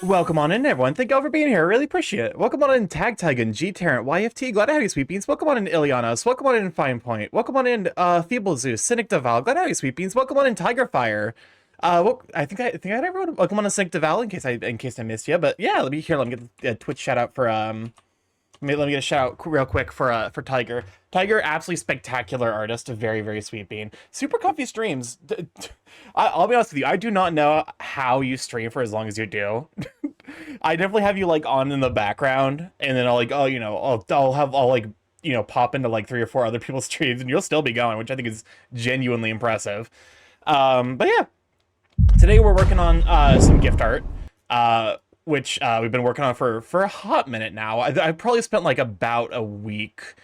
Welcome on in, everyone. Thank you all for being here. I really appreciate it. Welcome on in, Tag Tigan, G Tarrant, YFT. Glad to have you, Sweet Beans. Welcome on in, Ilianos. Welcome on in, Fine Point. Welcome on in, Feeble Zeus, Cynic Deval. Glad to have you, Sweet Beans. Welcome on in, Tiger Fire. Well, I think I had everyone. Welcome on in, Cynic Deval, in case I missed you. But yeah, let me get a Twitch shout out for let me get a shout out real quick for Tiger. Tiger, absolutely spectacular artist, a very, very sweet bean. Super comfy streams. I'll be honest with you, I do not know how you stream for as long as you do. I definitely have you like on in the background, and then I'll like, oh, I'll like, pop into like 3 or 4 other people's streams, and you'll still be going, which I think is genuinely impressive. But yeah, today we're working on some gift art. Which we've been working on for a hot minute now. I probably spent like about a week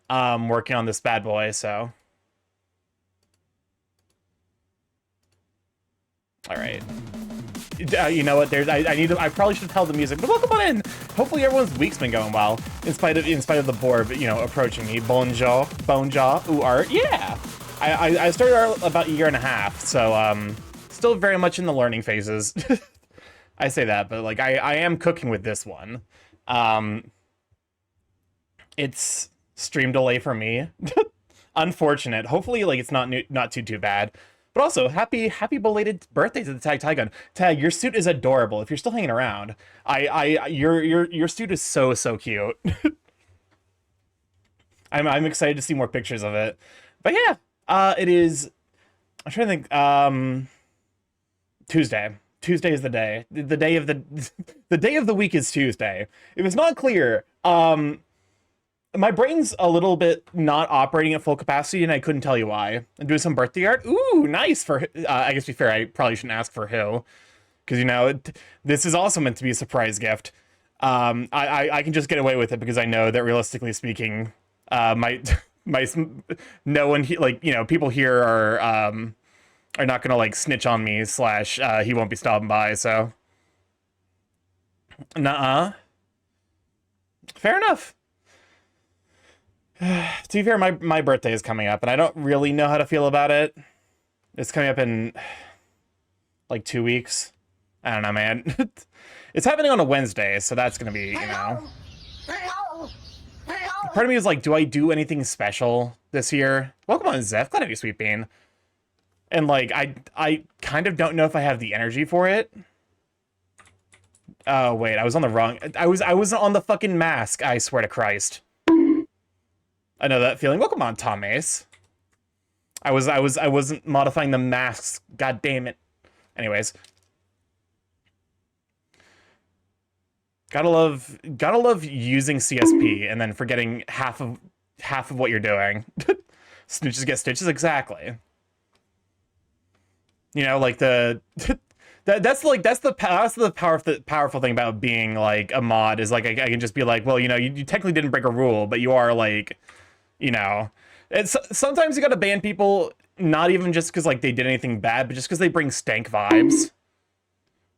working on this bad boy, so. All right. You know what? I probably should tell the music, but welcome on in. Hopefully everyone's week's been going well, in spite of the board, approaching me. Bonjaw, ooh, art, yeah. I started art about a year and a half, so still very much in the learning phases. I say that, but like I am cooking with this one. It's stream delay for me. Unfortunate. Hopefully, like it's not too bad. But also, happy belated birthday to the Tag Tigan. Tag, your suit is adorable. If you're still hanging around, your suit is so cute. I'm excited to see more pictures of it. But yeah, it is I'm trying to think. Tuesday. Tuesday is the day. The day of the the day of the week is Tuesday. If it's not clear, my brain's a little bit not operating at full capacity, and I couldn't tell you why. I'm doing some birthday art. Ooh, nice for. I guess to be fair, I probably shouldn't ask for who, because this is also meant to be a surprise gift. I can just get away with it because I know that realistically speaking, my no one people here are not gonna like snitch on me / he won't be stopping by. So, nuh-uh. Fair enough. To be fair, my birthday is coming up, and I don't really know how to feel about it. It's coming up in like 2 weeks. I don't know, man. It's happening on a Wednesday, so that's gonna be, Part of me is like, do I do anything special this year? Welcome on, Zeph. Glad to have you, Sweet Bean. And like, I kind of don't know if I have the energy for it. Oh wait, I was on the wrong. I was on the fucking mask. I swear to Christ. I know that feeling. Welcome on, Tom Mace. I wasn't modifying the masks. God damn it. Anyways. Gotta love using CSP and then forgetting half of what you're doing. Snitches get stitches, exactly. Like that's the powerful thing about being like a mod is like I can just be like, well, you technically didn't break a rule, but you are like, it's sometimes you gotta ban people not even just because like they did anything bad, but just because they bring stank vibes.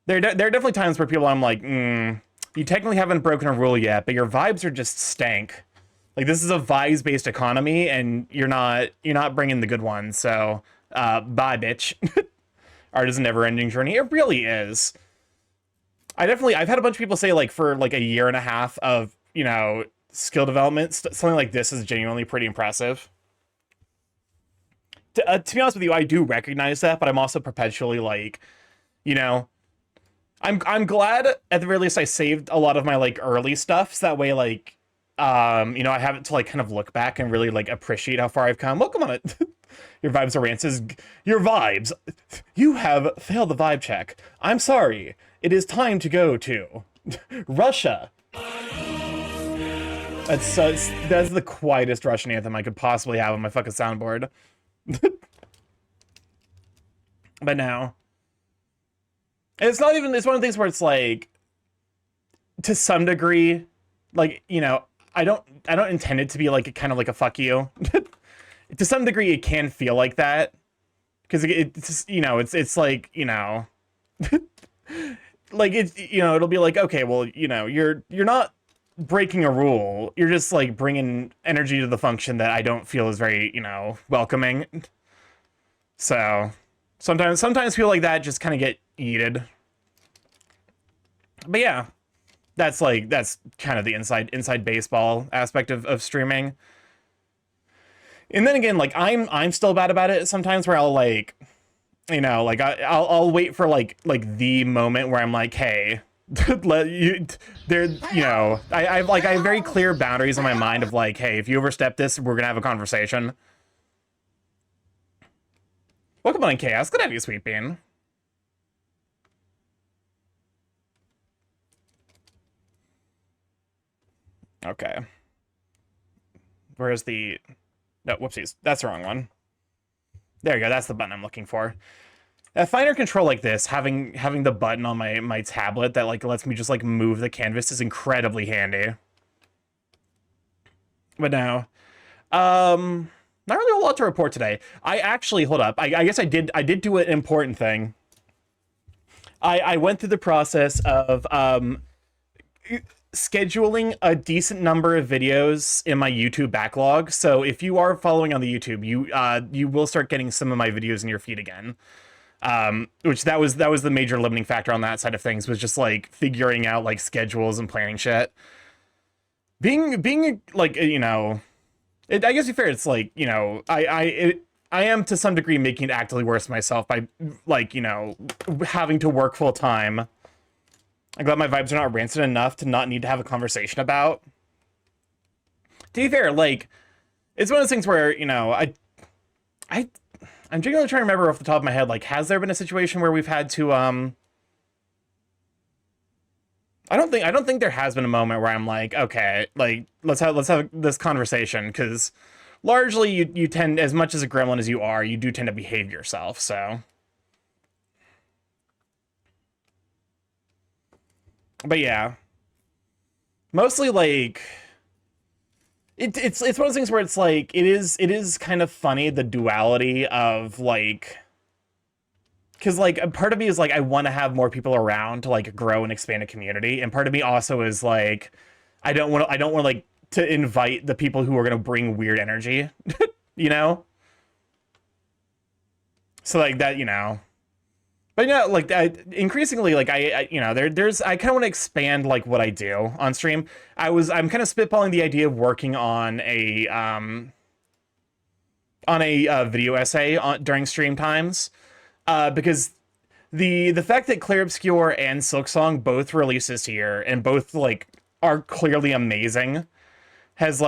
There are definitely times where people I'm like, you technically haven't broken a rule yet, but your vibes are just stank. Like this is a vibes-based economy, and you're not bringing the good ones. So bye, bitch. Art is a never-ending journey. It really is. I've had a bunch of people say like for like a year and a half of skill development, something like this is genuinely pretty impressive. To be honest with you, I do recognize that, but I'm also perpetually like, I'm glad at the very least I saved a lot of my like early stuff, so that way like I have it to like kind of look back and really like appreciate how far I've come. Welcome on it. Your vibes are rances. Your vibes. You have failed the vibe check. I'm sorry. It is time to go to Russia. That's the quietest Russian anthem I could possibly have on my fucking soundboard. But now, it's not even. It's one of the things where it's like, to some degree, like I don't intend it to be like kind of like a fuck you. To some degree, it can feel like that because it's it's like like it's it'll be like, okay, well you're not breaking a rule, you're just like bringing energy to the function that I don't feel is very welcoming. So sometimes feel like that just kind of get yeeted. But yeah, that's kind of the inside baseball aspect of streaming. And then again, like I'm still bad about it sometimes, where I'll like, like I'll wait for like the moment where I'm like, hey, let you there, I have very clear boundaries in my mind of like, hey, if you overstep this, we're gonna have a conversation. Welcome on, Chaos. Good to have you, Sweet Bean. Okay. Where's the... No, whoopsies. That's the wrong one. There you go. That's the button I'm looking for. A finer control like this, having the button on my tablet that like lets me just like move the canvas is incredibly handy. But now, not really a lot to report today. I actually, hold up. I guess I did do an important thing. I went through the process of scheduling a decent number of videos in my YouTube backlog. So if you are following on the YouTube, you will start getting some of my videos in your feed again. Which that was the major limiting factor on that side of things, was just like figuring out like schedules and planning shit. Being like, I guess you're fair. It's like, I am to some degree making it actively worse myself by like, having to work full time. I'm glad my vibes are not rancid enough to not need to have a conversation about. To be fair, like, it's one of those things where, I I'm genuinely trying to remember off the top of my head, like, has there been a situation where we've had to, I don't think there has been a moment where I'm like, okay, like, let's have this conversation, because largely you tend, as much as a gremlin as you are, you do tend to behave yourself, so. But yeah. Mostly, like, it's one of those things where it's like, it is kind of funny, the duality of, like, because, like, a part of me is like, I want to have more people around to, like, grow and expand a community, and part of me also is like, I don't want like to invite the people who are going to bring weird energy, you know. So like that, you know. But yeah, like, increasingly, like, you know, there's I kind of want to expand like what I do on stream. I'm kind of spitballing the idea of working on a video essay during stream times, because the fact that Clear Obscure and Silksong both released this year and both like are clearly amazing has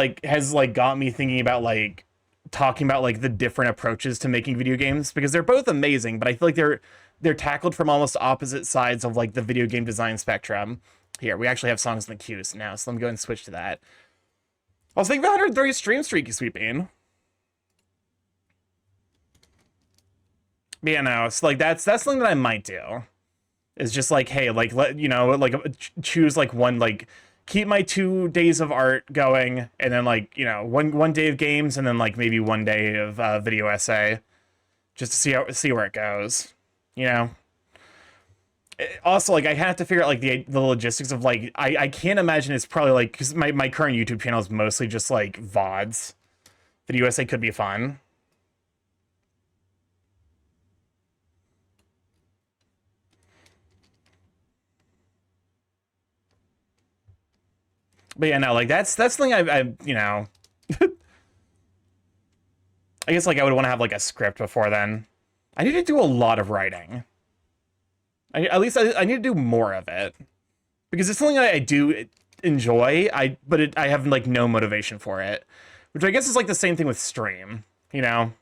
got me thinking about like talking about like the different approaches to making video games, because they're both amazing, but I feel like they're tackled from almost opposite sides of like the video game design spectrum. Here, we actually have songs in the queues now, so let me go and switch to that. I was thinking about 130 stream streak, sweeping. But yeah, no, it's like that's something that I might do. Is just like, hey, like, let you know, like, choose like one, like, keep my 2 days of art going, and then like, you know, one day of games, and then like maybe 1 day of video essay, just to see where it goes, you know. Also, like, I have to figure out like the logistics of like, I can't imagine it's probably like, because my current YouTube channel is mostly just like VODs. Video essay could be fun. But yeah, no, like, that's something I you know, I guess like I would want to have like a script before then. I need to do a lot of writing. At least I need to do more of it, because it's something I do enjoy. But I have like no motivation for it, which I guess is like the same thing with stream. You know,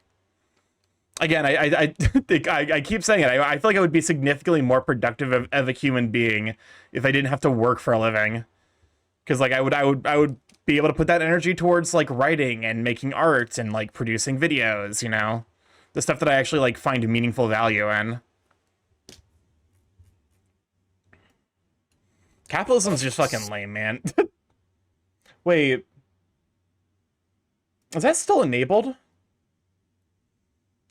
again, I think I keep saying it. I feel like I would be significantly more productive of a human being if I didn't have to work for a living. Because like I would be able to put that energy towards like writing and making art and like producing videos, you know, the stuff that I actually like find meaningful value in. Capitalism's just fucking lame, man. Wait, is that still enabled?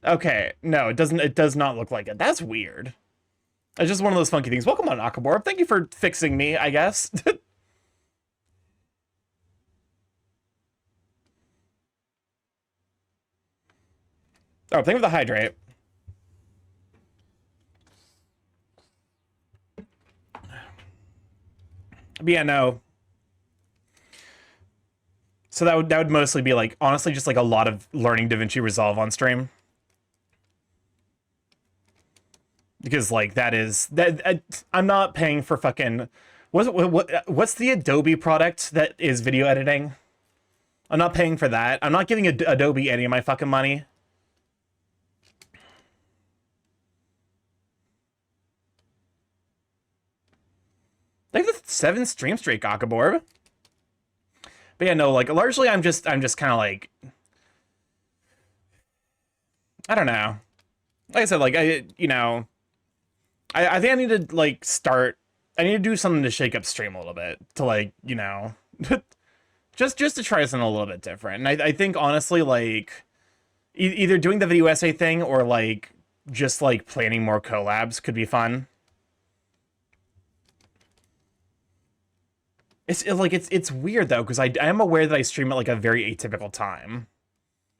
Okay, no, it doesn't. It does not look like it. That's weird. It's just one of those funky things. Welcome on, Nakamura. Thank you for fixing me, I guess. Oh, thank you for the hydrate. But yeah, no. So that would mostly be like, honestly, just like a lot of learning DaVinci Resolve on stream. Because like I'm not paying for fucking what's the Adobe product that is video editing? I'm not paying for that. I'm not giving Adobe any of my fucking money. Like the 7 stream streak, Akaborb. But yeah, no, like largely I'm just kind of like, I don't know. Like I said, like you know, I think I need to like I need to do something to shake up stream a little bit to like, you know, just to try something a little bit different. And I think honestly, like either doing the video essay thing or like just like planning more collabs could be fun. It's weird though, because I am aware that I stream at like a very atypical time.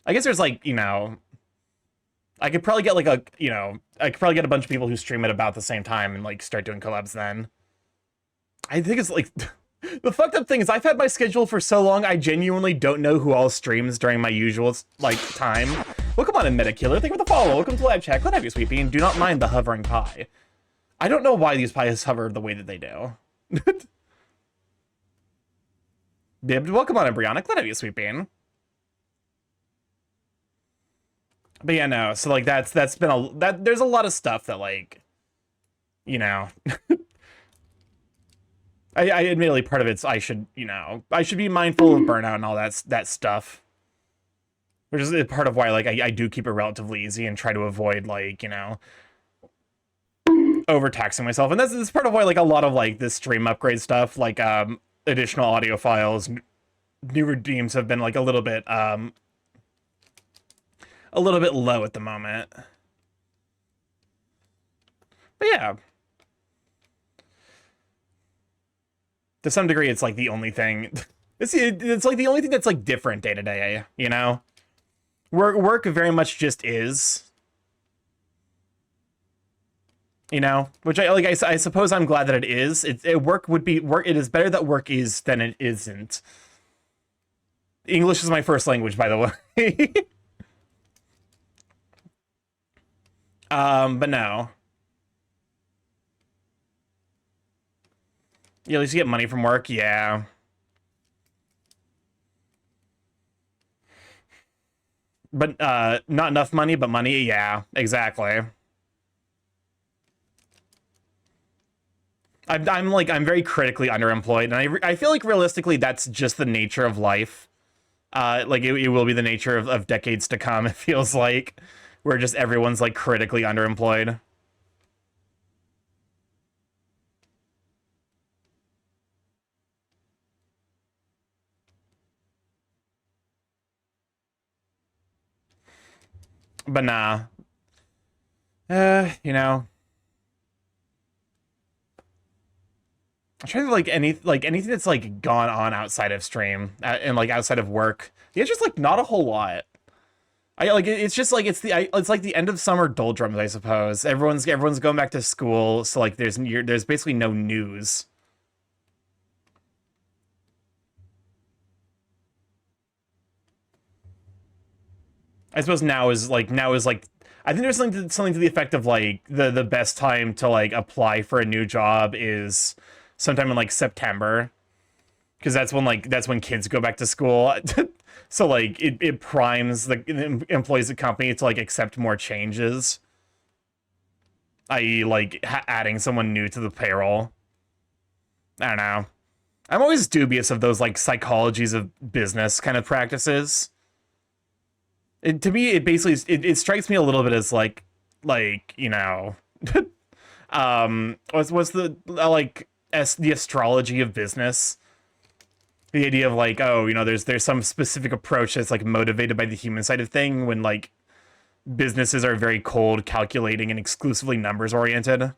I guess there's like, you know, I could probably get like I could probably get a bunch of people who stream at about the same time and like start doing collabs then. I think it's like the fucked up thing is I've had my schedule for so long I genuinely don't know who all streams during my usual like time. Welcome on in, Metakiller. Thank you for the follow. Welcome to live chat. Glad to have you, sweet bean. Do not mind the hovering pie. I don't know why these pies hover the way that they do. Welcome on, Embryonic. Glad to have you, sweet bean. But yeah, no. So like that's been there's a lot of stuff that like, you know, I admittedly part of it's I should be mindful of burnout and all that stuff. Which is part of why like I do keep it relatively easy and try to avoid like, overtaxing myself. And that's part of why like a lot of like this stream upgrade stuff, like additional audio files, new redeems have been like a little bit low at the moment. But yeah. To some degree it's like the only thing it's like the only thing that's like different day to day, you know? Work very much just is, you know, which I suppose I'm glad that it is. Work is better that work is than it isn't. English is my first language, by the way. But no. Yeah, at least you get money from work, yeah. But not enough money, but money, yeah, exactly. I'm very critically underemployed, and I feel like realistically that's just the nature of life. Like it will be the nature of decades to come. It feels like where just everyone's like critically underemployed. But nah, you know. I'm trying to anything that's like gone on outside of stream and like outside of work. The answer's like not a whole lot. I like it's just like it's like the end of summer doldrums, I suppose. Everyone's going back to school, so like there's basically no news. I suppose now is like I think there's something to the effect of like the best time to like apply for a new job is sometime in like September, because that's when kids go back to school. So like it primes the employees of the company to like accept more changes, i.e. like adding someone new to the payroll. I don't know. I'm always dubious of those like psychologies of business kind of practices. To me, it basically it strikes me a little bit as like you know, what's the like the astrology of business, the idea of like, oh, you know, there's some specific approach that's like motivated by the human side of thing, when like businesses are very cold, calculating, and exclusively numbers oriented.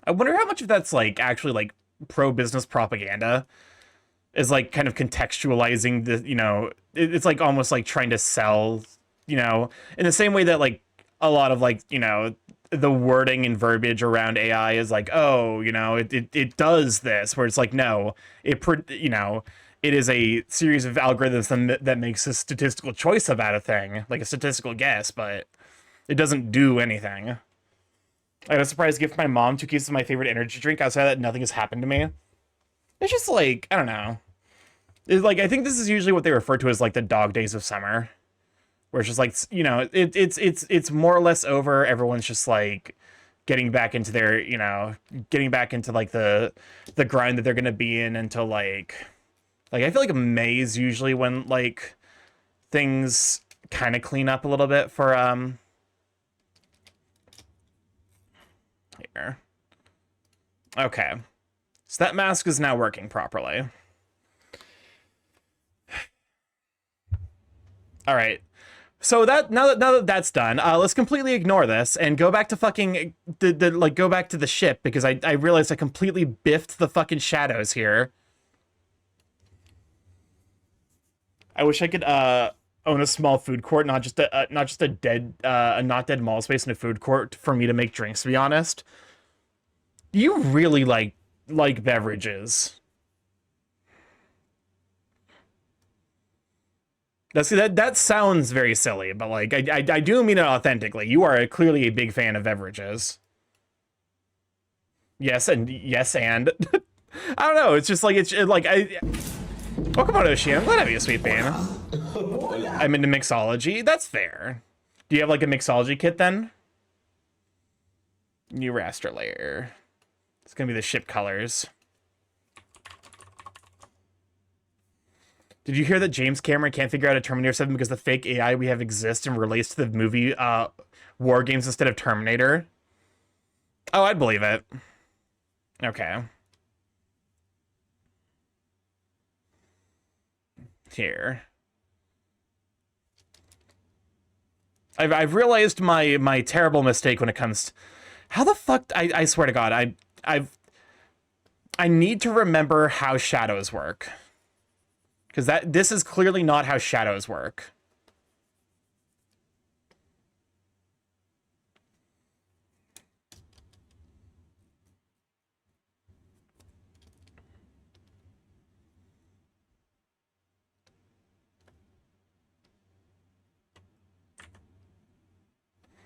I wonder how much of that's like actually like pro business propaganda, is like kind of contextualizing the, you know, it's like almost like trying to sell, you know, in the same way that like a lot of like, you know, the wording and verbiage around AI is like, oh, you know, it does this, where it's like, no, you know, it is a series of algorithms that makes a statistical choice about a thing, like a statistical guess, but it doesn't do anything. I had a surprise gift from my mom, 2 cases of my favorite energy drink. Outside of that, nothing has happened to me. It's just like, I don't know. It's like, I think this is usually what they refer to as like the dog days of summer, where it's just like, you know, it's more or less over. Everyone's just like getting back into their, you know, getting back into like the grind that they're gonna be in until like I feel like May is usually when like things kind of clean up a little bit for here. Okay, so that mask is now working properly. All right. So now that that's done, let's completely ignore this and go back to fucking go back to the ship, because I realized I completely biffed the fucking shadows here. I wish I could own a small food court, not just a not dead mall space in a food court for me to make drinks. To be honest, you really like beverages. That sounds very silly, but like I do mean it authentically. You are clearly a big fan of beverages. Yes, and I don't know. It's just like welcome on, Ocean. I'm glad to have you, sweet bean. I'm into mixology. That's fair. Do you have like a mixology kit then? New raster layer. It's gonna be the ship colors. Did you hear that James Cameron can't figure out a Terminator 7 because the fake AI we have exists and relates to the movie War Games instead of Terminator? Oh, I'd believe it. Okay. Here. I've realized my terrible mistake when it comes to, how the fuck I swear to God, I need to remember how shadows work. Because this is clearly not how shadows work.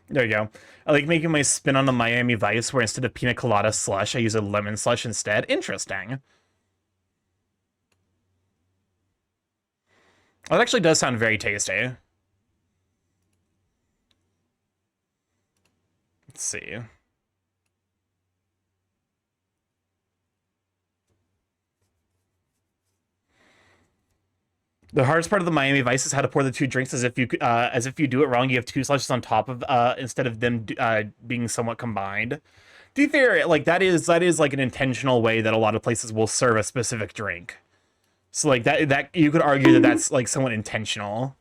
There you go. I like making my spin on the Miami Vice where instead of pina colada slush, I use a lemon slush instead. Interesting. Well, it actually does sound very tasty. Let's see. The hardest part of the Miami Vice is how to pour the two drinks as if you do it wrong. You have two slushes on top of instead of them being somewhat combined. To be fair, like that is like an intentional way that a lot of places will serve a specific drink. So like that you could argue that that's like somewhat intentional.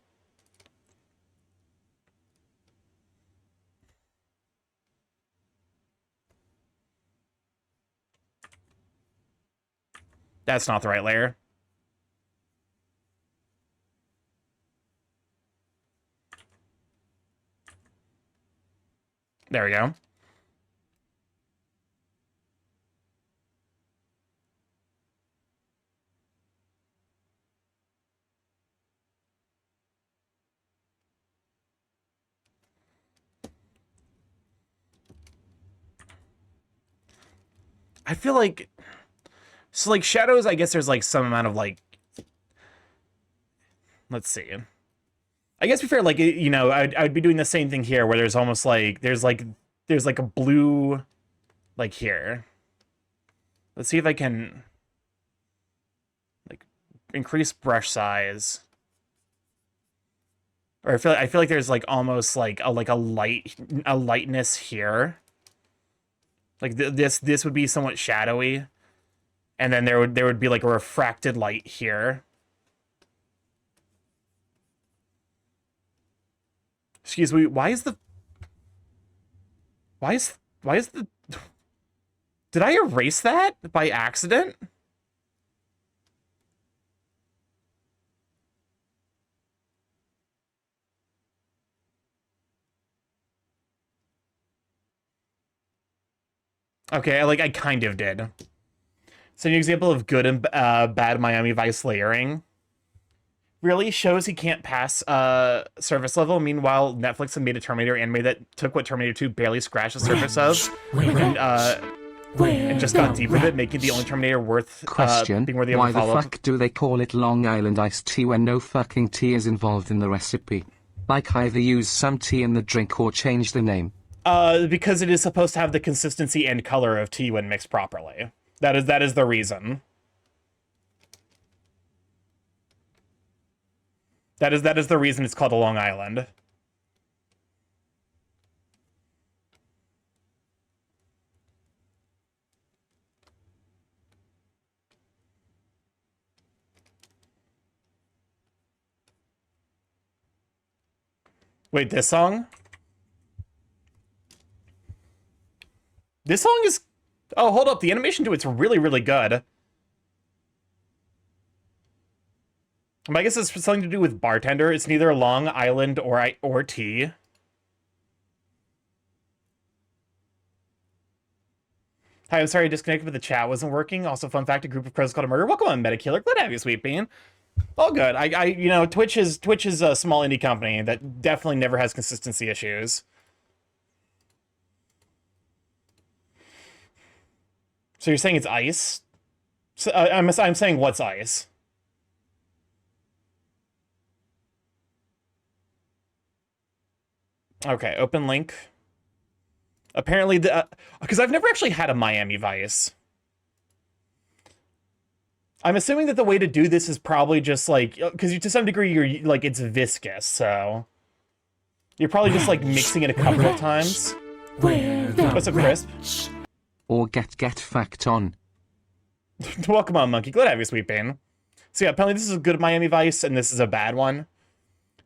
That's not the right layer. There we go. I feel like, so like shadows, I guess there's like some amount of like, let's see. I guess to be fair, like, you know, I'd be doing the same thing here where there's almost like, there's like a blue, like here. Let's see if I can, like, increase brush size. Or I feel like there's like almost like a lightness here. Like this would be somewhat shadowy. And then there would be like a refracted light here. Excuse me, why is the did I erase that by accident? Okay, I kind of did. So an example of good and bad Miami Vice layering really shows he can't pass surface level. Meanwhile, Netflix have made a Terminator anime that took what Terminator 2 barely scratched the surface of, and just got deep with it, making the only Terminator worth being worthy of a follow-up. Why the fuck do they call it Long Island iced tea when no fucking tea is involved in the recipe? Like either use some tea in the drink or change the name. Because it is supposed to have the consistency and color of tea when mixed properly. That is the reason. That is the reason it's called a Long Island. Wait, this song? This song is... Oh, hold up. The animation to it's really, really good. I guess it's something to do with bartender. It's neither Long Island or tea. Hi, I'm sorry I disconnected, but the chat wasn't working. Also, fun fact, a group of crows called a murder. Welcome on, Metakiller. Glad to have you, Sweet Bean. All good. You know, Twitch is a small indie company that definitely never has consistency issues. So you're saying it's ice? So, I'm saying what's ice? Okay, open link. Apparently, because I've never actually had a Miami Vice. I'm assuming that the way to do this is probably just like, because to some degree you're like it's viscous, so you're probably just like mixing it a couple of times. What's up, Crisp? Or get fact on. Welcome on, Monkey. Glad to have you, Sweet Bean. So yeah, apparently this is a good Miami Vice, and this is a bad one.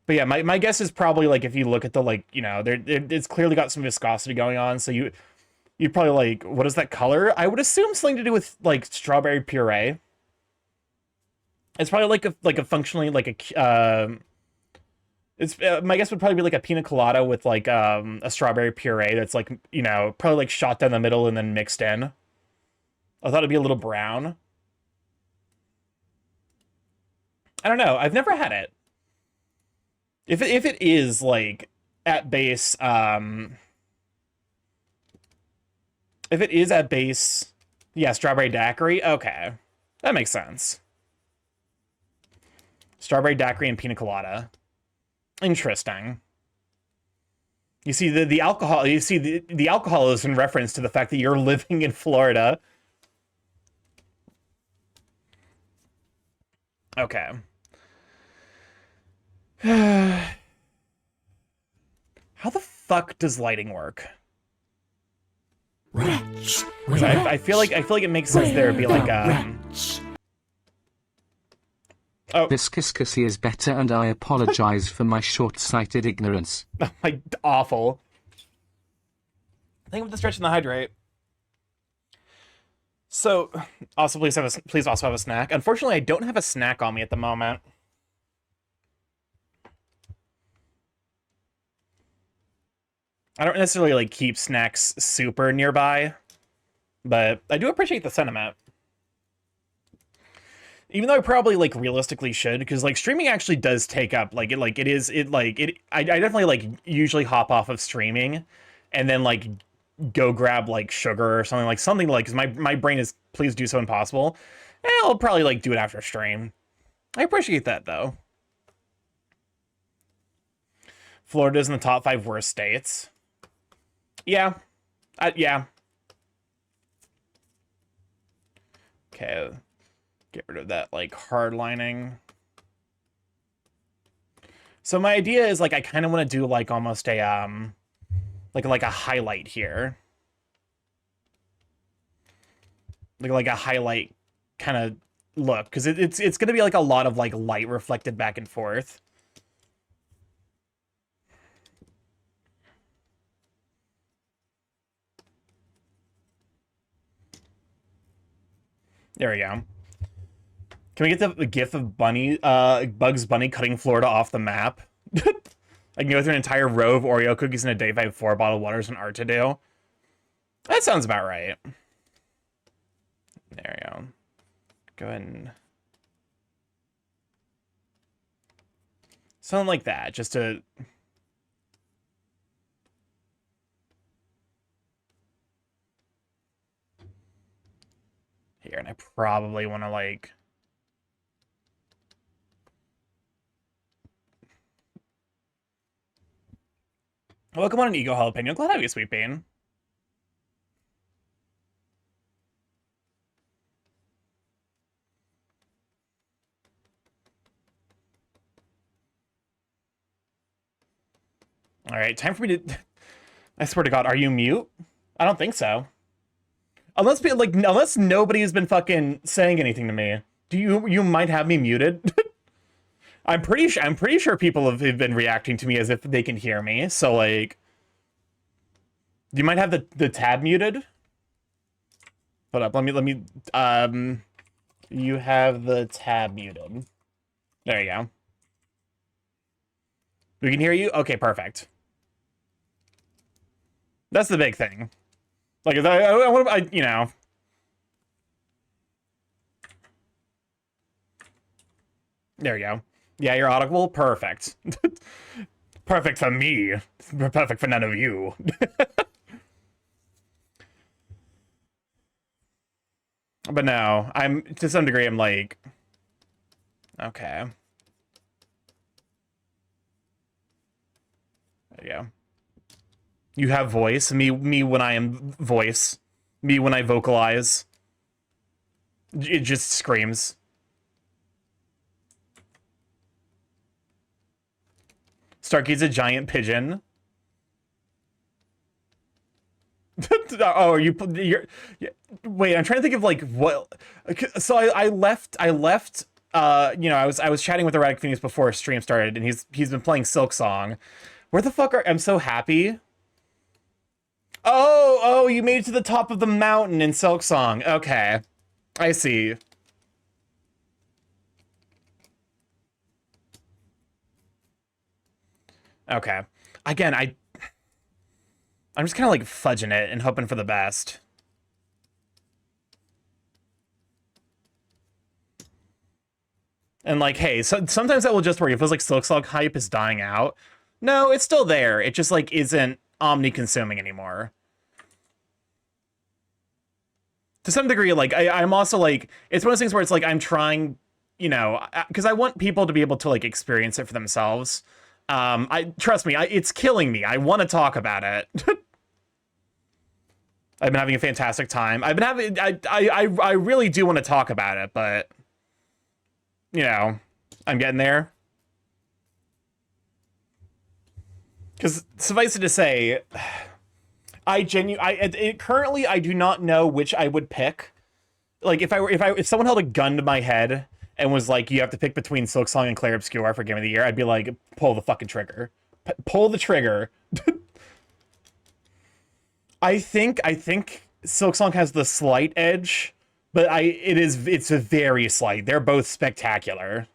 But yeah, my guess is probably like if you look at the like, you know, it's clearly got some viscosity going on, so you'd probably like, what is that color? I would assume something to do with like strawberry puree. It's probably like a functionally like a it's my guess would probably be like a pina colada with like a strawberry puree that's like, you know, probably like shot down the middle and then mixed in. I thought it'd be a little brown. I don't know. I've never had it. If it is like at base, if it is at base, yeah, strawberry daiquiri. Okay, that makes sense. Strawberry daiquiri and pina colada. Interesting. You see the alcohol. You see the alcohol is in reference to the fact that you're living in Florida. Okay. How the fuck does lighting work? I feel like it makes sense there to be like oh, Viscosity is better, and I apologize for my short-sighted ignorance. like awful. Think of the stretch and the hydrate. So, also please also have a snack. Unfortunately, I don't have a snack on me at the moment. I don't necessarily like keep snacks super nearby, but I do appreciate the sentiment. Even though I probably like realistically should, because like streaming actually does take up like I definitely like usually hop off of streaming and then like go grab like sugar or something like, because my brain is please do so impossible. And I'll probably like do it after stream. I appreciate that though. Florida's in the top 5 worst states. Yeah. Yeah. Okay. Get rid of that, like, hard lining. So my idea is, like, I kind of want to do, like, almost a, like a highlight here. Like a highlight kind of look. Because it's going to be, like, a lot of, like, light reflected back and forth. There we go. Can we get the gif of Bugs Bunny cutting Florida off the map? I can go through an entire row of Oreo cookies in a day if I have 4 bottled waters and art to do. That sounds about right. There we go. Go ahead and... something like that, just to... Here, and I probably want to, like... Welcome on an Ego Jalapeno. Glad to have you, Sweet Bean. All right, time for me to... I swear to God, are you mute? I don't think so. Unless nobody has been fucking saying anything to me. You might have me muted? I'm pretty sure people have been reacting to me as if they can hear me. So like, you might have the tab muted. Hold up, let me you have the tab muted. There you go. We can hear you? Okay, perfect. That's the big thing. Like, you know. There you go. Yeah, you're audible? Perfect. Perfect for me. Perfect for none of you. But no, to some degree, I'm like... Okay. There you go. You have voice. Me when I am voice. Me when I vocalize. It just screams. Starky's a giant pigeon. Oh, wait, I'm trying to think of like what. So I left. You know, I was chatting with Erratic Phoenix before stream started, and he's been playing Silk Song. Where the fuck are? I'm so happy. Oh, you made it to the top of the mountain in Silk Song. Okay, I see. Okay, again, I'm just kind of like fudging it and hoping for the best. And like, hey, so sometimes that will just work. It feels like Silk Song hype is dying out. No, it's still there. It just like isn't omni-consuming anymore. To some degree, like I'm also like, it's one of those things where it's like I'm trying, you know, because I want people to be able to like experience it for themselves. I trust me, it's killing me. I want to talk about it. I've been having a fantastic time. I've been having, I really do want to talk about it, but you know, I'm getting there. Because suffice it to say, currently I do not know which I would pick. Like if someone held a gun to my head and was like, you have to pick between Silk Song and Clair Obscur for Game of the Year, I'd be like, pull the fucking trigger. Pull the trigger. I think Silk Song has the slight edge, but it's a very slight. They're both spectacular.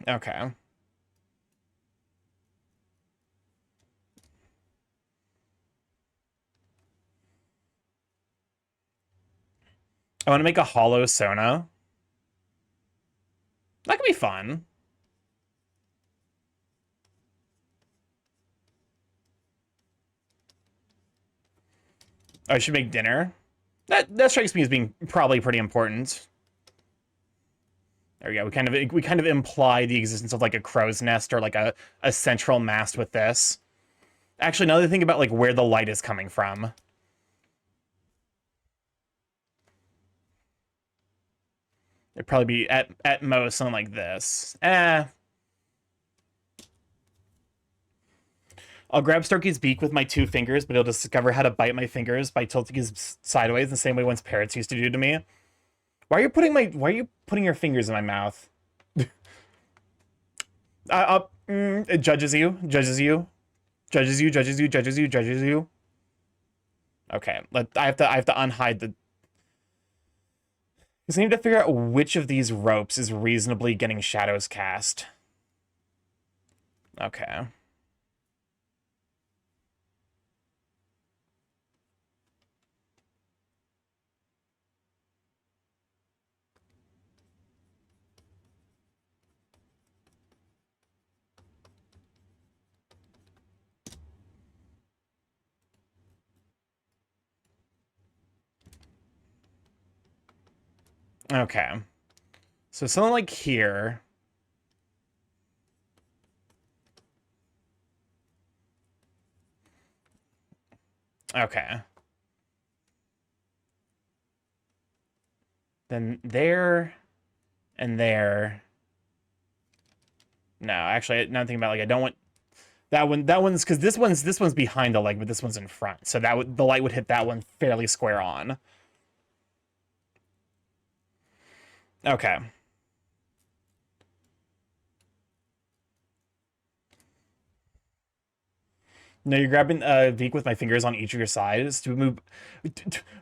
Okay. I want to make a hollow Sona. That could be fun. I should make dinner. That strikes me as being probably pretty important. There we go. We kind of imply the existence of like a crow's nest or like a central mast with this. Actually, now that I think about like where the light is coming from. It'd probably be at most something like this. I'll grab Starky's beak with my 2 fingers, but he'll discover how to bite my fingers by tilting his sideways the same way once parrots used to do to me. Why are you putting your fingers in my mouth? It judges you. Okay, I have to unhide the. Because I need to figure out which of these ropes is reasonably getting shadows cast. Okay. Okay. So something like here. Okay. Then there and there. No, actually, now I'm thinking about like I don't want that one. That one's because this one's behind the leg, but this one's in front. So the light would hit that one fairly square on. Okay. No, you're grabbing beak with my fingers on each of your sides to move.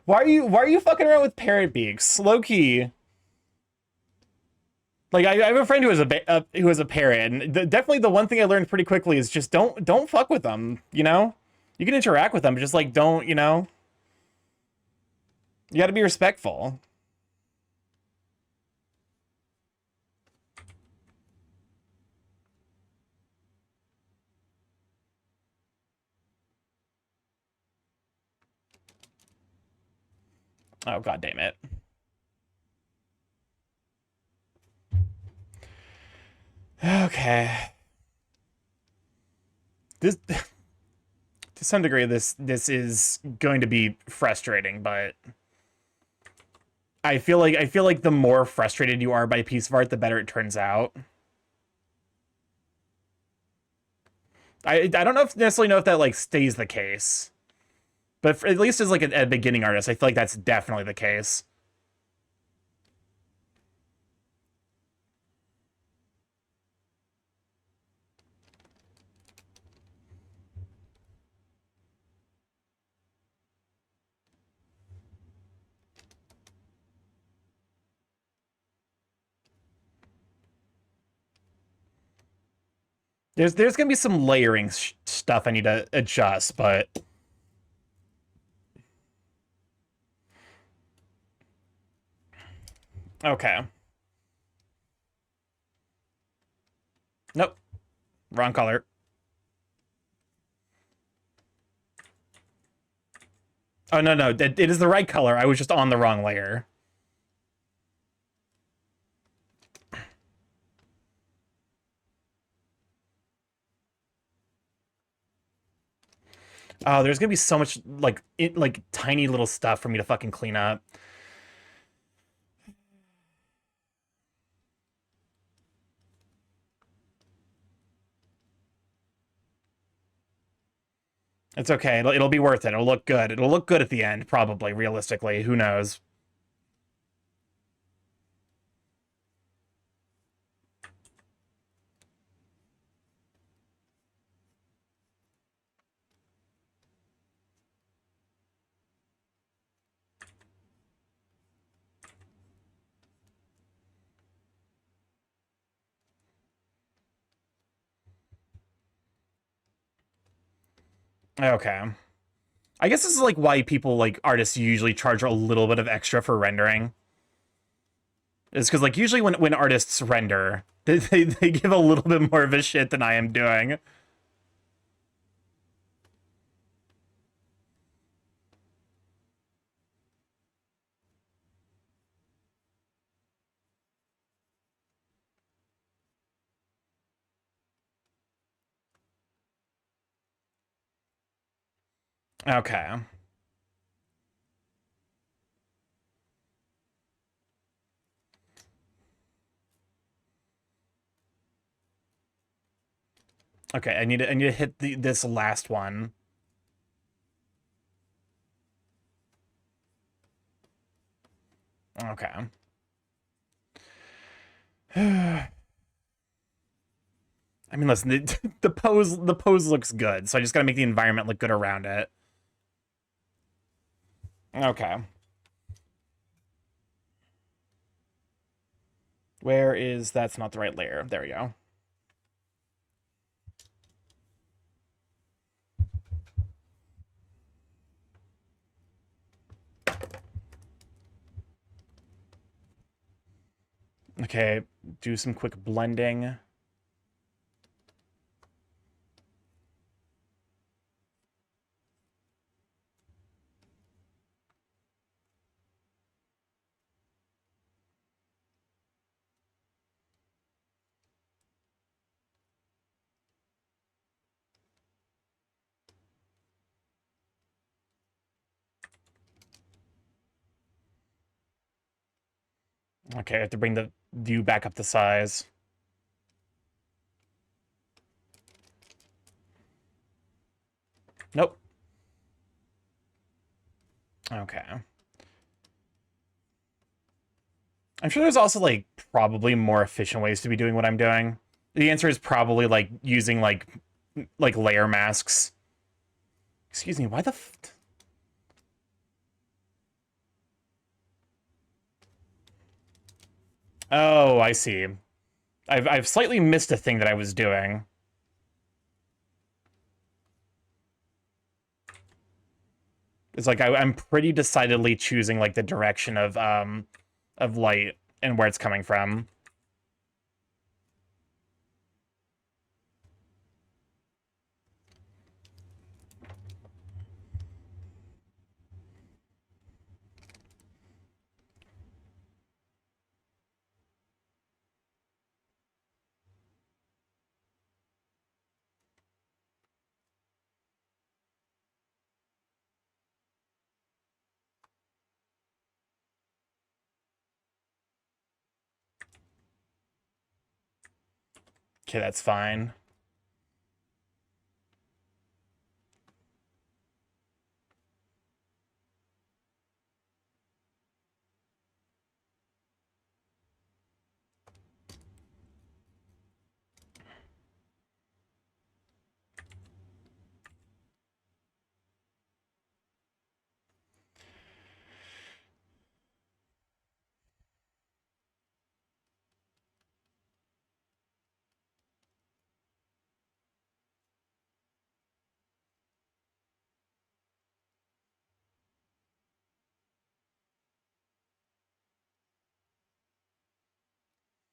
Why are you fucking around with parrot beaks? Low key. Like I have a friend who has a parrot, and definitely the one thing I learned pretty quickly is just don't fuck with them. You know, you can interact with them, but just like don't, you know, you got to be respectful. Oh god damn it. Okay. This to some degree, this is going to be frustrating, but I feel like the more frustrated you are by a piece of art, the better it turns out. I don't know if necessarily know if that like stays the case, but at least as like a beginning artist, I feel like that's definitely the case. There's gonna be some layering stuff I need to adjust, but okay. Nope, wrong color. Oh no, it is the right color. I was just on the wrong layer. Oh, there's gonna be so much like tiny little stuff for me to fucking clean up. It's okay. It'll be worth it. It'll look good. It'll look good at the end, probably, realistically. Who knows? Okay. I guess this is like why people like artists usually charge a little bit of extra for rendering. Is because like usually when artists render, they give a little bit more of a shit than I am doing. Okay. Okay, I need to hit this last one. Okay. I mean, listen, the pose looks good, so I just gotta make the environment look good around it. Okay. Where is that's not the right layer. There we go. Okay, do some quick blending. Okay, I have to bring the view back up to size. Nope. Okay. I'm sure there's also like probably more efficient ways to be doing what I'm doing. The answer is probably like using like layer masks. Excuse me, why the Oh, I see. I've slightly missed a thing that I was doing. It's like I'm pretty decidedly choosing like the direction of light and where it's coming from. Okay, that's fine.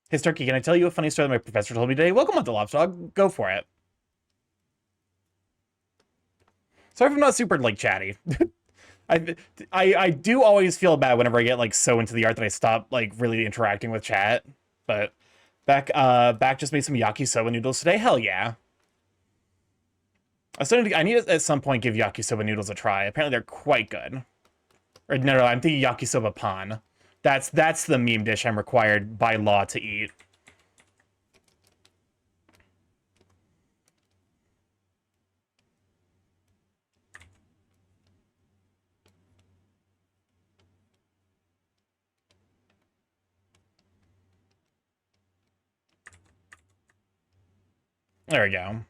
Hey, Starky, can I tell you a funny story that my professor told me today? Welcome on the Lopdog. Go for it. Sorry if I'm not super, like, chatty. I do always feel bad whenever I get, like, so into the art that I stop, like, really interacting with chat. But back just made some yakisoba noodles today. Hell yeah. I need to, at some point, give yakisoba noodles a try. Apparently they're quite good. Or, no, I'm thinking yakisoba pan. That's the meme dish I'm required by law to eat. There we go.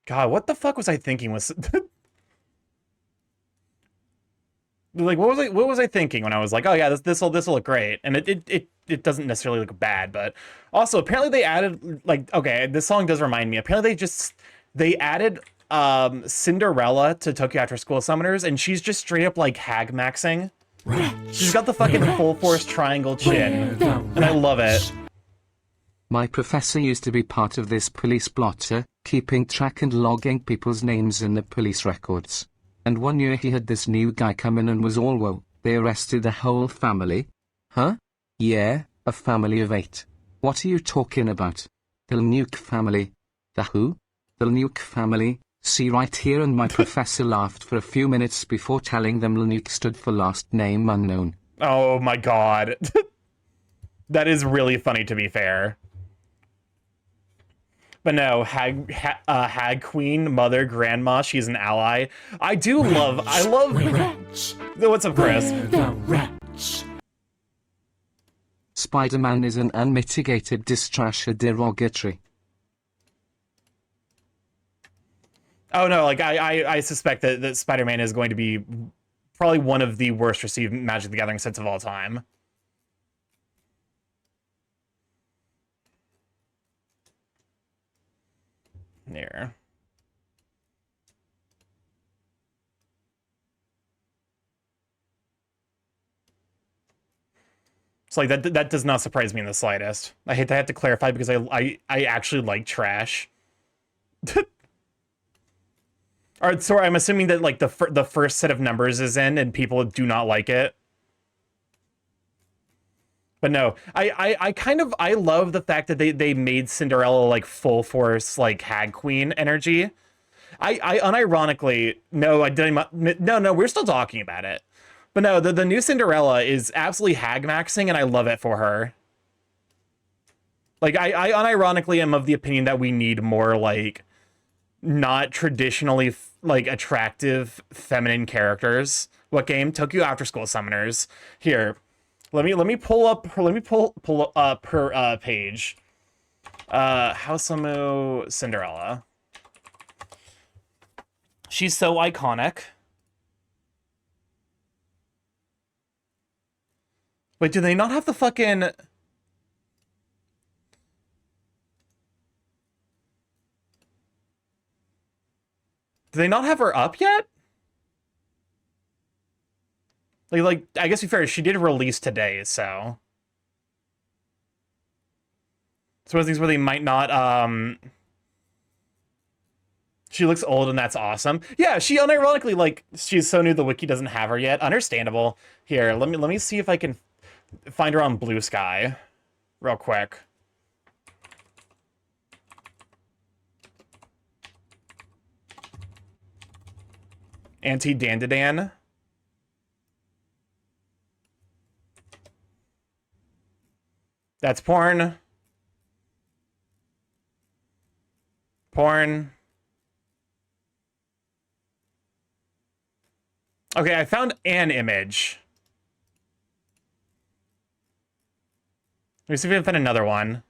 God, what the fuck was I thinking? Was like what was I thinking when I was like, oh yeah, this'll look great, and it doesn't necessarily look bad, but also apparently they added, like, okay, this song does remind me. Apparently they added Cinderella to Tokyo After School Summoners, and she's just straight up like hag maxing. She's got the fucking full force triangle chin, and I love it. My professor used to be part of this police blotter, keeping track and logging people's names in the police records. And one year he had this new guy come in and was all, whoa, they arrested the whole family? Huh? Yeah, a family of 8. What are you talking about? The Nuke family. The who? The Nuke family. See right here, and my professor laughed for a few minutes before telling them Nuke stood for last name unknown. Oh my god. That is really funny, to be fair. But no, Hag Queen, Mother, Grandma, she's an ally. I love... What's up, Chris? Spider-Man is an unmitigated distrasher derogatory. Oh no, like, I suspect that Spider-Man is going to be probably one of the worst received Magic the Gathering sets of all time. There. It's like that does not surprise me in the slightest. I hate to have to clarify because I actually like trash. Alright, so I'm assuming that, like, the first set of numbers is in and people do not like it. But no, I love the fact that they made Cinderella, like, full force, like, hag queen energy. I unironically, no, I didn't, no, we're still talking about it. But no, the new Cinderella is absolutely hag maxing, and I love it for her. Like, I unironically am of the opinion that we need more, like, not traditionally, like, attractive feminine characters. What game? Tokyo After School Summoners. Here. Let me pull up her page. Hausamu Cinderella. She's so iconic. Wait, do they not have the fucking... Do they not have her up yet? Like, I guess to be fair, she did release today, so... It's one of these where they might not, She looks old, and that's awesome. Yeah, she unironically, like, she's so new the wiki doesn't have her yet. Understandable. Here, let me see if I can find her on Blue Sky real quick. Anti-Dandadan. That's porn. Porn. Okay, I found an image. Let me see if I can find another one.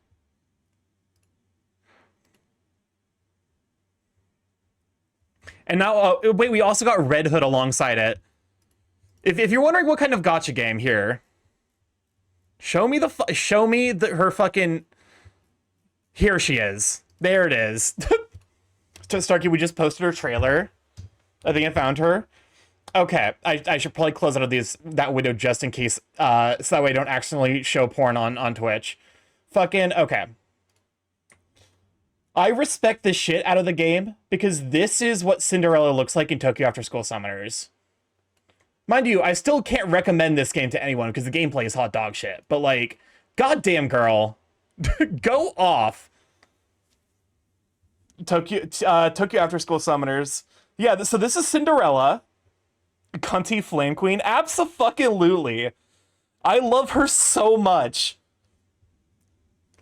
And now, wait, we also got Red Hood alongside it. If you're wondering what kind of gacha game here, show me her fucking. Here she is. There it is. Starky, we just posted her trailer. I think I found her. Okay, I should probably close out of that window just in case, so that way I don't accidentally show porn on Twitch. Fucking, okay. I respect the shit out of the game, because this is what Cinderella looks like in Tokyo After School Summoners. Mind you, I still can't recommend this game to anyone, because the gameplay is hot dog shit, but like, goddamn girl, go off. Tokyo After School Summoners. Yeah, so this is Cinderella. Cunty Flame Queen. Abso-fucking-lutely. I love her so much.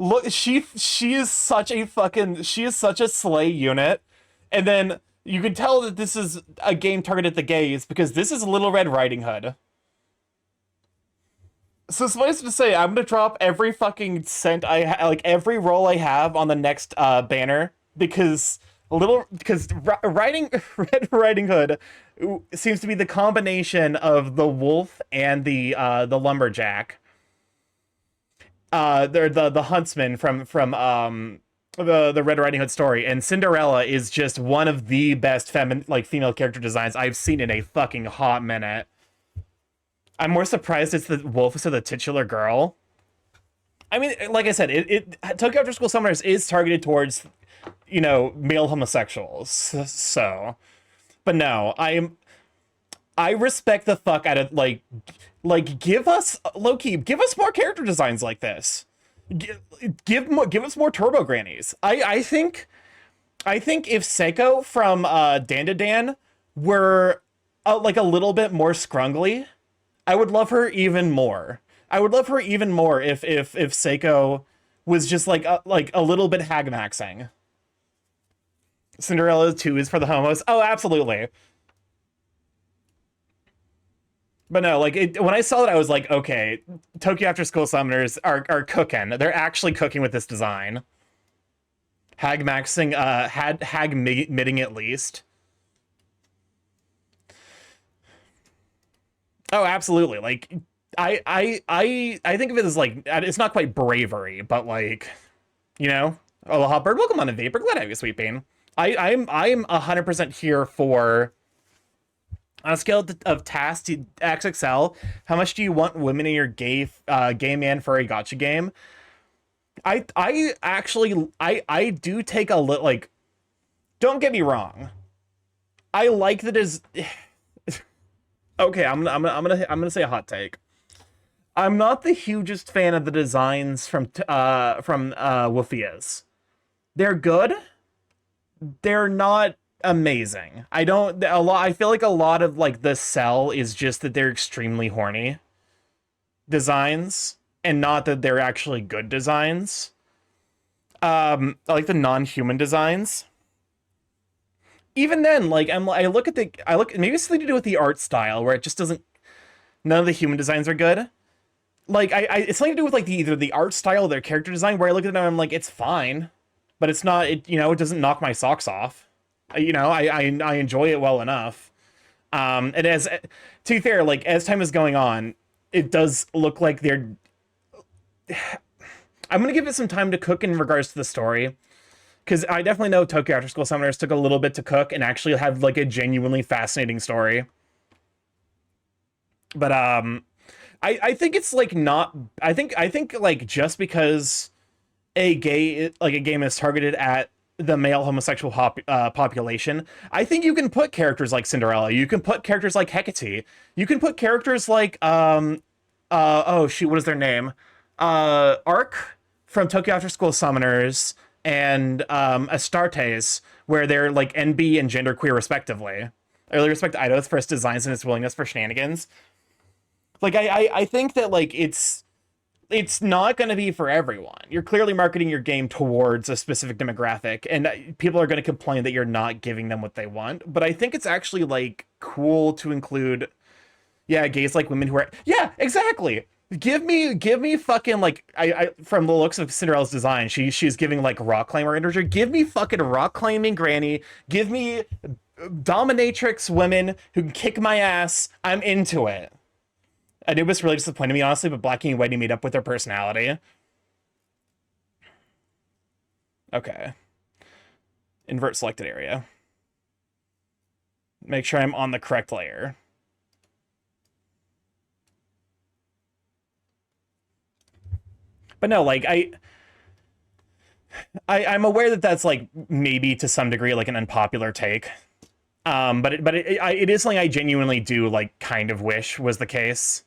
Look, she is such a slay unit. And then you can tell that this is a game targeted at the gays because this is Little Red Riding Hood. So suffice to say, I'm gonna drop every fucking cent like every roll I have on the next banner because Red Riding Hood seems to be the combination of the wolf and the lumberjack. They're the huntsman from the Red Riding Hood story, and Cinderella is just one of the best female character designs I've seen in a fucking hot minute. I'm more surprised it's the wolf instead of the titular girl. I mean, like I said, Tokyo After School Summoners is targeted towards, male homosexuals. So, but no, I respect the fuck out of give us give us more character designs like this. Give us more turbo grannies. I think if Seiko from Dandadan were a little bit more scrungly, I would love her even more. I would love her even more if Seiko was just like a little bit hag maxing. Cinderella 2 is for the homos. Oh, absolutely. But no, when I saw that, I was like, okay, Tokyo After School Summoners are cooking. They're actually cooking with this design. Hag maxing, hag midding at least. Oh, absolutely. I think of it as it's not quite bravery, but Aloha Bird, welcome on to Vapor. Glad to have you, Sweet Bean. I'm 100% here for. On a scale of TAS to XXL, how much do you want women in your gay man for a gacha game? I actually do take a little don't get me wrong. I like that is okay. I'm gonna say a hot take. I'm not the hugest fan of the designs from Wolfia's. They're good. They're not amazing. I feel like a lot of the sell is just that they're extremely horny designs and not that they're actually good designs. I like the non-human designs. Even then, maybe it's something to do with the art style where it just doesn't. None of the human designs are good. It's something to do with either the art style or their character design where I look at them and I'm like, it's fine, but it's not. It doesn't knock my socks off. I enjoy it well enough. And to be fair, as time is going on, it does look like they're. I'm gonna give it some time to cook in regards to the story, because I definitely know Tokyo After School Summoners took a little bit to cook and actually have a genuinely fascinating story. But I think it's not. I think just because a game is targeted at the male homosexual population. I think you can put characters like Cinderella. You can put characters like Hecate. You can put characters like oh shoot, what is their name? Arc from Tokyo After School Summoners and Astartes, where they're like NB and genderqueer respectively. I really respect Eidos for its designs and its willingness for shenanigans. Like I think that like it's not going to be for everyone. You're clearly marketing your game towards a specific demographic, and people are going to complain that you're not giving them what they want. But I think it's actually like cool to include, yeah, gays like women who are, yeah, exactly. Give me fucking like I from the looks of Cinderella's design, she's giving like rock climber energy. Give me fucking rock climbing granny. Give me dominatrix women who can kick my ass. I'm into it. Anubis really disappointed me, honestly, but Blackie and Whitey made up with their personality. Okay. Invert selected area. Make sure I'm on the correct layer. But no, like, I'm aware that that's, like, maybe to some degree, like, an unpopular take. But it is something I genuinely do, like, kind of wish was the case.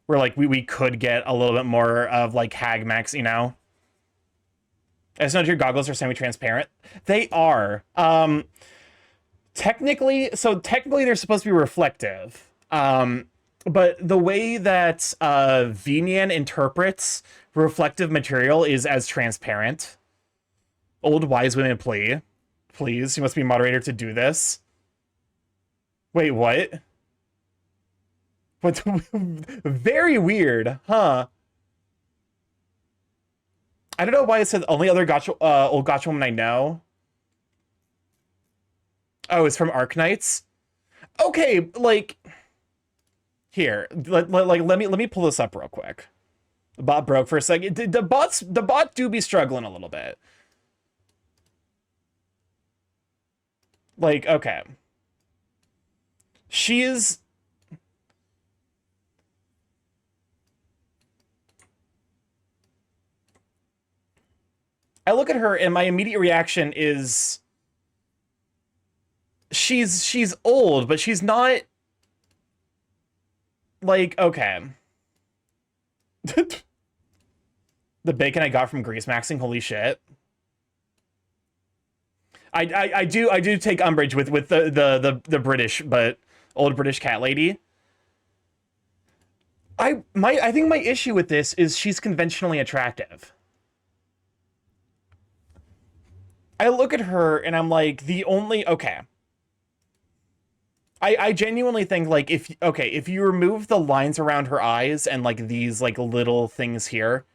Where like we could get a little bit more of like hag max, you know. As long as your goggles are semi-transparent, they are. Technically they're supposed to be reflective. But the way that Vinian interprets reflective material is as transparent. Old wise women please, you must be moderator to do this. Wait, what? What's very weird, huh? I don't know why it said only other gotcha, old gotcha woman I know. Oh, it's from Arknights. Okay, like here, let me pull this up real quick. The bot broke for a second. The bot do be struggling a little bit. Like, okay, she is. I look at her and my immediate reaction is she's old, but she's not like, okay. The bacon I got from Grease Maxing, holy shit. I do take umbrage with the British, but old British cat lady. I think my issue with this is she's conventionally attractive. I look at her and I'm like, okay. I genuinely think like if you remove the lines around her eyes and like these like little things here,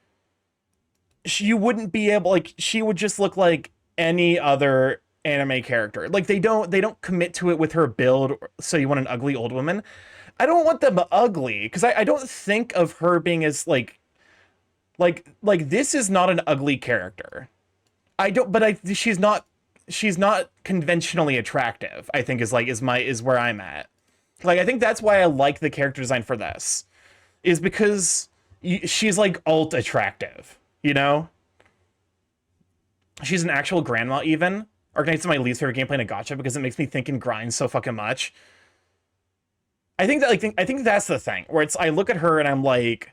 you wouldn't be able, like, she would just look like any other anime character. Like they don't commit to it with her build, so you want an ugly old woman. I don't want them ugly, because I don't think of her being as like this is not an ugly character. She's not conventionally attractive, I think is where I'm at. Like, I think that's why I like the character design for this, is because she's like alt attractive, you know? She's an actual grandma even. Arknight's my least favorite gameplay in a gacha because it makes me think and grind so fucking much. I think that's the thing, where it's, I look at her and I'm like,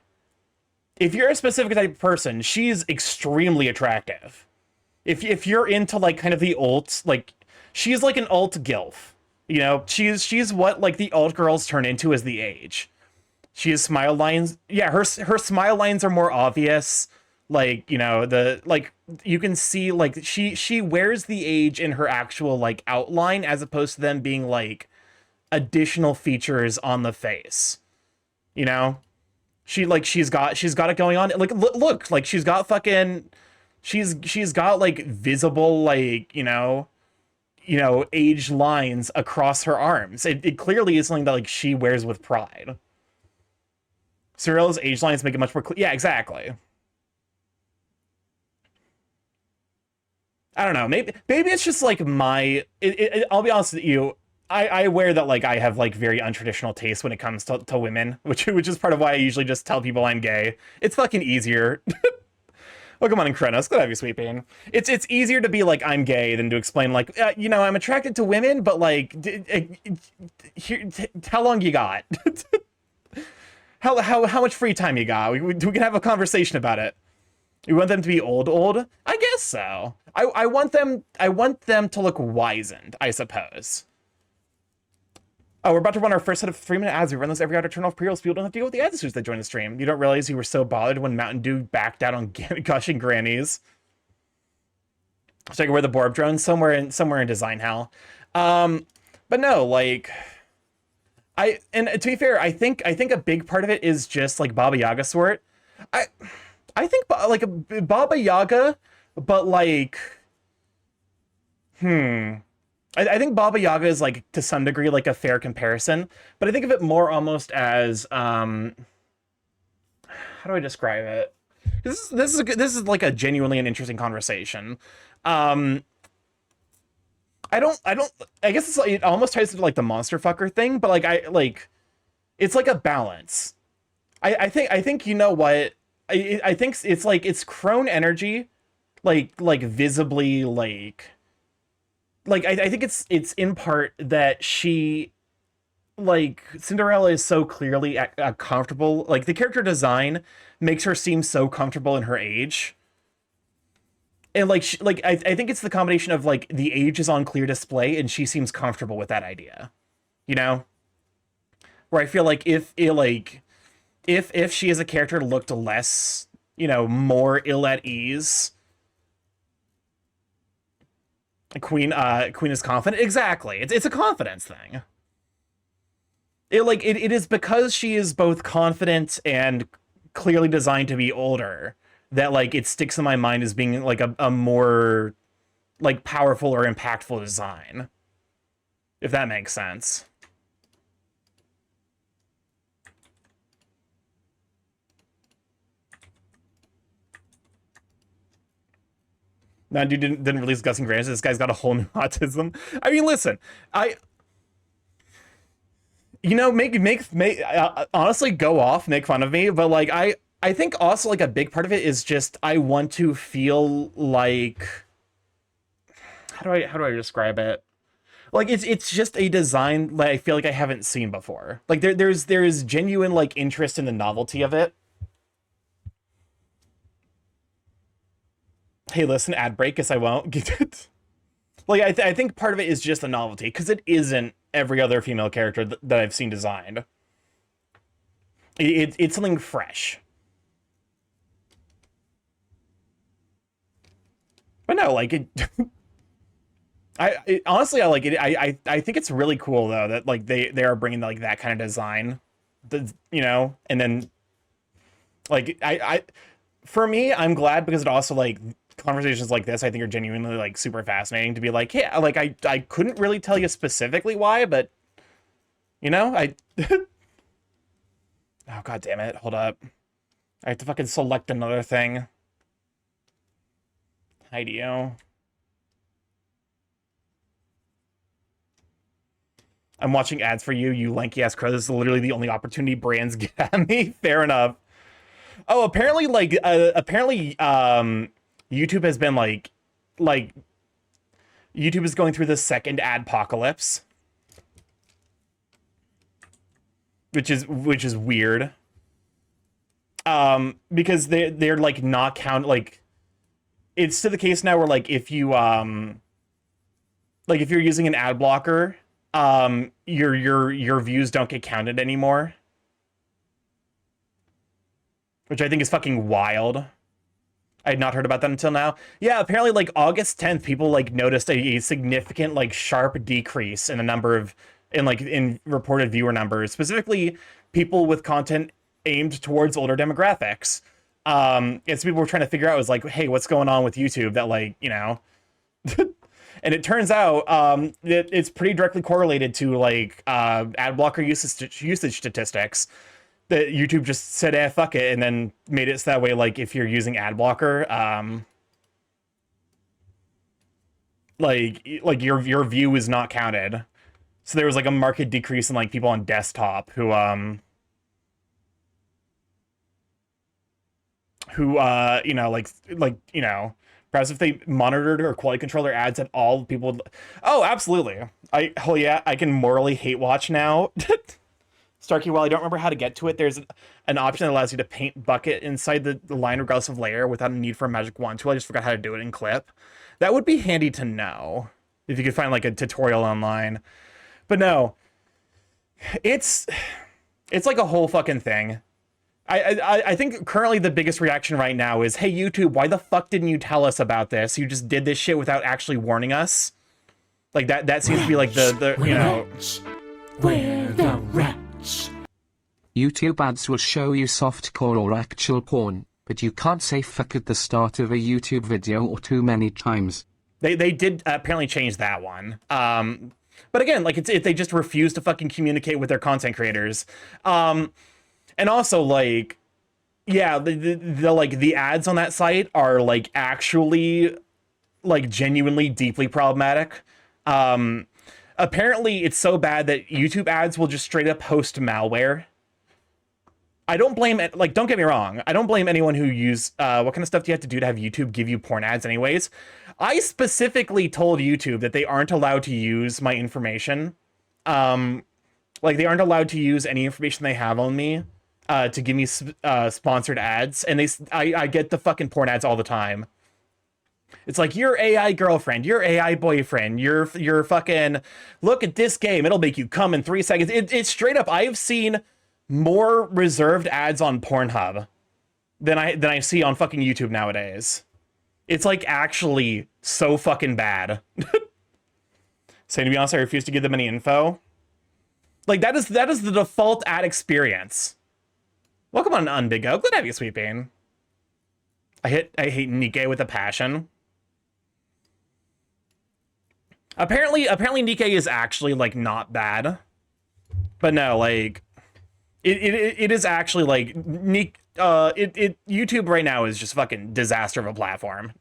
if you're a specific type of person, she's extremely attractive. If you're into like kind of the alt, like she's like an alt gilf, you know, she's what like the alt girls turn into as the age. She has smile lines. Yeah, her smile lines are more obvious. Like, you know, you can see like she wears the age in her actual like outline, as opposed to them being like additional features on the face. You know, she's got it going on. Like look, like she's got fucking. She's got like visible, like, you know, age lines across her arms. It clearly is something that like she wears with pride. Cinderella's age lines make it much more clear. Yeah, exactly. I don't know. Maybe it's just like I'll be honest with you. I aware that like I have like very untraditional tastes when it comes to women, which is part of why I usually just tell people I'm gay. It's fucking easier. Welcome on in Kronos. Glad to have you, Sweet Bean. It's easier to be like I'm gay than to explain like you know I'm attracted to women, but like how long you got? How much free time you got? We can have a conversation about it. You want them to be old? I guess so. I want them to look wizened, I suppose. Oh, we're about to run our first set of 3-minute ads. We run this every hour to turn off pre-rolls. People don't have to deal with the ads that join the stream. You don't realize you were so bothered when Mountain Dew backed out on gushing grannies. So I can wear the Borb drone somewhere in design hell. But no, like and to be fair, I think a big part of it is just like Baba Yaga sort. I think like a Baba Yaga, but like I think Baba Yaga is like to some degree like a fair comparison, but I think of it more almost as how do I describe it? This is like a genuinely an interesting conversation. I guess it's like, it almost ties into like the monster fucker thing, but like it's like a balance. I think you know what I think it's like it's crone energy, like visibly like I think it's in part that she like Cinderella is so clearly comfortable. Like the character design makes her seem so comfortable in her age. And like I think it's the combination of like the age is on clear display and she seems comfortable with that idea. You know? Where I feel like if she as a character looked less, you know, more ill at ease, Queen is confident. Exactly. It's a confidence thing. It is because she is both confident and clearly designed to be older that like it sticks in my mind as being like a more like powerful or impactful design. If that makes sense. No, dude didn't release Gus and Grants. This guy's got a whole new autism. I mean, listen, you know, make honestly go off, make fun of me, but like I think also like a big part of it is just I want to feel like how do I describe it? Like it's just a design that I feel like I haven't seen before. Like there's genuine like interest in the novelty of it. Hey, listen, ad break, guess I won't get it. Like, I think part of it is just the novelty, because it isn't every other female character that I've seen designed. It's something fresh. But no, like, honestly, I like it. I think it's really cool, though, that, like, they are bringing, like, that kind of design, you know? And then, like, for me, I'm glad because it also, like, conversations like this I think are genuinely like super fascinating to be like, yeah, like I couldn't really tell you specifically why, but you know, oh god damn it, hold up, I have to fucking select another thing. IDO. I'm watching ads for you, you lanky ass crow. This is literally the only opportunity brands get at me. Fair enough. Oh, apparently YouTube has been like YouTube is going through the second adpocalypse, which is weird. Because they're like not count like it's to the case now where like if you like if you're using an ad blocker, your views don't get counted anymore, which I think is fucking wild. I had not heard about that until now. Yeah, apparently like August 10th, people like noticed a significant like sharp decrease in the number of in reported viewer numbers, specifically people with content aimed towards older demographics. It's people were trying to figure out was like, hey, what's going on with YouTube that like, you know, and it turns out it's pretty directly correlated to like ad blocker usage statistics. That YouTube just said, eh, fuck it, and then made it so that way, like, if you're using ad blocker, like your view is not counted. So there was like a marked decrease in like people on desktop who who, you know, you know, perhaps if they monitored or quality control their ads at all, people would. Oh, absolutely. Oh yeah, I can morally hate watch now. Starky, while I don't remember how to get to it, there's an option that allows you to paint bucket inside the line regardless of layer without a need for a magic wand tool. I just forgot how to do it in clip. That would be handy to know if you could find like a tutorial online. But no, it's like a whole fucking thing. I think currently the biggest reaction right now is, hey YouTube, why the fuck didn't you tell us about this? You just did this shit without actually warning us. Like that seems to be like the you know. Where the rats? YouTube ads will show you softcore or actual porn, but you can't say fuck at the start of a YouTube video or too many times. They did apparently change that one. But again, like it's they just refuse to fucking communicate with their content creators. And also like, yeah, the like the ads on that site are like actually like genuinely deeply problematic. Apparently it's so bad that YouTube ads will just straight up host malware. I don't blame it. Like, don't get me wrong. I don't blame anyone who use, what kind of stuff do you have to do to have YouTube give you porn ads anyways? I specifically told YouTube that they aren't allowed to use my information. Like they aren't allowed to use any information they have on me, to give me, sponsored ads. And I get the fucking porn ads all the time. It's like, your AI girlfriend, your AI boyfriend, your fucking, look at this game, it'll make you come in 3 seconds. It's straight up, I've seen more reserved ads on Pornhub than I see on fucking YouTube nowadays. It's like actually so fucking bad. So to be honest, I refuse to give them any info. Like that is the default ad experience. Welcome on Unbigo. Good to have you, Sweet Bean. I hate Nikkei with a passion. Apparently Nikkei is actually like not bad, but no, like it is actually like YouTube right now is just fucking disaster of a platform.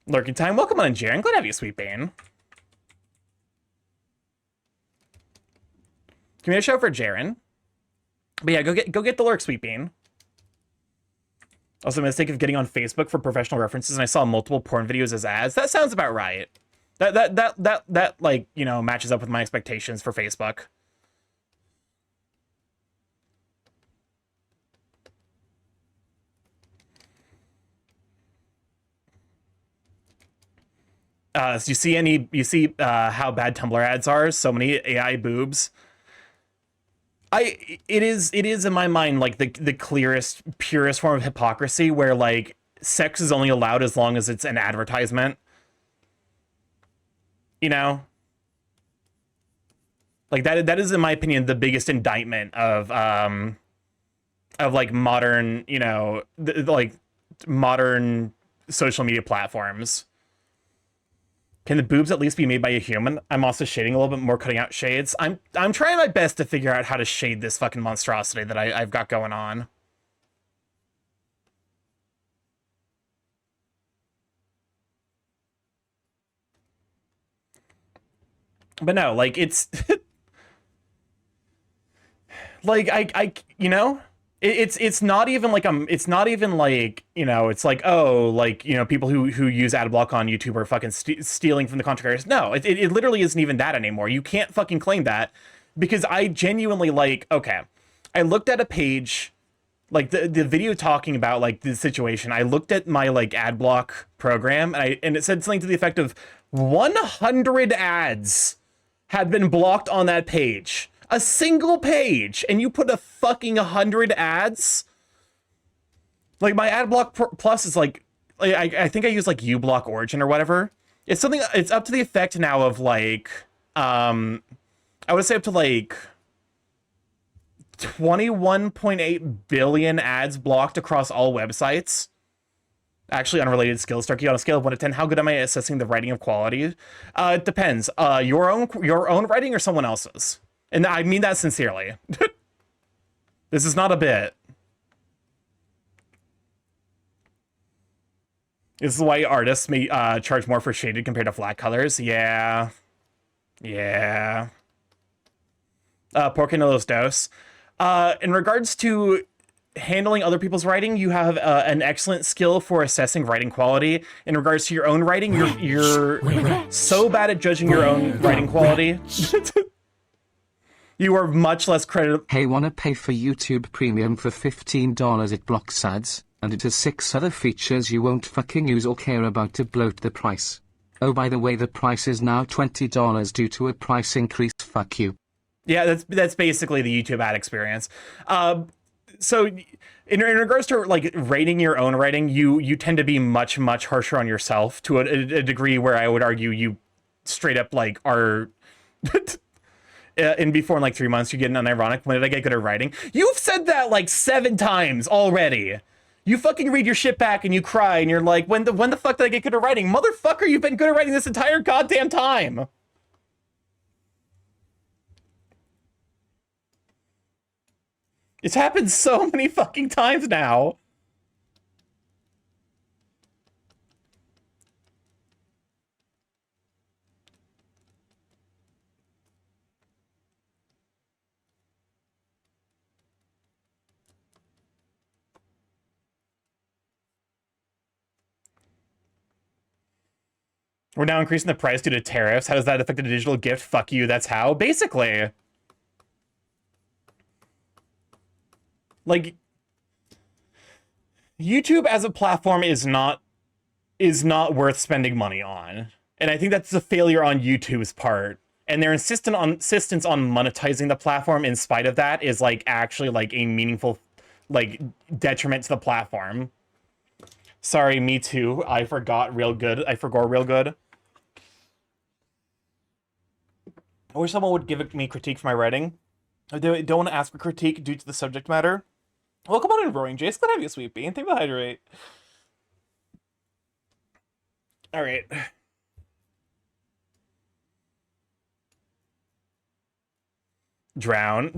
Lurking time, welcome on, Jaren. Glad to have you, Sweet Bean. Give me a show for Jaren. But yeah, go get the lurk, Sweet Bean. Also, mistake of getting on Facebook for professional references, and I saw multiple porn videos as ads. That sounds about right. That like, you know, matches up with my expectations for Facebook. So you see how bad Tumblr ads are? So many AI boobs. It is in my mind like the clearest, purest form of hypocrisy where like sex is only allowed as long as it's an advertisement. You know? Like that is in my opinion the biggest indictment of like modern, you know, like modern social media platforms. Can the boobs at least be made by a human? I'm also shading a little bit more, cutting out shades. I'm trying my best to figure out how to shade this fucking monstrosity that I've got going on. But no, like it's like I you know, it's not even like it's not even like, you know, it's like, oh, like, you know, people who use ad block on YouTube are fucking stealing from the content creators. No, it literally isn't even that anymore. You can't fucking claim that, because I genuinely, like, okay, I looked at a page, like the video talking about like the situation. I looked at my like ad block program, and it said something to the effect of 100 ads had been blocked on that page. A single page, and you put a fucking 100 ads? Like, my AdBlock Plus is like I think I use like uBlock Origin or whatever. It's something, it's up to the effect now of like, I would say up to like 21.8 billion ads blocked across all websites. Actually, unrelated skills, Starkey, on a scale of 1 to 10, how good am I at assessing the writing of quality? It depends. Your own writing or someone else's? And I mean that sincerely. This is not a bit. This is why artists may charge more for shaded compared to flat colors. Yeah. Yeah. Porque no los dos. In regards to handling other people's writing, you have an excellent skill for assessing writing quality. In regards to your own writing, you're so bad at judging your own writing quality. You are much less credible. Hey, wanna pay for YouTube Premium for $15? It blocks ads, and it has 6 other features you won't fucking use or care about to bloat the price. Oh, by the way, the price is now $20 due to a price increase. Fuck you. Yeah, that's basically the YouTube ad experience. So in regards to like rating your own writing, you tend to be much harsher on yourself to a degree where I would argue you straight up like are in before in like 3 months you get an unironic. When did I get good at writing? You've said that like 7 times already. You fucking read your shit back and you cry and you're like, when the fuck did I get good at writing? Motherfucker, you've been good at writing this entire goddamn time. It's happened so many fucking times now. We're now increasing the price due to tariffs. How does that affect a digital gift? Fuck you, that's how. Basically. Like, YouTube as a platform is not worth spending money on. And I think that's a failure on YouTube's part. And their insistence on monetizing the platform in spite of that is like actually like a meaningful like detriment to the platform. Sorry, me too. I forgot real good. I forgot real good. I wish someone would give me critique for my writing. I don't want to ask for critique due to the subject matter. Welcome on in, Roaring Jace. Glad to have you, Sweet Bean. Thank you for the hydrate. All right. Drown.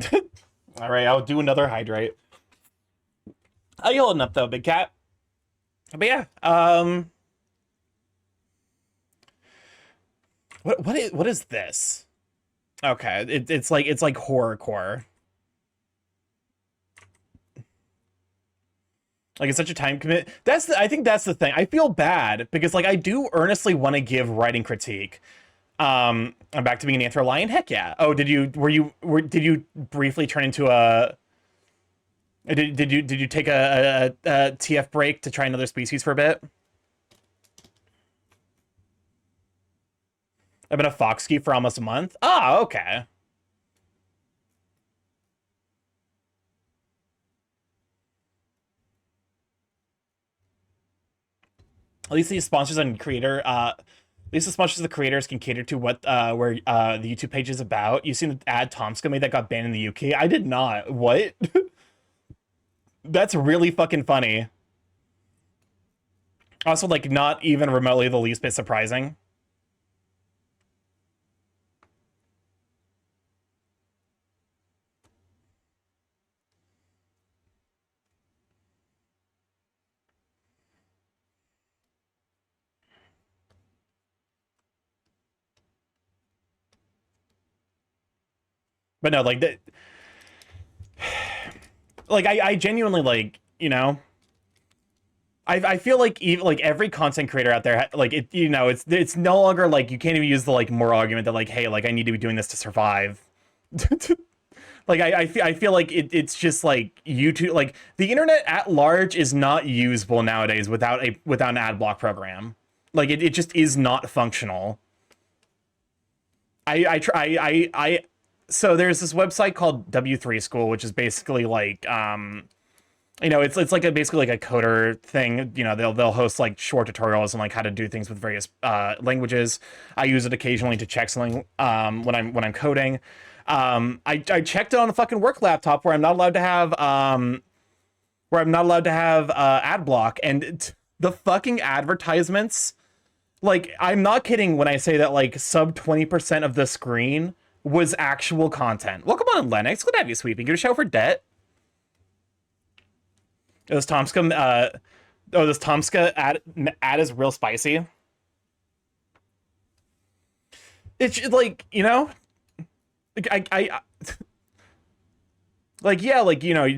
All right, I'll do another hydrate. How you holding up, though, big cat? But yeah, what is this? Okay, it's like horrorcore. Like, it's such a time commit. I think that's the thing. I feel bad because like I do earnestly want to give writing critique. I'm back to being an Anther Lion. Heck yeah. Oh, did you briefly turn into a? Did you take a TF break to try another species for a bit? I've been a fox ski for almost a month. Ah, okay. At least these sponsors and creator, at least the sponsors of the creators can cater to what where the YouTube page is about. You seen the ad Tomska made that got banned in the UK? I did not. What? That's really fucking funny. Also, like, not even remotely the least bit surprising. But no, like, like, I genuinely, like, you know, I feel like even like every content creator out there, like it, you know, it's no longer like you can't even use the like moral argument that like, hey, like I need to be doing this to survive. Like I feel like it's just like YouTube, like the internet at large is not usable nowadays without an ad block program. Like it just is not functional. So there's this website called W3 School, which is basically like you know, it's like basically like a coder thing. You know, they'll host like short tutorials on like how to do things with various languages. I use it occasionally to check something when I'm coding. I checked it on a fucking work laptop where I'm not allowed to have ad block, and the fucking advertisements. Like, I'm not kidding when I say that like sub 20% of the screen was actual content. Welcome on, Lennox. Good to have you, Sweeping. Give a shout for debt. This Tomska, this Tomska ad is real spicy. It's like, you know, like Like, yeah, like, you know,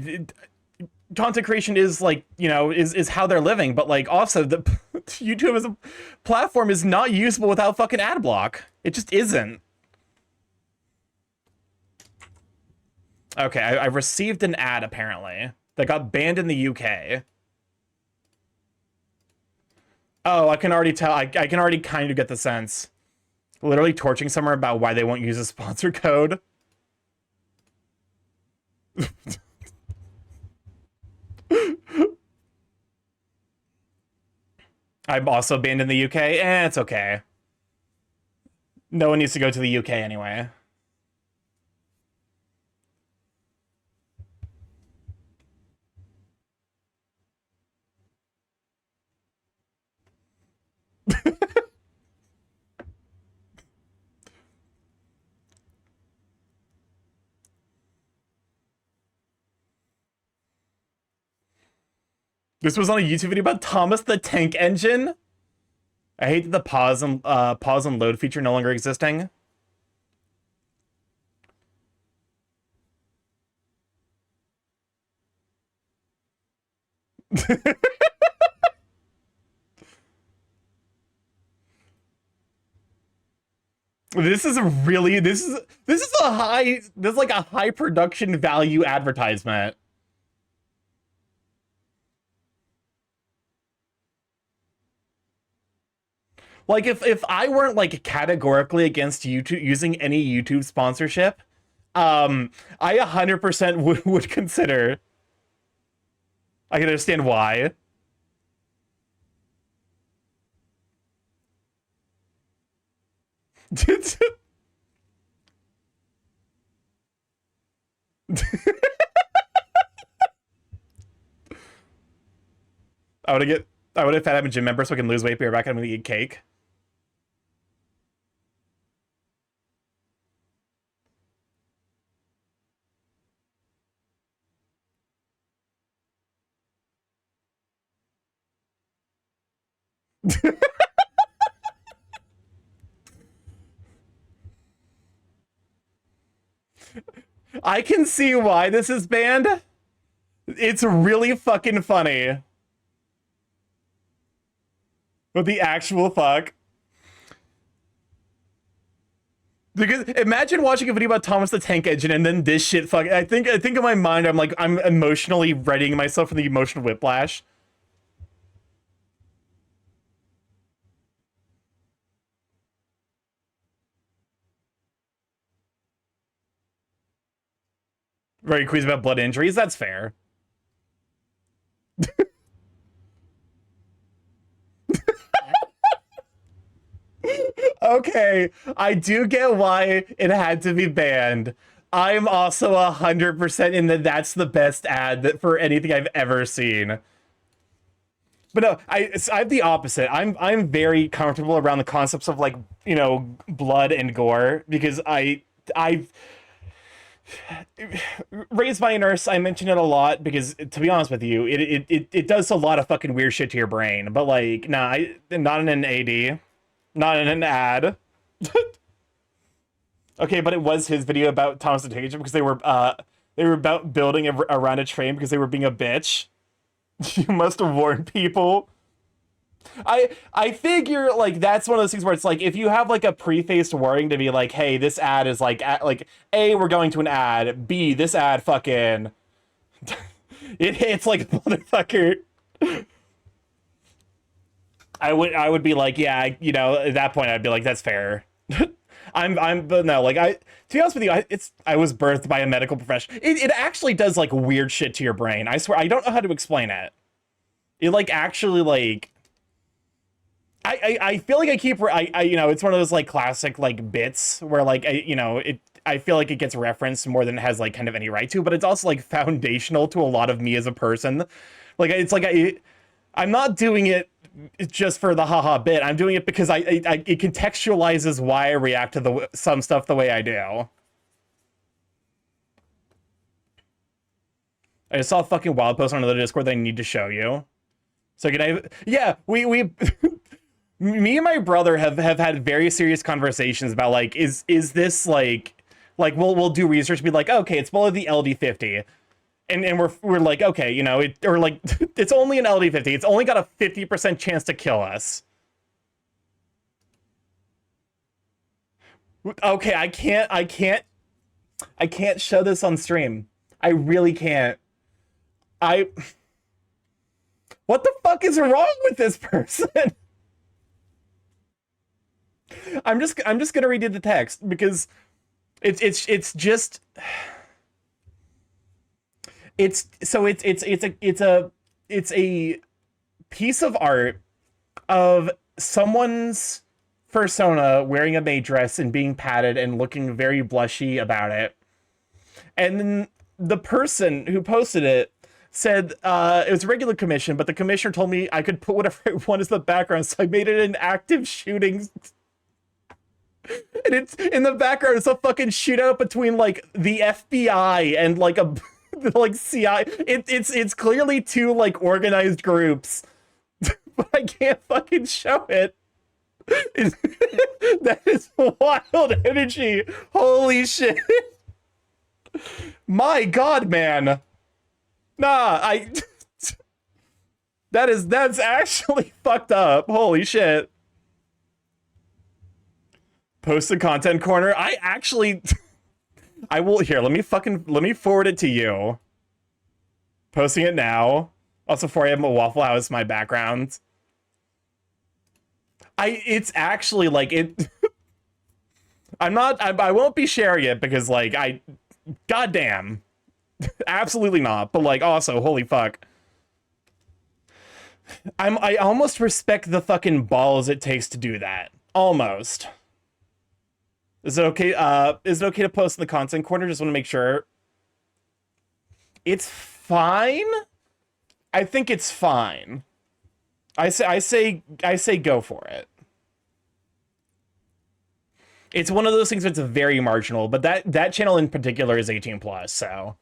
content creation is like, you know, is how they're living, but like also the YouTube as a platform is not usable without fucking ad block. It just isn't. Okay, I received an ad apparently that got banned in the UK. Oh, I can already tell. I can already kind of get the sense. Literally torching someone about why they won't use a sponsor code. I'm also banned in the UK. It's okay. No one needs to go to the UK anyway. This was on a YouTube video about Thomas the Tank Engine. I hate that the pause and load feature no longer existing. This is really this is like a high production value advertisement. Like if I weren't like categorically against YouTube using any YouTube sponsorship, I 100% would consider. I can understand why. I would have had him a gym member so I can lose weight, be right back, I'm gonna eat cake. I can see why this is banned. It's really fucking funny. What the actual fuck? Because imagine watching a video about Thomas the Tank Engine and then this shit fuck. I think in my mind I'm emotionally readying myself for the emotional whiplash. Very queasy about blood injuries. That's fair. Okay, I do get why it had to be banned. I'm also 100% in that's the best ad that for anything I've ever seen. But no, I'm the opposite. I'm very comfortable around the concepts of like, you know, blood and gore because I've raised by a nurse. I mention it a lot because to be honest with you, it does a lot of fucking weird shit to your brain. But like, nah, not in an AD. Not in an ad. Okay, but it was his video about Thomas the Tank Engine because they were about building around a train because they were being a bitch. You must have warned people. I figure like that's one of those things where it's like if you have like a prefaced warning to be like, hey, this ad is like A, we're going to an ad. B, this ad fucking it hits like a motherfucker. I would be like, yeah, you know, at that point I'd be like, that's fair. But no, like to be honest with you, I was birthed by a medical professional. It actually does like weird shit to your brain. I swear, I don't know how to explain it. It like actually like, I feel like I you know, it's one of those like classic like bits where like I feel like it gets referenced more than it has like kind of any right to, but it's also like foundational to a lot of me as a person. Like it's like I'm not doing it just for the haha bit. I'm doing it because it contextualizes why I react to some stuff the way I do. I just saw a fucking wild post on another Discord that I need to show you. So can I? Yeah, we me and my brother have had very serious conversations about like is this like Like we'll do research and be like, okay, it's below the LD50. And we're like, okay, you know, or like it's only an LD50. It's only got a 50% chance to kill us. Okay, I can't show this on stream. I really can't. What the fuck is wrong with this person? I'm just gonna redo the text because it's just it's a piece of art of someone's persona wearing a maid dress and being patted and looking very blushy about it. And then the person who posted it said it was a regular commission, but the commissioner told me I could put whatever I want as the background, so I made it an active shooting. And it's in the background, it's a fucking shootout between like the FBI and like a like CI. It's clearly two like organized groups, but I can't fucking show it. That is wild energy. Holy shit. My god, man. Nah, that's actually fucked up. Holy shit. Posted content corner. I actually I will here, let me forward it to you. Posting it now. Also, before I have a Waffle House my background. It's actually like it I won't be sharing it because like goddamn. Absolutely not. But like also, holy fuck. I almost respect the fucking balls it takes to do that. Almost. Is it okay? Is it okay to post in the content corner? Just want to make sure. It's fine. I think it's fine. I say go for it. It's one of those things that's very marginal, but that channel in particular is 18 plus, so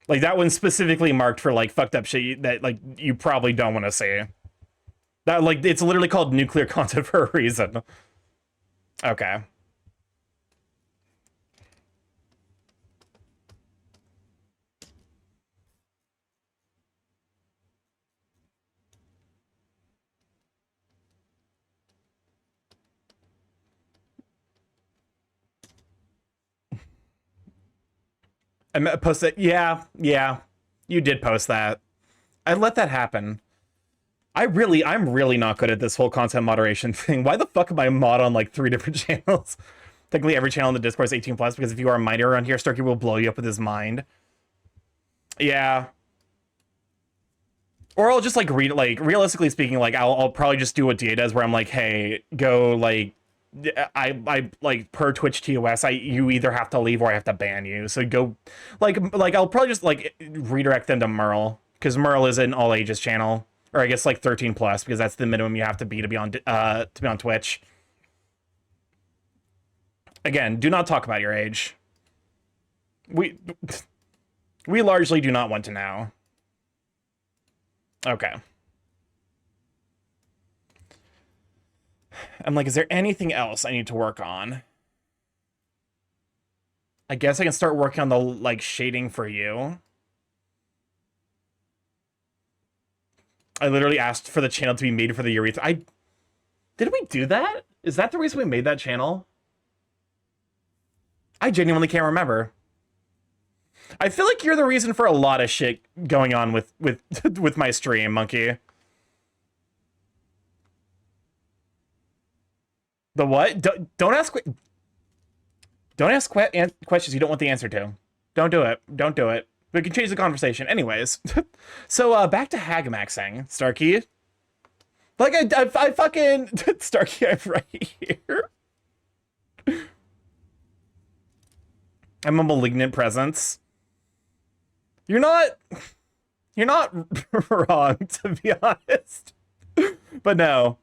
like that one's specifically marked for like fucked up shit that like you probably don't want to see. That like it's literally called nuclear content for a reason. Okay. I posted. Yeah, you did post that. I let that happen. I'm really not good at this whole content moderation thing. Why the fuck am I mod on like 3 different channels? Technically, every channel in the Discord is 18 plus because if you are a minor around here, Starky will blow you up with his mind. Yeah. Or I'll just like read it. Like realistically speaking, like I'll probably just do what DA does, where I'm like, hey, go like. I like per Twitch TOS, you either have to leave or I have to ban you. So go, like I'll probably just like redirect them to Merle because Merle is an all ages channel, or I guess like 13 plus because that's the minimum you have to be on Twitch. Again, do not talk about your age. We largely do not want to know. Okay. I'm like, is there anything else I need to work on? I guess I can start working on the, like, shading for you. I literally asked for the channel to be made for the urethra. Did we do that? Is that the reason we made that channel? I genuinely can't remember. I feel like you're the reason for a lot of shit going on with with my stream, Monkey. The what? Don't ask questions you don't want the answer to. Don't do it. Don't do it. We can change the conversation. Anyways. So, back to hagmaxing, Starky. Like, I fucking... Starky, I'm right here. I'm a malignant presence. You're not wrong, to be honest. But no.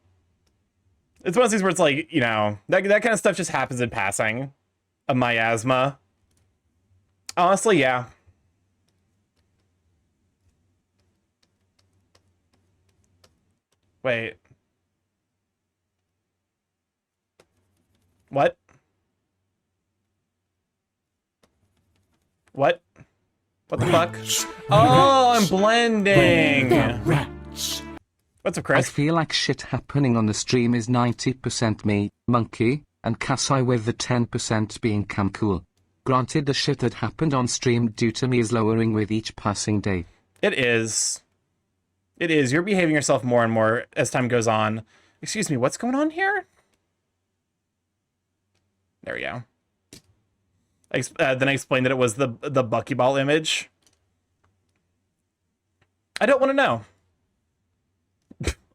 It's one of those things where it's like, you know, that kind of stuff just happens in passing. A miasma. Honestly, yeah. Wait. What? What? What the fuck? Oh, I'm blending. What's up, I Chris? feel like shit happening on the stream is 90% me, Monkey, and Kasai, with the 10% being Camcool. Granted, the shit that happened on stream due to me is lowering with each passing day. It is. It is. You're behaving yourself more and more as time goes on. Excuse me, what's going on here? There we go. Then I explained that it was the Buckyball image. I don't want to know.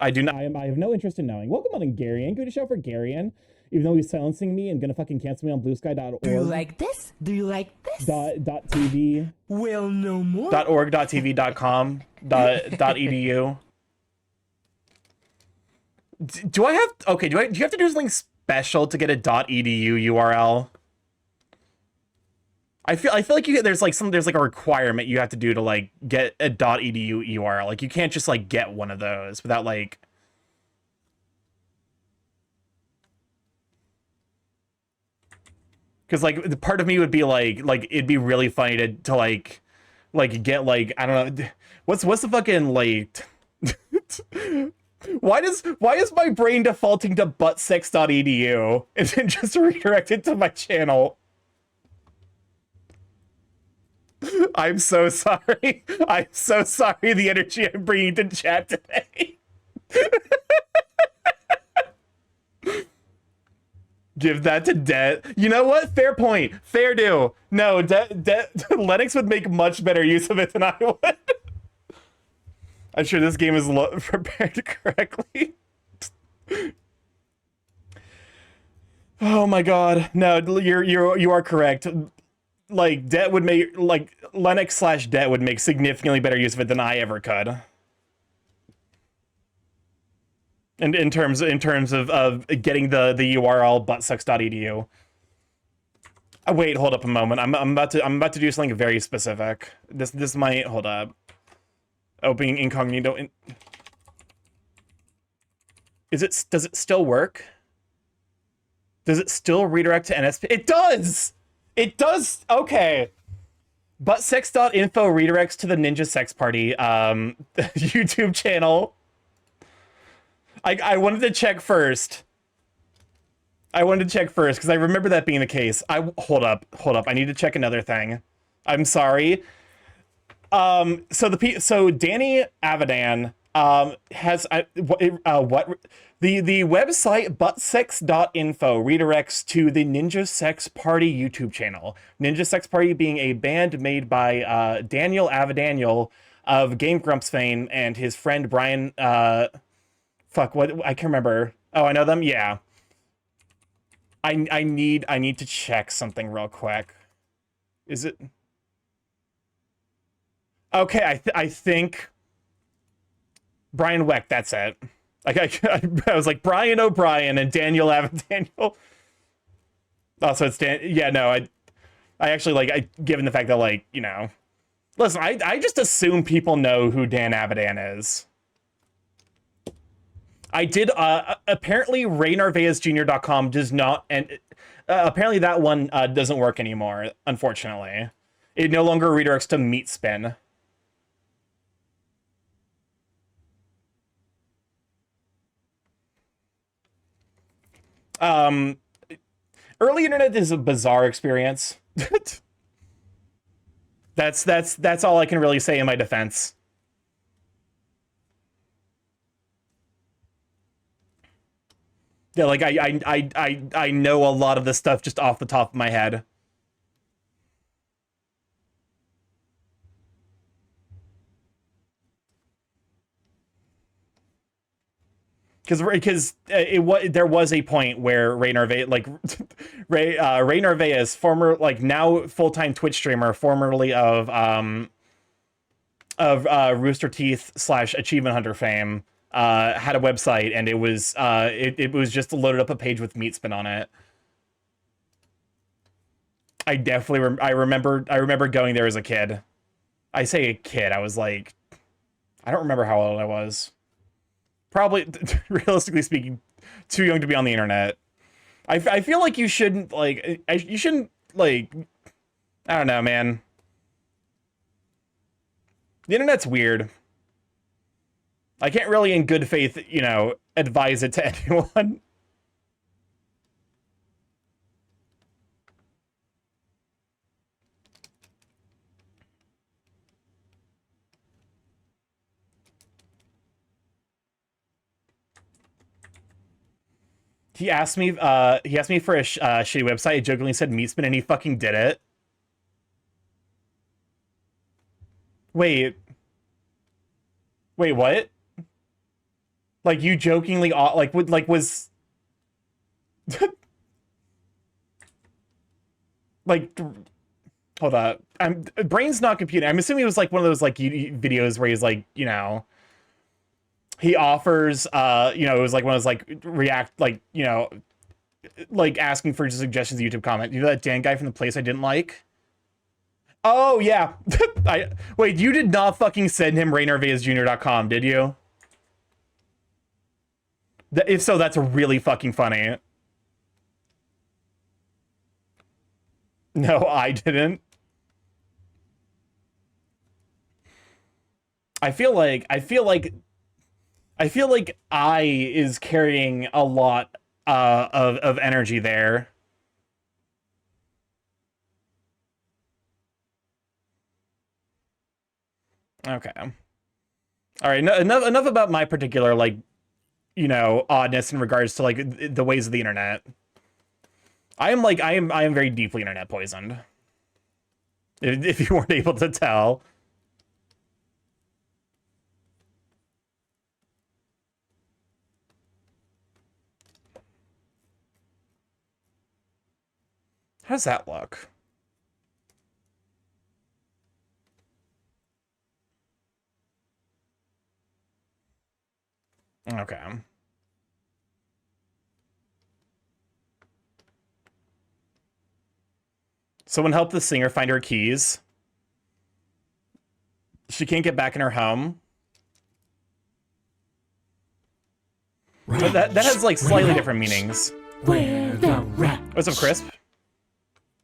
I do not. I have no interest in knowing. Welcome on in, Garian. Good to show for Garian. Even though he's silencing me and gonna fucking cancel me on bluesky.org. Do you like this? Do you like this? .tv. Well, no more. .org.tv.com. .edu. Do I have? Okay. Do you have to do something special to get a .edu URL? I feel like there's like a requirement you have to do to like get a .edu URL. Like you can't just like get one of those without like. Because like the part of me would be like it'd be really funny to like get like, I don't know, what's the fucking like. Why is my brain defaulting to buttsex.edu and then just redirect it to my channel? I'm so sorry. I'm so sorry, the energy I'm bringing to chat today. Give that to Det. You know what? Fair point. Fair do. No, Lennox would make much better use of it than I would. I'm sure this game is prepared correctly. Oh my god. No, you are correct. Like Det would make, like Lennox/Det would make significantly better use of it than I ever could. And in terms of getting the URL buttsucks.edu. Wait, hold up a moment. I'm about to do something very specific. This might, hold up. Opening incognito. Does it still work? Does it still redirect to NSP? It does. It does. Okay. Buttsex.info redirects to the Ninja Sex Party YouTube channel. I wanted to check first. Because I remember that being the case. Hold up. I need to check another thing. I'm sorry. So Danny Avidan has the website buttsex.info redirects to the Ninja Sex Party YouTube channel. Ninja Sex Party being a band made by Daniel Avidaniel of Game Grumps fame and his friend Brian. Fuck, what, I can't remember. Oh, I know them? Yeah. I need to check something real quick. Is it? Okay, I think Brian Weck, that's it. Like I was like Brian O'Brien and Daniel Avidaniel. Oh, so it's Dan. Yeah, no, I actually like, given the fact that, like, you know, listen, I just assume people know who Dan Avidan is. I did, apparently RayNarvaezJr.com does not, and apparently that one doesn't work anymore, unfortunately. It no longer redirects to Meatspin. Early internet is a bizarre experience. That's all I can really say in my defense. Yeah, like I know a lot of this stuff just off the top of my head. Because there was a point where Ray Narvaez, like Ray Narvaez, former, like, now full-time Twitch streamer, formerly of Rooster Teeth / Achievement Hunter fame, had a website, and it was just loaded up a page with Meatspin on it. I definitely I remember going there as a kid. I say a kid, I was like, I don't remember how old I was. Probably, realistically speaking, too young to be on the internet. I feel like you shouldn't, like, I don't know, man. The internet's weird. I can't really, in good faith, you know, advise it to anyone. He asked me for a shitty website. I jokingly said Meatspin, and he fucking did it. Wait. Wait, what? Like, you jokingly, like, would, like, was... like, hold up. Brain's not computing. I'm assuming it was, like, one of those, like, videos where he's, like, you know... He offers, you know, it was, like, one of those, like, react, like, you know... Like, asking for suggestions YouTube comment. You know that Dan guy from the place I didn't like? Oh, yeah. Wait, you did not fucking send him RayNarvaezJr.com, did you? If so, that's really fucking funny. No, I didn't. I feel like I is carrying a lot of energy there. Okay. All right. Enough about my particular, like, you know, oddness in regards to, like, the ways of the internet. I am very deeply internet poisoned. If you weren't able to tell. How's that look? Okay. Someone help the singer find her keys. She can't get back in her home. But that has, like, slightly different meanings. Where the rat? What's up, Crisp?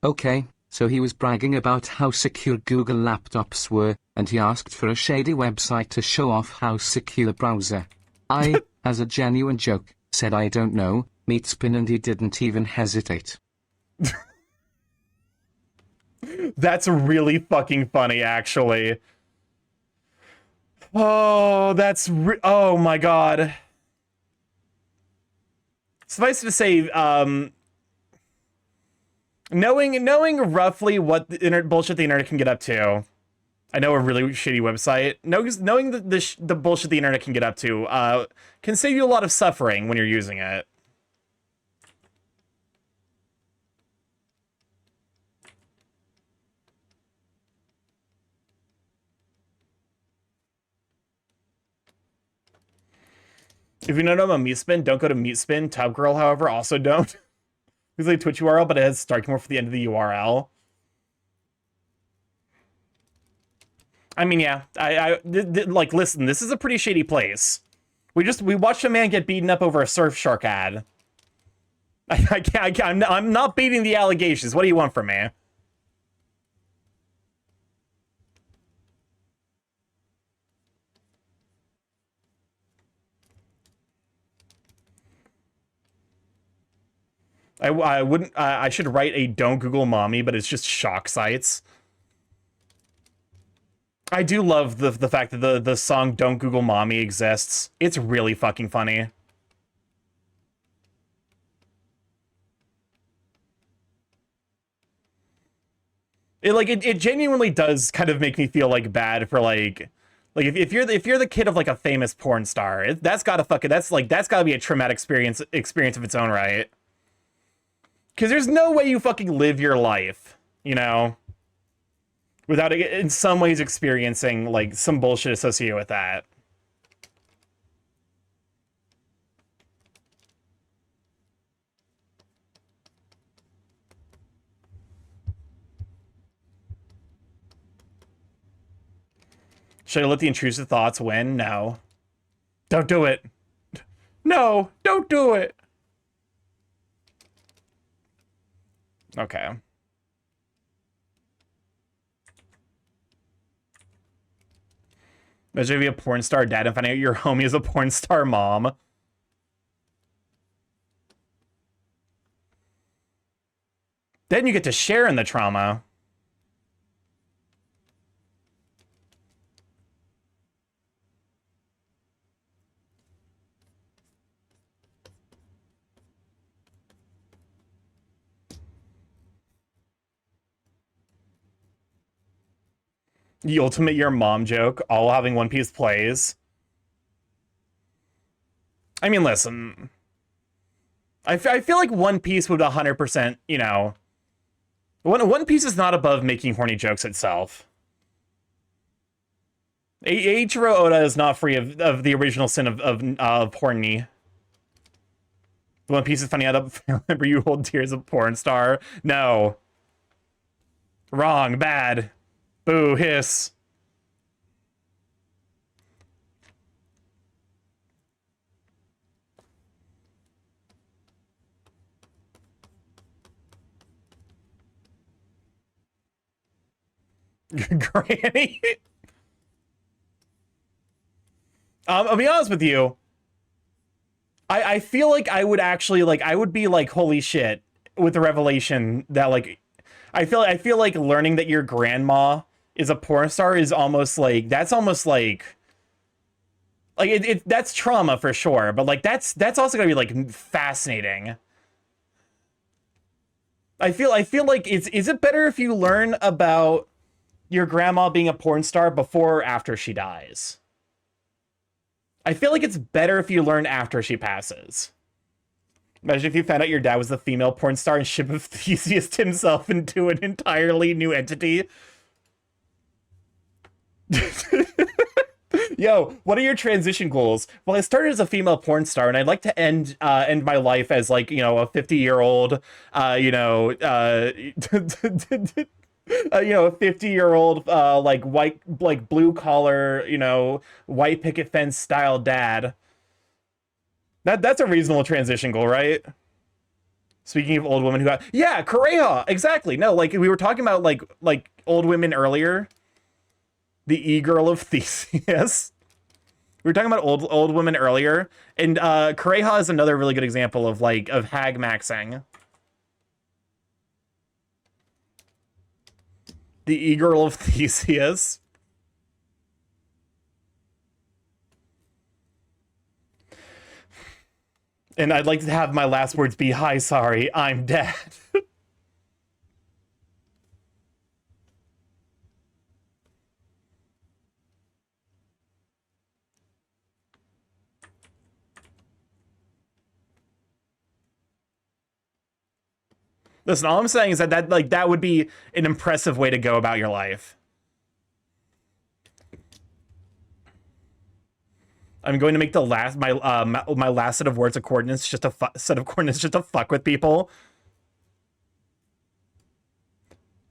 Okay, so he was bragging about how secure Google laptops were, and he asked for a shady website to show off how secure the browser. I, as a genuine joke, said I don't know, Meatspin, and he didn't even hesitate. That's really fucking funny, actually. Oh, oh my god. Suffice to say, knowing roughly what the bullshit the internet can get up to, I know a really shitty website. Knowing the bullshit the internet can get up to, can save you a lot of suffering when you're using it. If you don't know about Meatspin, don't go to Meatspin. Tub Girl, however, also don't. It's like Twitch URL, but it has StarkyMorph at the end of the URL. I mean, yeah, like, listen, this is a pretty shady place. We watched a man get beaten up over a Surfshark ad. I'm not beating the allegations. What do you want from me? I wouldn't. I should write a "Don't Google Mommy," but it's just shock sites. I do love the fact that the song "Don't Google Mommy" exists. It's really fucking funny. It genuinely does kind of make me feel like bad for like if you're the kid of like a famous porn star, that's gotta be a traumatic experience of its own right. Because there's no way you fucking live your life, you know, without in some ways experiencing like some bullshit associated with that. Should I let the intrusive thoughts win? No. Don't do it. No, don't do it. Okay. Imagine if you have a porn star dad and finding out your homie is a porn star mom. Then you get to share in the trauma. The ultimate your mom joke, all having One Piece plays. I mean, listen. I feel like One Piece would 100%, you know... One Piece is not above making horny jokes itself. Eiichiro Oda is not free of the original sin of horny. One Piece is funny how to remember you hold tears of porn star. No. Wrong. Bad. Boo. Hiss. Granny. I'll be honest with you. I feel like I would actually, like, I would be like, holy shit, with the revelation that, like, I feel like learning that your grandma is a porn star is almost like, that's almost like that's trauma for sure, but like that's also gonna be like fascinating. I feel like is it better if you learn about your grandma being a porn star before or after she dies? I feel like it's better if you learn after she passes. Imagine if you found out your dad was the female porn star and Ship of Theseus himself into an entirely new entity. Yo, what are your transition goals? Well, I started as a female porn star, and I'd like to end my life as, like, you know, a 50-year-old, you know, a 50-year-old, like, white, like, blue-collar, you know, white picket fence style dad. That's a reasonable transition goal, right? Speaking of old women who have... Yeah, Kureha! Exactly! No, like, we were talking about, like old women earlier. The e-girl of Theseus. We were talking about old women earlier, and Kureha is another really good example of, like, of hag maxing. The e-girl of Theseus. And I'd like to have my last words be, hi, sorry, I'm dead. Listen, all I'm saying is that would be an impressive way to go about your life. I'm going to make the last my last set of words of coordinates just a set of coordinates just to fuck with people.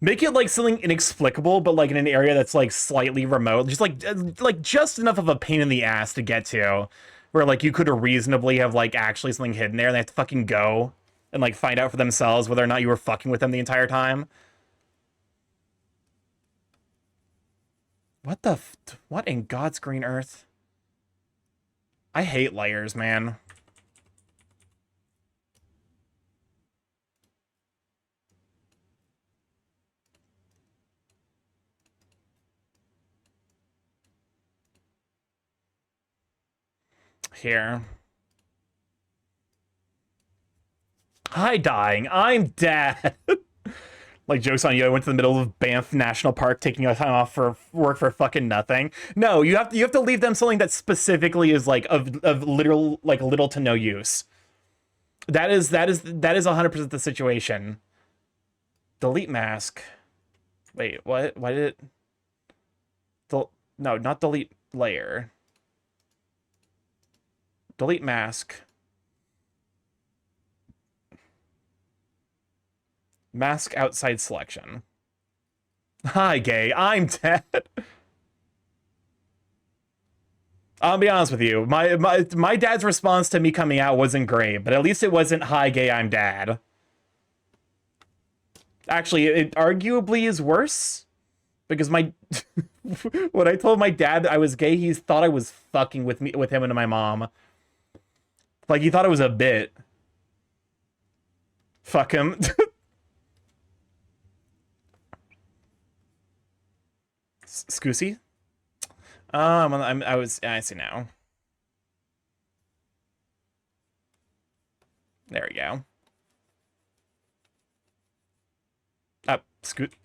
Make it like something inexplicable, but like in an area that's like slightly remote, just like just enough of a pain in the ass to get to, where like you could reasonably have like actually something hidden there, and they have to fucking go and like find out for themselves whether or not you were fucking with them the entire time. What in God's green earth? I hate layers, man. Here. Hi, dying. I'm dead. Like, joke's on you, I went to the middle of Banff National Park taking a time off for work for fucking nothing. No, you have to leave them something that specifically is like of literal, like, little to no use. That is 100% the situation. Delete mask. Wait, what? Why did it? No, not delete layer. Delete mask. Mask outside selection. Hi, gay. I'm dead. I'll be honest with you. My dad's response to me coming out wasn't great, but at least it wasn't, hi, gay, I'm dad. Actually, it arguably is worse, because my when I told my dad I was gay, he thought I was fucking with him and my mom. Like, he thought it was a bit. Fuck him. Scusi? I see now. There we go.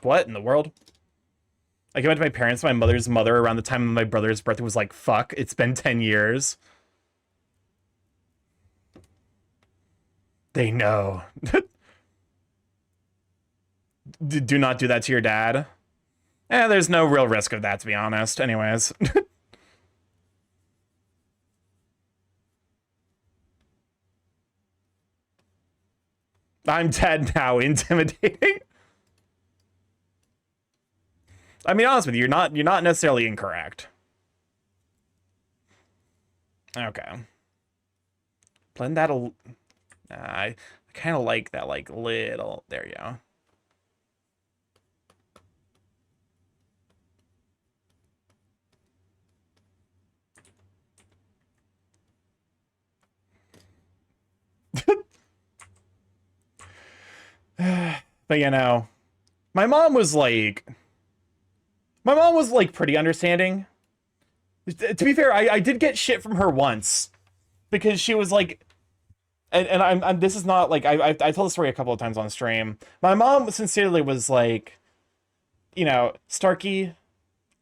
What in the world? I came out to my parents, my mother's mother, around the time of my brother's birthday, was like, fuck, it's been 10 years. They know. Do not do that to your dad. There's no real risk of that, to be honest. Anyways. I'm dead now. Intimidating. I mean, honest with you, you're not necessarily incorrect. Okay. Blend that a... I kind of like that, like, little... There you go. But, you know, my mom was like pretty understanding. To be fair, I did get shit from her once because she was like, and I'm this is not like, I told the story a couple of times on stream. My mom sincerely was like, you know, Starky,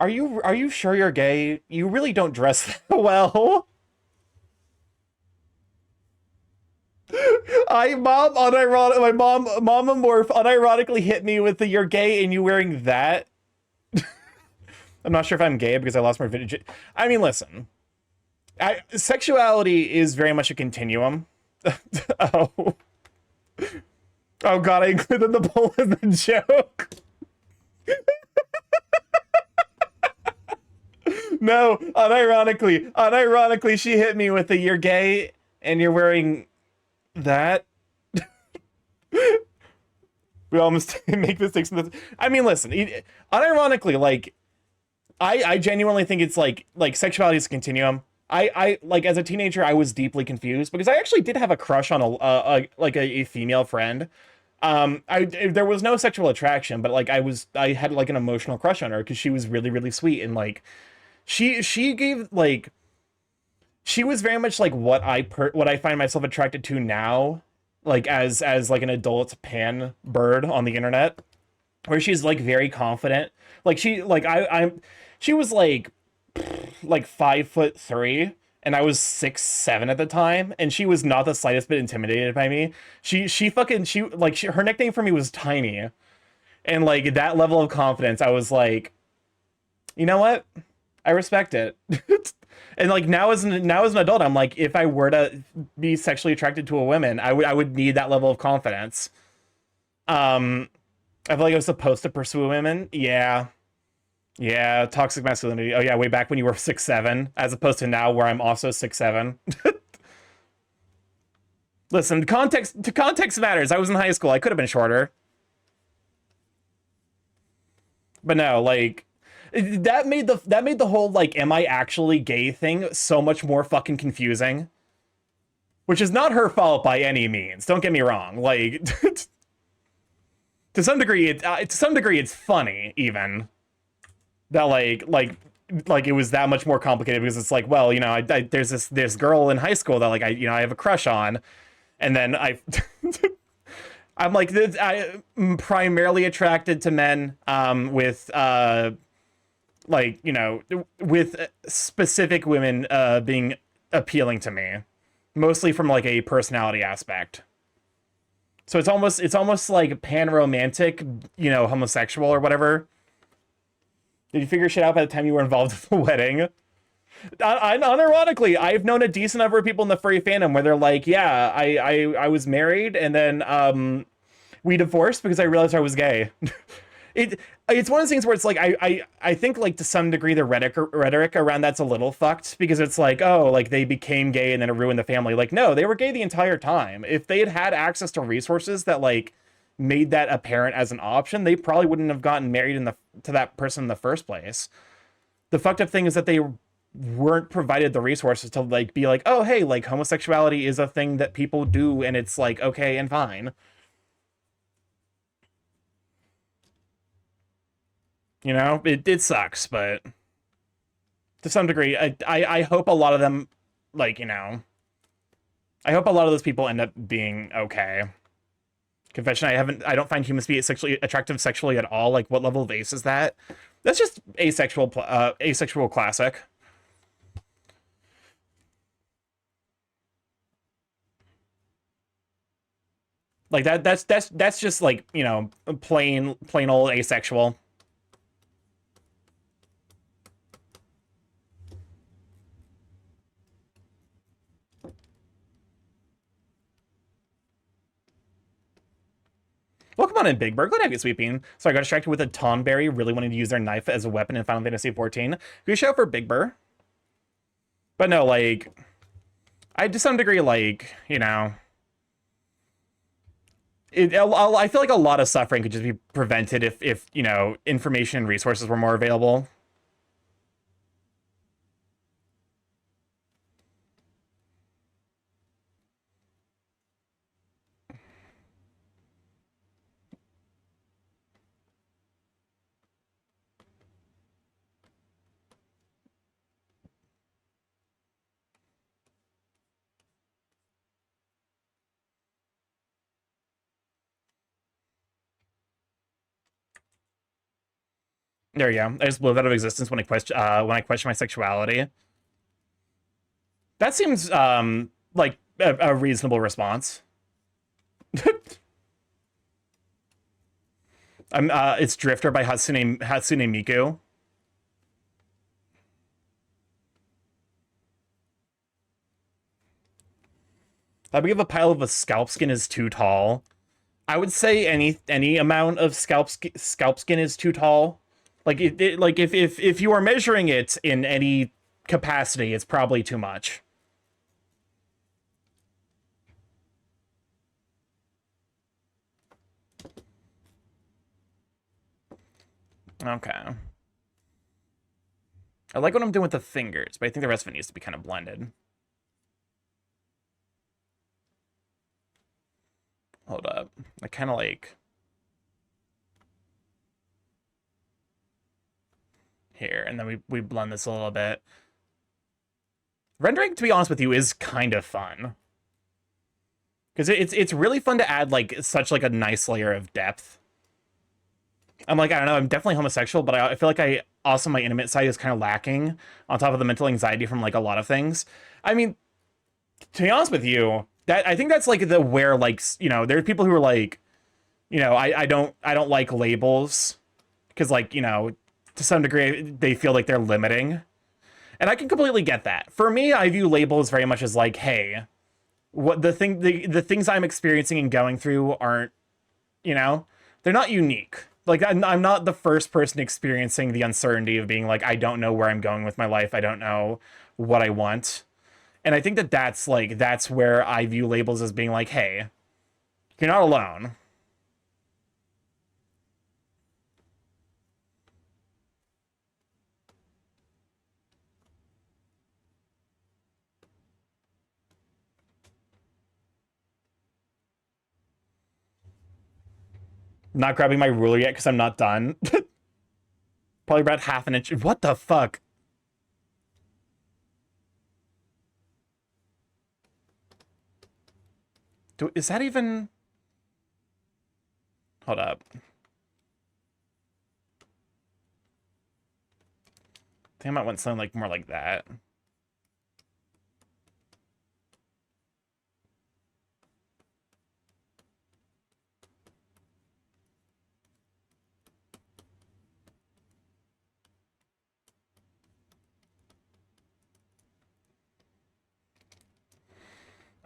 are you sure you're gay? You really don't dress that well. My Mama Morph unironically hit me with the "you're gay and you wearing that." I'm not sure if I'm gay because I lost my virginity. I mean, listen, sexuality is very much a continuum. Oh, oh God, I included the poll as a joke. No, unironically, she hit me with the "you're gay and you're wearing that." We almost make mistakes in this. I mean, listen, unironically, like, I genuinely think it's like sexuality is a continuum. I like, as a teenager, I was deeply confused because I actually did have a crush on a female friend. There was no sexual attraction, but like I had like an emotional crush on her because she was really, really sweet, and like she gave like, she was very much like what I find myself attracted to now, like as like an adult pan bird on the internet, where she's like very confident. Like she was like 5'3", and I was 6'7" at the time, and she was not the slightest bit intimidated by me. Her nickname for me was Tiny, and like that level of confidence, I was like, you know what? I respect it. And like now as an adult, I'm like, if I were to be sexually attracted to a woman, I would need that level of confidence. I feel like I was supposed to pursue women. Yeah, toxic masculinity. Oh yeah, way back when you were 6'7", as opposed to now where I'm also 6'7". Listen, context matters. I was in high school. I could have been shorter. But no, like, that made the whole like, am I actually gay thing so much more fucking confusing. Which is not her fault by any means. Don't get me wrong. Like, to some degree it's funny even that like it was that much more complicated, because it's like, well, you know, there's this girl in high school that like I have a crush on, and then I'm like, I'm primarily attracted to men with like, you know, with specific women being appealing to me, mostly from like a personality aspect. So it's almost like pan-romantic, you know, homosexual or whatever. Did you figure shit out by the time you were involved with the wedding? Unironically, I've known a decent number of people in the furry fandom where they're like, yeah, I was married, and then we divorced because I realized I was gay. It's one of those things where it's like, I think like to some degree the rhetoric around that's a little fucked, because it's like, oh, like they became gay and then it ruined the family. Like, no, they were gay the entire time. If they had had access to resources that like made that apparent as an option, they probably wouldn't have gotten married to that person in the first place. The fucked up thing is that they weren't provided the resources to like be like, oh hey, like homosexuality is a thing that people do and it's like okay and fine. You know, it sucks, but to some degree, I hope a lot of them, like, you know, I hope a lot of those people end up being okay. Confession, I don't find humans to be sexually attractive sexually at all. Like, what level of ace is that? That's just asexual classic. Like that's just like, you know, plain old asexual. Welcome on in, Big Bird. Glad to have you, Sweeping. So I got distracted with a Tonberry really wanting to use their knife as a weapon in Final Fantasy XIV. Good show for Big Bird. But no, like, I to some degree, like, you know, I feel like a lot of suffering could just be prevented if you know, information and resources were more available. There you go. I just blew that out of existence when I question my sexuality. That seems like a reasonable response. It's Drifter by Hatsune Miku. I believe a pile of a scalp skin is too tall. I would say any amount of scalp skin is too tall. Like like if you are measuring it in any capacity, it's probably too much. Okay. I like what I'm doing with the fingers, but I think the rest of it needs to be kind of blended. Hold up. I kind of like... Here, and then we blend this a little bit. Rendering, to be honest with you, is kind of fun. Because it's really fun to add, like, such, like, a nice layer of depth. I'm like, I don't know, I'm definitely homosexual, but I feel like also my intimate side is kind of lacking on top of the mental anxiety from, like, a lot of things. I mean, to be honest with you, I think that's, like, where, like, you know, there are people who are like, you know, I don't like labels. Because, like, you know, to some degree, they feel like they're limiting. And I can completely get that. For me, I view labels very much as like, hey, what the things I'm experiencing and going through aren't, you know, they're not unique. Like, I'm not the first person experiencing the uncertainty of being like, I don't know where I'm going with my life. I don't know what I want. And I think that's where I view labels as being like, hey, you're not alone. Not grabbing my ruler yet because I'm not done. Probably about half an inch. What the fuck? Is that even... Hold up. I think I might want something like more like that.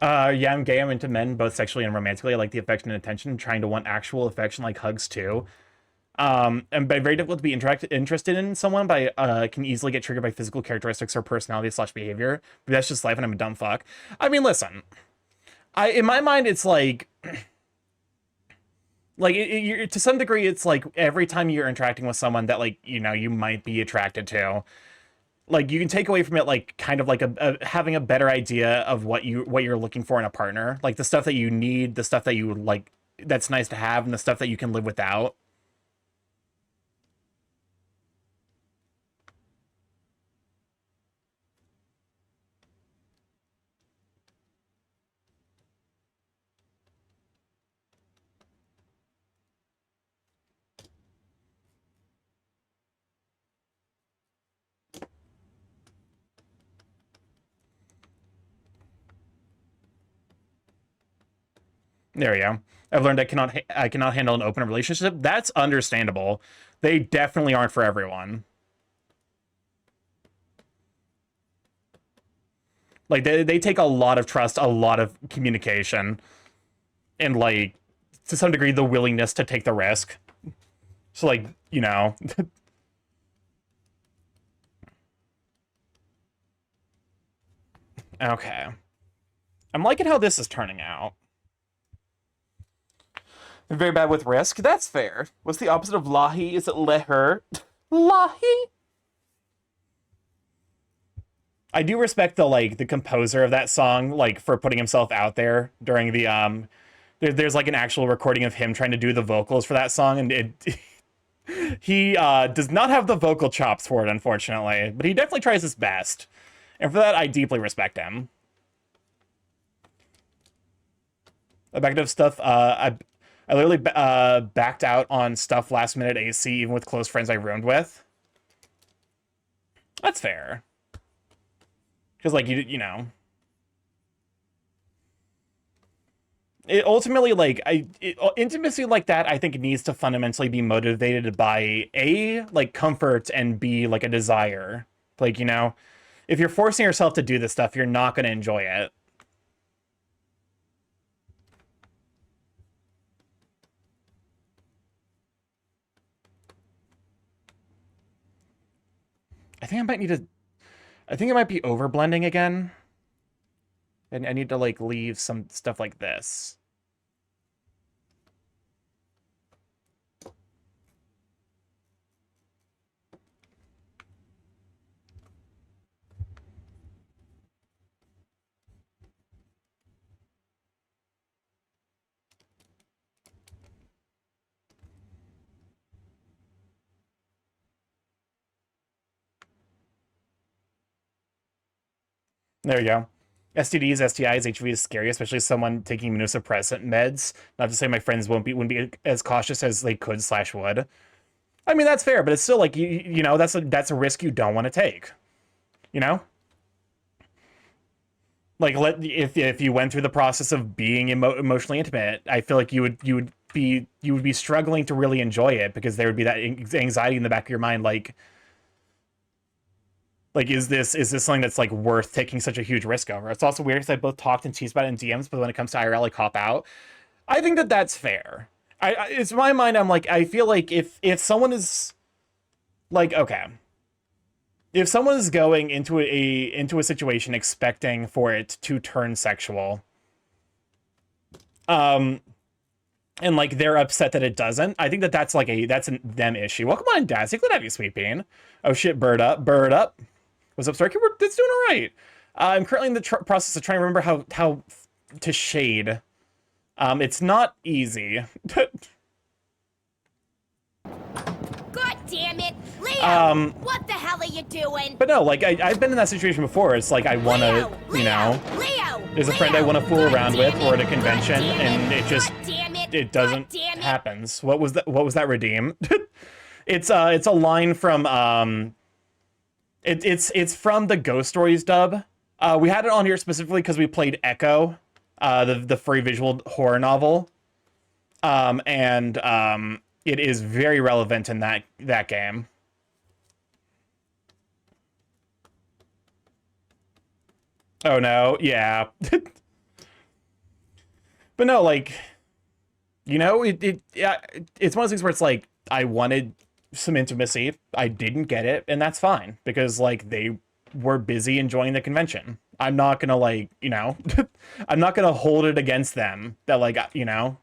Yeah, I'm gay. I'm into men, both sexually and romantically. I like the affection and attention, trying to want actual affection like hugs too. And very difficult to be interested in someone, but I can easily get triggered by physical characteristics or personality / behavior. But that's just life, and I'm a dumb fuck. I mean, listen, in my mind, it's like, Like, to some degree, it's like every time you're interacting with someone that, like, you know, you might be attracted to, like, you can take away from it, like, kind of like having a better idea of what you're looking for in a partner, like the stuff that you need, the stuff that you like, that's nice to have, and the stuff that you can live without. There we go. I've learned I cannot handle an open relationship. That's understandable. They definitely aren't for everyone. Like, they take a lot of trust, a lot of communication, and, like, to some degree, the willingness to take the risk. So, like, you know. Okay. I'm liking how this is turning out. Very bad with risk. That's fair. What's the opposite of lahi? Is it leher? Lahi? I do respect the composer of that song, like, for putting himself out there during the there's like an actual recording of him trying to do the vocals for that song, and he does not have the vocal chops for it, unfortunately, but he definitely tries his best. And for that, I deeply respect him. Back of stuff, I literally backed out on stuff last minute AC, even with close friends I roomed with. That's fair. Because, like, you know. It ultimately, like, intimacy like that, I think, needs to fundamentally be motivated by, A, like, comfort, and B, like, a desire. Like, you know, if you're forcing yourself to do this stuff, you're not going to enjoy it. I think I might need to... I think it might be overblending again. And I need to, like, leave some stuff like this. There you go. STDs, STIs, HV is scary, especially someone taking immunosuppressant meds. Not to say my friends wouldn't be as cautious as they could / would. I mean, that's fair, but it's still like, you know, that's a risk you don't want to take. You know? Like, if you went through the process of being emotionally intimate, I feel like you would be struggling to really enjoy it, because there would be that anxiety in the back of your mind, like, is this something that's, like, worth taking such a huge risk over? It's also weird because I both talked and teased about it in DMs, but when it comes to IRL, I cop out. I think that that's fair. It's my mind. I'm like, I feel like if someone is like, okay, if someone is going into a situation expecting for it to turn sexual, and, like, they're upset that it doesn't, I think that that's like that's a them issue. Welcome on, Dazzy. Glad to have you, sweet bean. Oh shit, bird up. What's up, Starky? It's doing all right. I'm currently in the process of trying to remember how to shade. It's not easy. God damn it, Leo! What the hell are you doing? But no, like, I've been in that situation before. It's like, I want to, you know, there's a friend I want to fool around with, or at a convention, and it just, it doesn't happen. What was that redeem? It's a line from, it's from the Ghost Stories dub. We had it on here specifically because we played Echo, the free visual horror novel. It is very relevant in that game. Oh no, yeah. But no, like, you know, it's one of those things where it's like, I wanted some intimacy, I didn't get it, and that's fine, because, like, they were busy enjoying the convention. I'm not gonna, like, you know, I'm not gonna hold it against them that, like, you know,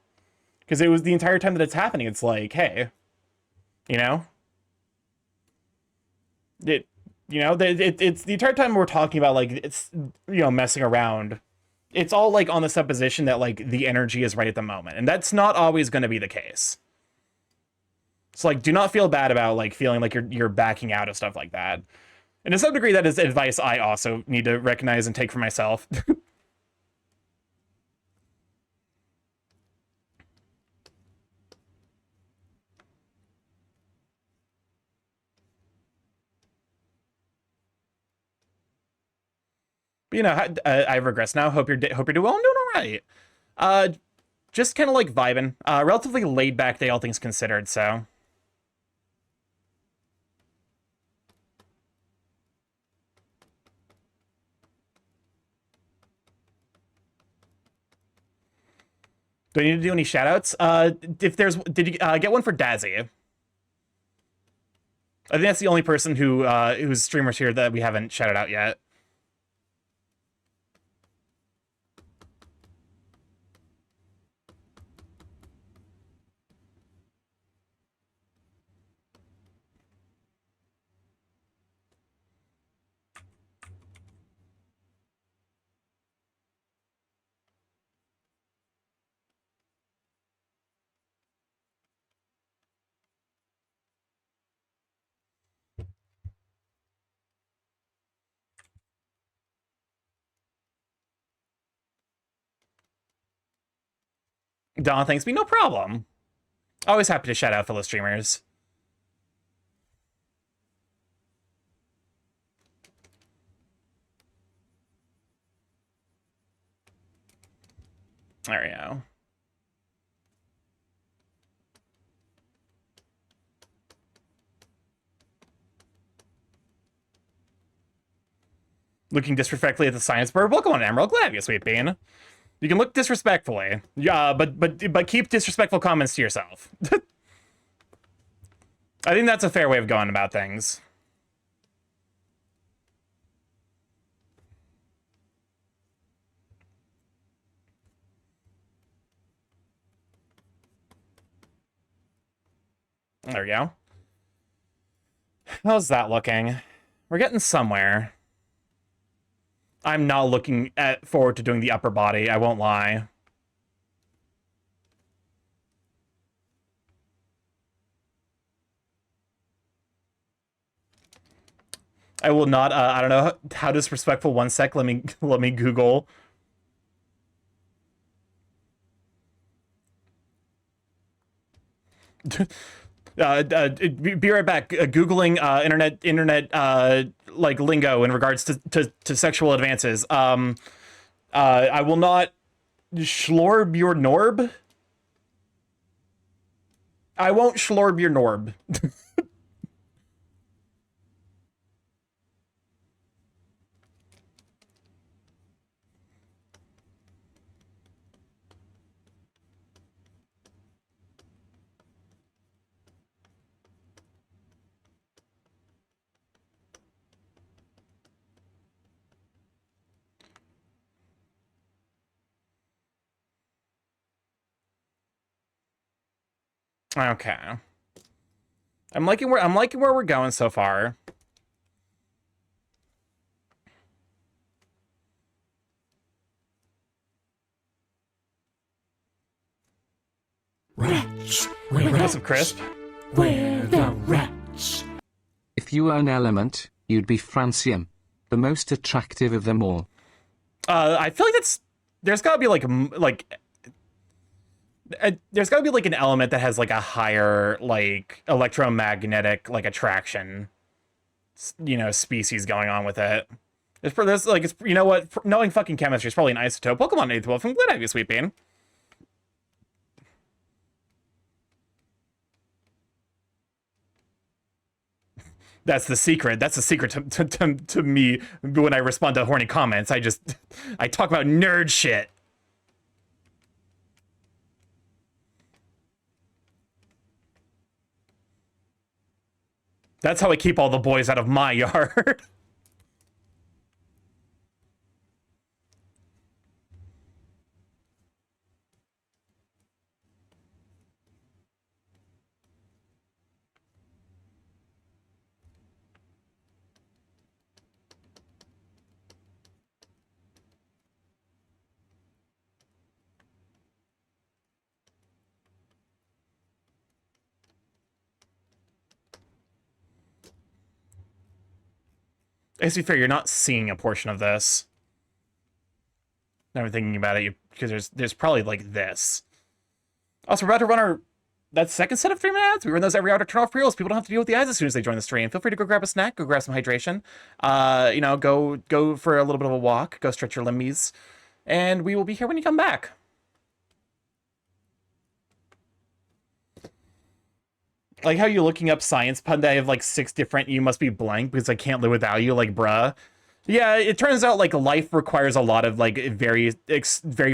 Because it was the entire time that it's happening, it's like, hey, you know? It's the entire time we're talking about, like, it's, messing around. It's all, like, on the supposition that, like, the energy is right at the moment. And that's not always going to be the case. So, like, do not feel bad about, like, feeling like you're backing out of stuff like that. And to some degree, that is advice I also need to recognize and take for myself. But, I regress now. Hope you're doing well. I'm doing all right. Just kind of like vibing. Relatively laid back day, all things considered. So. Do I need to do any shoutouts? Did you get one for Dazzy? I think that's the only person who's streamers here that we haven't shouted out yet. Don, thanks me, no problem. Always happy to shout out fellow streamers. There we go. Looking disrespectfully at the science bird. Welcome on, Emerald. Glad you, sweet bean. You can look disrespectfully, but keep disrespectful comments to yourself. I think that's a fair way of going about things. There we go. How's that looking? We're getting somewhere. I'm not looking forward to doing the upper body, I won't lie. I will not, I don't know how disrespectful. 1 sec, let me Google. Be right back. Googling internet like lingo in regards to sexual advances. I will not schlorb your norb. I won't schlorb your norb. Okay. I'm liking where we're going so far. Rats. What's up, Crisp? We're the rats. If you were an element, you'd be francium, the most attractive of them all. I feel like there's gotta be there's gotta be like an element that has like a higher like electromagnetic like attraction, species going on with it. There's like, it's, you know what? Knowing fucking chemistry is probably an isotope. Pokemon 812. I'm glad I have you, sweet bean. That's the secret. That's the secret to me when I respond to horny comments. I talk about nerd shit. That's how I keep all the boys out of my yard. Let's be fair, you're not seeing a portion of this. Now I'm thinking about it, because there's probably like this. Also, we're about to run that second set of 3 minutes. We run those every hour to turn off pre-rolls. People don't have to deal with the ads as soon as they join the stream. Feel free to go grab a snack, go grab some hydration. You know, go for a little bit of a walk, go stretch your limbies, and we will be here when you come back. Like how you're looking up science pund. I have like 6 different "you must be blank because I can't live without you," like bruh. Yeah, it turns out like life requires a lot of like very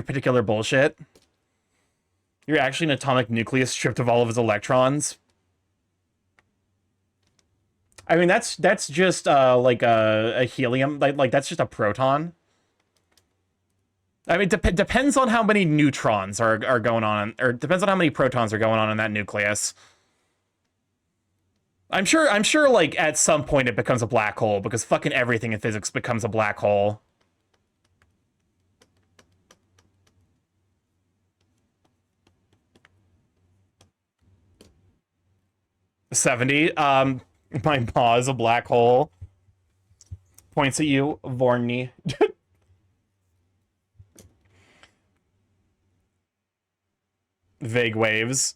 particular bullshit. You're actually an atomic nucleus stripped of all of its electrons. I mean, that's just like a helium, like that's just a proton. I mean, depends on how many neutrons are going on, or depends on how many protons are going on in that nucleus. I'm sure like at some point it becomes a black hole, because fucking everything in physics becomes a black hole. $70. My paw is a black hole. Points at you, Vorny. Vague waves.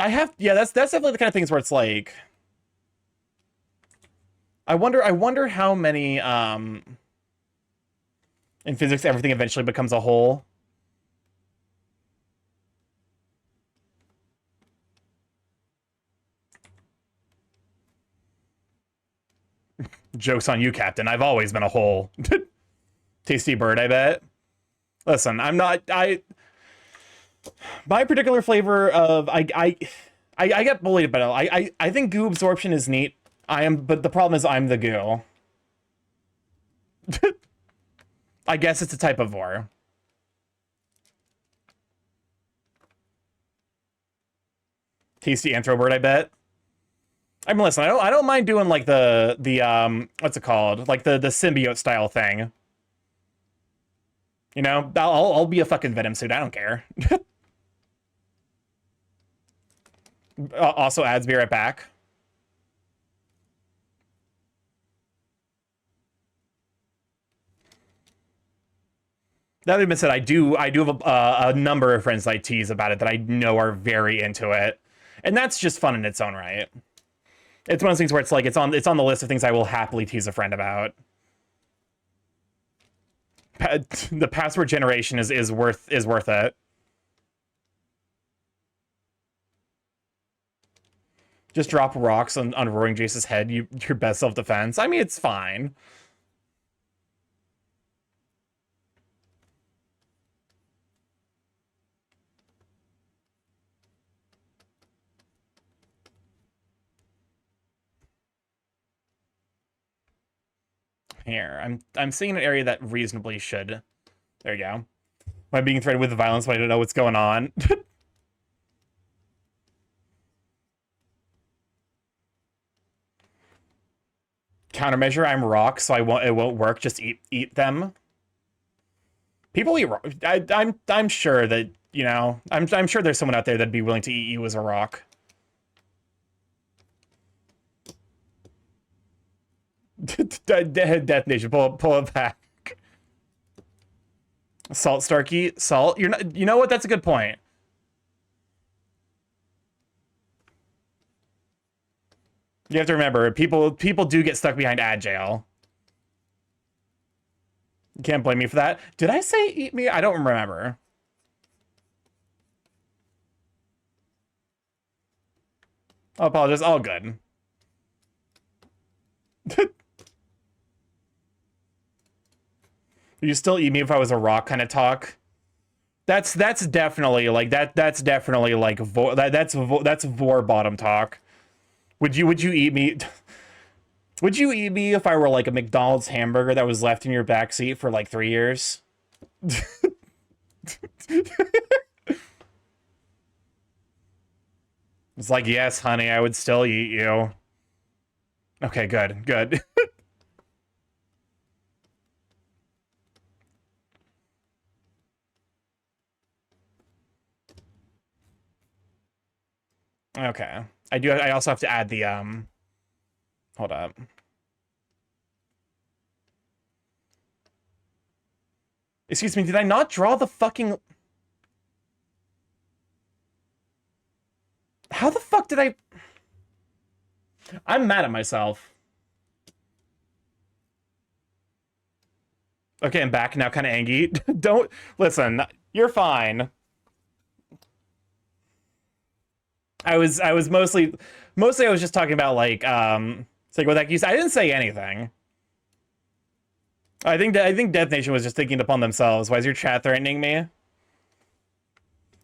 I have, yeah, that's definitely the kind of things where it's like, I wonder how many in physics everything eventually becomes a whole. Joke's on you, Captain. I've always been a whole. Tasty bird, I bet. Listen, my particular flavor of I get bullied about it. I think goo absorption is neat. But the problem is I'm the goo. I guess it's a type of vor. Tasty anthro-bird, I bet. I mean, listen, I don't mind doing like the what's it called? Like the symbiote style thing. You know, I'll be a fucking Venom suit. I don't care. Also, ads, be right back. That being said, I do have a number of friends that I tease about it that I know are very into it, and that's just fun in its own right. It's one of those things where it's like it's on the list of things I will happily tease a friend about. The password generation is worth it. Just drop rocks on Roaring Jace's head. Your best self-defense. I mean, it's fine. Here, I'm seeing an area that reasonably should. There you go. I'm being threatened with violence, but I don't know what's going on. Countermeasure, I'm rock, so it won't work. Just eat them. People eat rock. I'm sure that, you know, I'm sure there's someone out there that'd be willing to eat you as a rock. Death Nation, pull it back. Salt, Starky, salt. You're not. You know what? That's a good point. You have to remember, people do get stuck behind ad jail. You can't blame me for that. Did I say eat me? I don't remember. I apologize. All good. You still eat me if I was a rock kind of talk. That's definitely like that's definitely like that's vor bottom talk. Would you eat me? Would you eat me if I were like a McDonald's hamburger that was left in your backseat for like 3 years? It's like, yes, honey, I would still eat you. Okay, good. Okay. I also have to add the hold up. Excuse me, did I not draw the fucking... How the fuck did I... I'm mad at myself. Okay, I'm back now, kind of angry. Don't... Listen, you're fine. I was mostly I was just talking about, like, it's like, what that I didn't say anything. I think Death Nation was just thinking upon themselves. Why is your chat threatening me?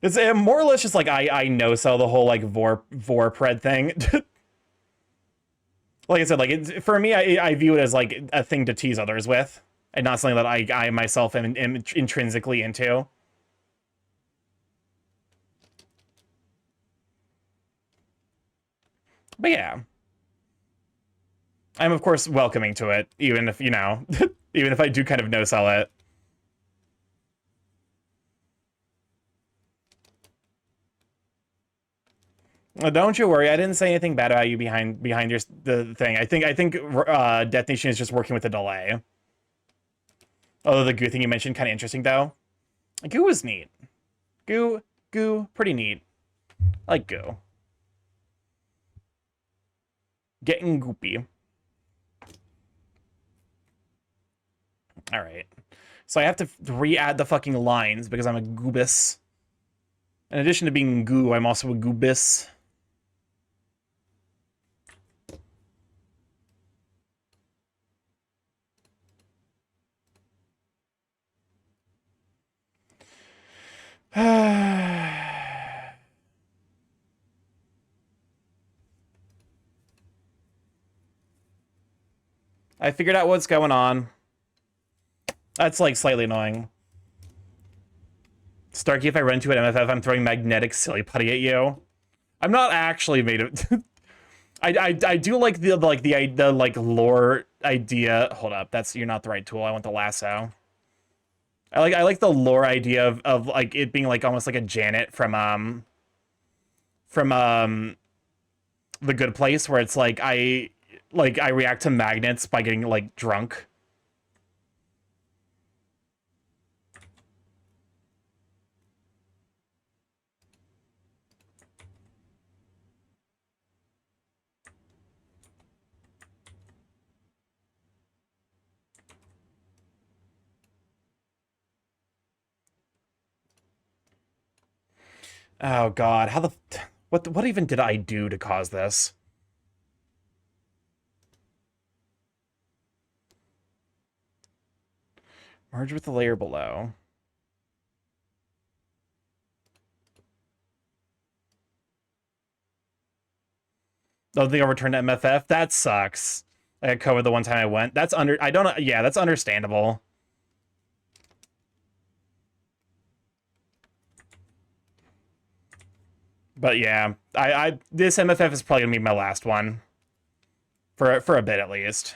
It's more or less just like I no-sell the whole, like, Vorpred thing. Like I said, like, for me, I view it as, like, a thing to tease others with, and not something that I myself am intrinsically into. But yeah. I'm, of course, welcoming to it, even if, you know, even if I do kind of no-sell it. Don't you worry, I didn't say anything bad about you behind the thing. I think Death Nation is just working with a delay. Although the goo thing you mentioned, kind of interesting, though. Goo was neat. Goo, pretty neat. I like goo. Getting goopy. Alright. So I have to re-add the fucking lines because I'm a goobus. In addition to being goo, I'm also a goobus. I figured out what's going on. That's, like, slightly annoying. Starky, if I run into an MFF, I'm throwing magnetic silly putty at you. I'm not actually made of... I do like the lore idea. Hold up, you're not the right tool. I want the lasso. I like the lore idea of like it being like almost like a Janet from The Good Place, where it's like I react to magnets by getting, like, drunk. Oh god, how the what even did I do to cause this? Merge with the layer below. Oh, they overturned MFF? That sucks. I got COVID the one time I went. Yeah, that's understandable. But yeah, this MFF is probably gonna be my last one. For a bit at least.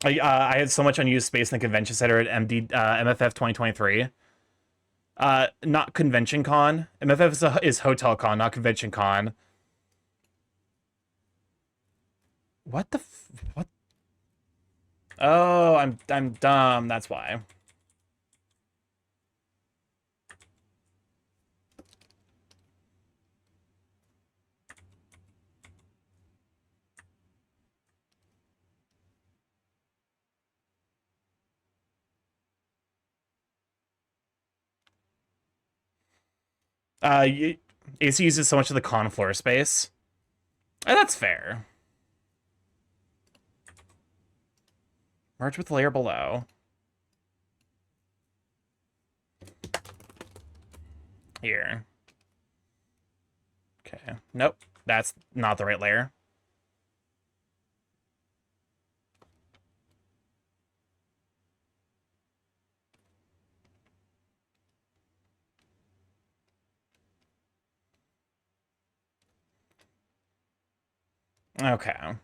I had so much unused space in the convention center at MFF 2023. Not Convention Con. MFF is Hotel Con, not Convention Con. What the what? Oh, I'm dumb. That's why. AC uses so much of the con floor space. That's fair. Merge with the layer below. Here. Okay. Nope. That's not the right layer. Okay.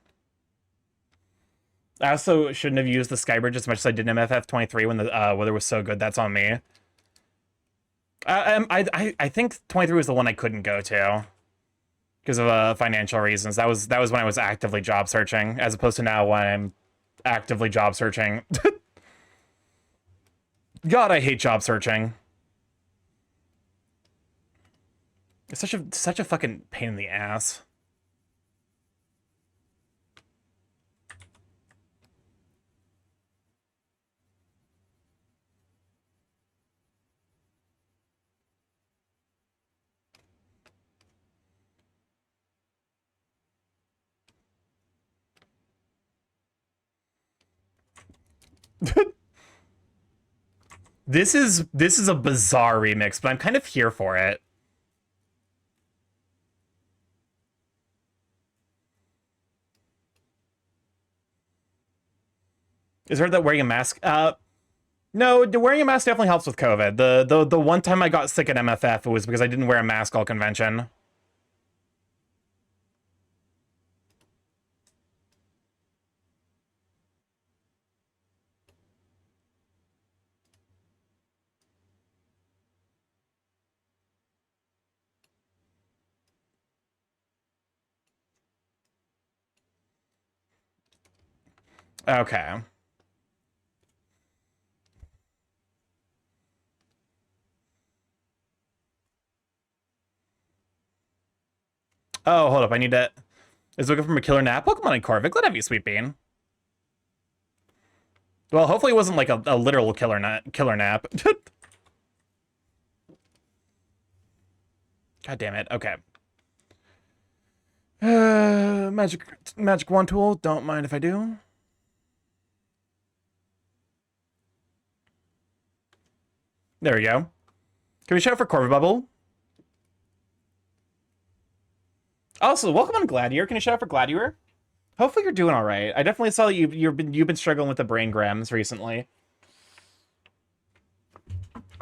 I also shouldn't have used the Skybridge as much as I did in MFF23 when the weather was so good. That's on me. I think 23 was the one I couldn't go to because of financial reasons. That was when I was actively job searching, as opposed to now when I'm actively job searching. God, I hate job searching. It's such a fucking pain in the ass. This is a bizarre remix, but I'm kind of here for it. Is heard that wearing a mask? No, wearing a mask definitely helps with COVID. The one time I got sick at MFF, it was because I didn't wear a mask all convention. Okay. Oh, hold up. I need to... Is looking for a killer nap? Pokemon and Corvic. Glad to have you, Sweet Bean. Well, hopefully it wasn't like a literal killer nap. God damn it. Okay. Magic wand tool. Don't mind if I do. There we go. Can we shout for Corvid Bubble? Also, welcome on Gladiator. Can you shout out for Gladiator? Hopefully you're doing all right. I definitely saw that you've been struggling with the brain grams recently.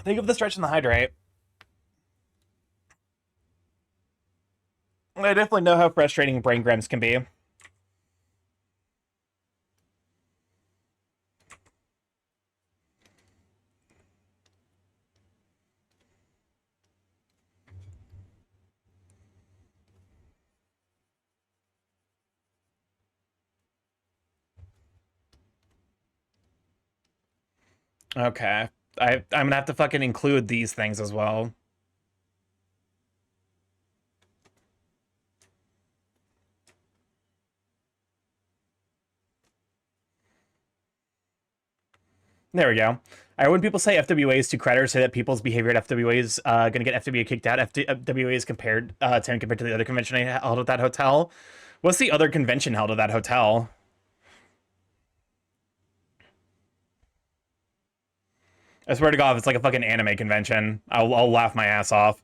Think of the stretch and the hydrate. I definitely know how frustrating brain grams can be. Okay. I'm gonna have to fucking include these things as well. There we go. When people say FWAs to creditors say that people's behavior at FWA is gonna get FWA kicked out, FWA is compared to the other convention I held at that hotel. What's the other convention held at that hotel? I swear to God, if it's like a fucking anime convention, I'll laugh my ass off.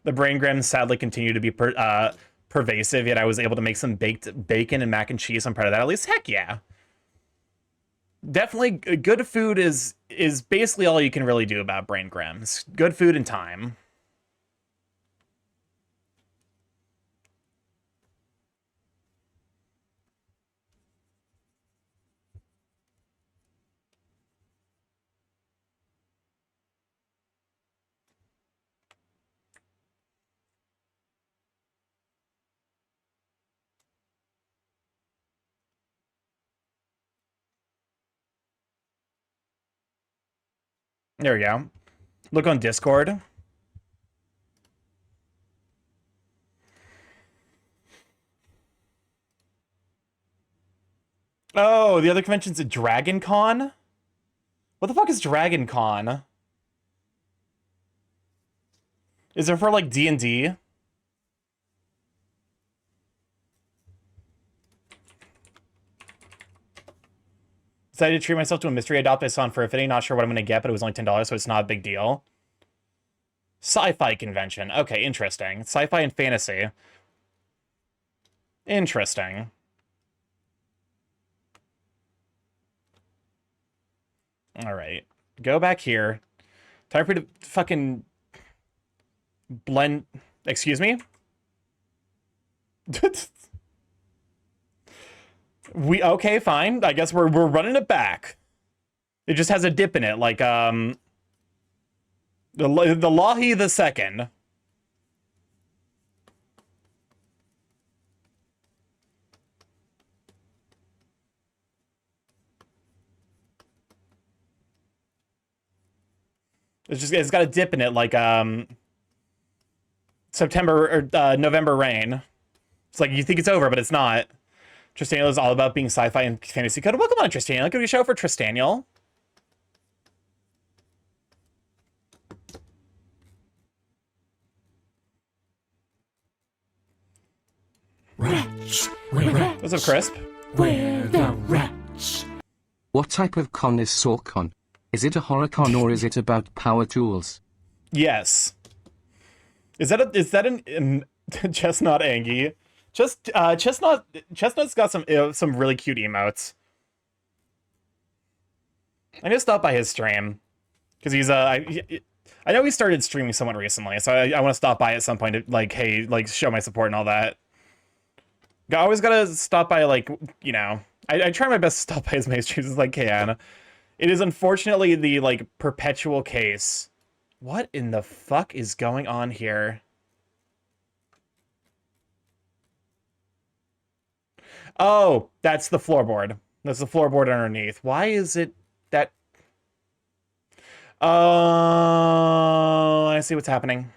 The brain grams sadly continue to be pervasive, yet I was able to make some baked bacon and mac and cheese. I'm proud of that. At least, heck yeah. Definitely, good food is basically all you can really do about brain grams. Good food and time. There we go. Look on Discord. Oh, the other convention's a Dragon Con? What the fuck is Dragon Con? Is it for like D&D? Decided to treat myself to a mystery adopt I saw on Furfitting. Not sure what I'm going to get, but it was only $10, so it's not a big deal. Sci-fi convention. Okay, interesting. Sci-fi and fantasy. Interesting. All right. Go back here. Time for you to fucking blend. Excuse me? Okay, fine. I guess we're running it back. It just has a dip in it, like the Lahi the Second. It's got a dip in it, like September or November rain. It's like you think it's over, but it's not. Tristaniel is all about being sci-fi and fantasy code. Welcome on, Tristaniel. Can we show for Tristaniel? Rats. We're rats. What's up, Crisp? We're the rats. What type of con is SawCon? Is it a horror con or is it about power tools? Yes. Is that an Chestnut Angie? Chestnut's got some really cute emotes. I need to stop by his stream because he's I know he started streaming somewhat recently, so I want to stop by at some point to like, hey, like show my support and all that. I always gotta stop by, like, you know, I try my best to stop by as many streams as I can. It is unfortunately the like perpetual case. What in the fuck is going on here? Oh, that's the floorboard. That's the floorboard underneath. Why is it that... Oh, I see what's happening.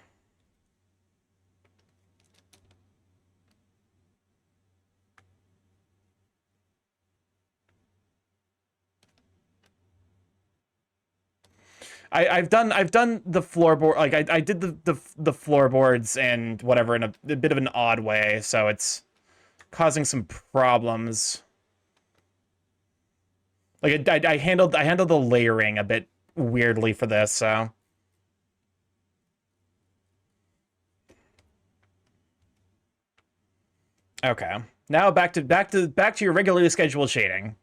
I've done the floorboard, like I did the floorboards and whatever in a bit of an odd way, so it's causing some problems. Like I handled the layering a bit weirdly for this, so. Okay. Now back to your regularly scheduled shading.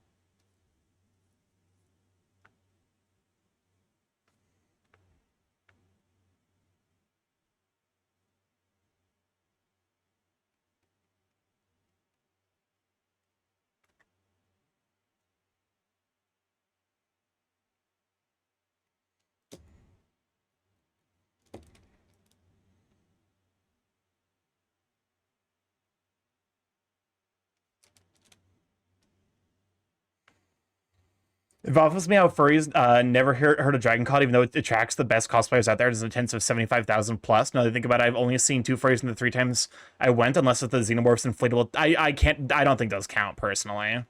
It baffles me how furries never heard of Dragon Con, even though it attracts the best cosplayers out there. It has an attendance of 75,000 plus. Now that I think about it, I've only seen 2 furries in the 3 times I went, unless it's the Xenomorphs inflatable. I don't think those count, personally.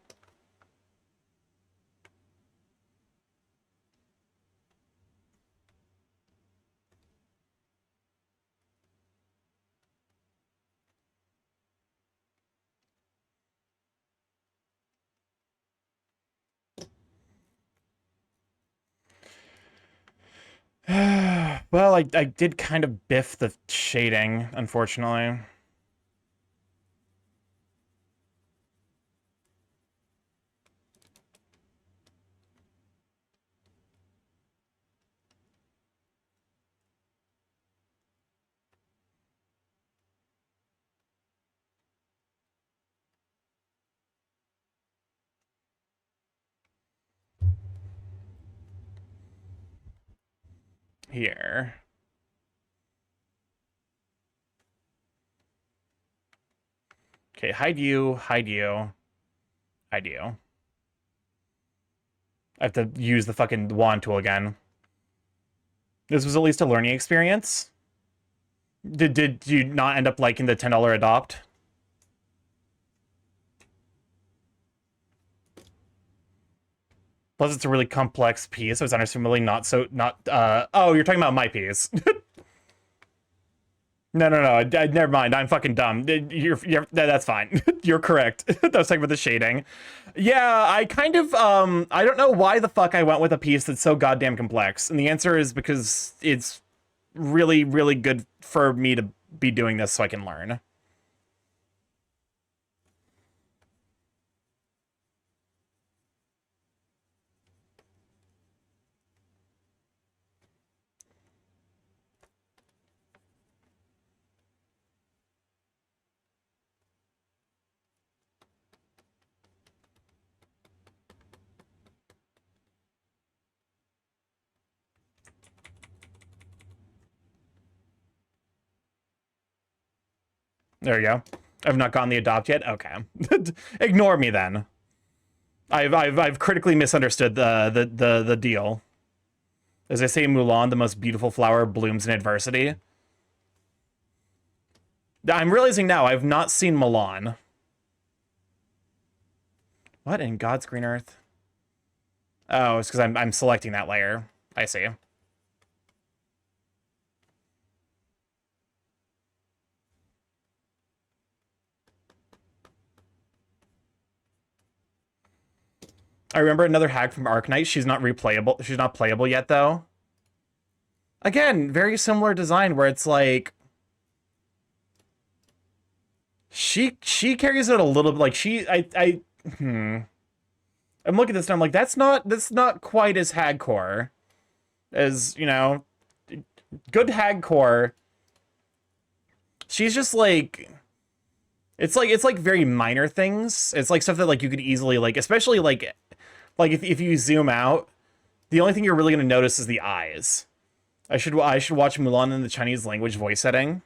Well, I did kind of biff the shading, unfortunately. Here. Okay, hide you, hide you, hide you. I have to use the fucking wand tool again. This was at least a learning experience. Did you not end up liking the $10 adopt? Plus, it's a really complex piece, so it's understandably not. Oh, you're talking about my piece. No, never mind. I'm fucking dumb. That's fine. You're correct. I was talking about the shading. Yeah, I kind of, I don't know why the fuck I went with a piece that's so goddamn complex. And the answer is because it's really, really good for me to be doing this so I can learn. There you go. I've not gotten the adopt yet. Okay. Ignore me then. I've critically misunderstood the deal. As I say, Mulan, the most beautiful flower, blooms in adversity. I'm realizing now I've not seen Mulan. What in God's green earth? Oh, it's because I'm selecting that layer. I see. I remember another hack from Arknight. She's not replayable. She's not playable yet, though. Again, very similar design where it's like she carries it a little bit like I'm looking at this and I'm like, that's not quite as hagcore as, you know, good hagcore. She's just like it's like very minor things. It's like stuff that like you could easily like, especially like if you zoom out, the only thing you're really gonna notice is the eyes. I should watch Mulan in the Chinese language voice setting.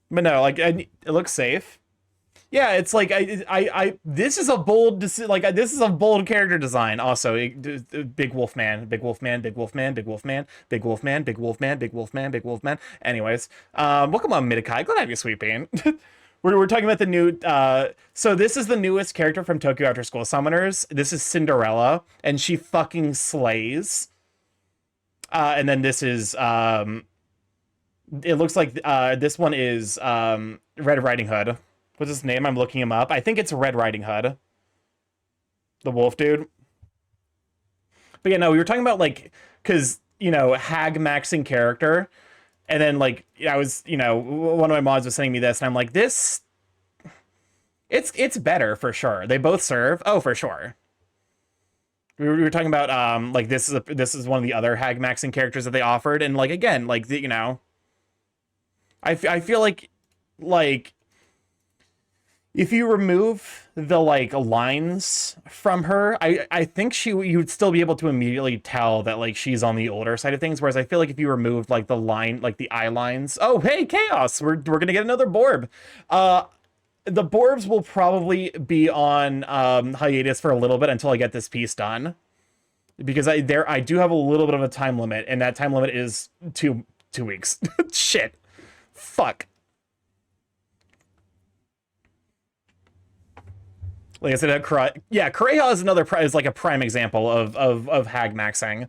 But no, like it looks safe. Yeah, it's like this is a bold this is a bold character design. Also, big wolf man, big wolf man, big wolf man, big wolf man, big wolf man, big wolf man, big wolf man, big wolf man. Anyways, welcome on Midakai. Glad to have you, Sweet Bean. We're talking about the new. So this is the newest character from Tokyo After School Summoners. This is Cinderella, and she fucking slays. And then this is it looks like this one is Red Riding Hood. What's his name? I'm looking him up. I think it's Red Riding Hood. The wolf dude. But yeah, no, we were talking about like, cause you know, hag maxing character. And then like, I was, you know, one of my mods was sending me this and I'm like, this, it's better for sure. They both serve. Oh, for sure. We were talking about, like this is one of the other hag maxing characters that they offered. And like, again, like, you know, I feel like if you remove the like lines from her, I think you would still be able to immediately tell that like she's on the older side of things. Whereas I feel like if you removed like the line, like the eye lines, oh hey Chaos, we're gonna get another Borb. The Borbs will probably be on hiatus for a little bit until I get this piece done, because I do have a little bit of a time limit, and that time limit is two weeks. Shit, fuck. Like I said, Kureha is another is like a prime example of hag maxing.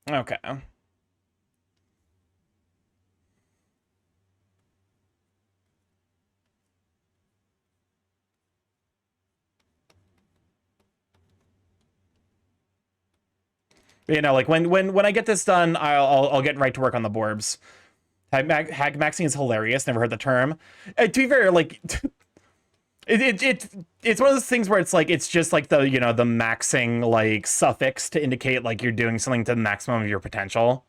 Okay. But, you know, like when I get this done, I'll get right to work on the Borbs. Hag maxing is hilarious. Never heard the term. To be fair, like it's one of those things where it's like it's just like the, you know, the maxing like suffix to indicate like you're doing something to the maximum of your potential.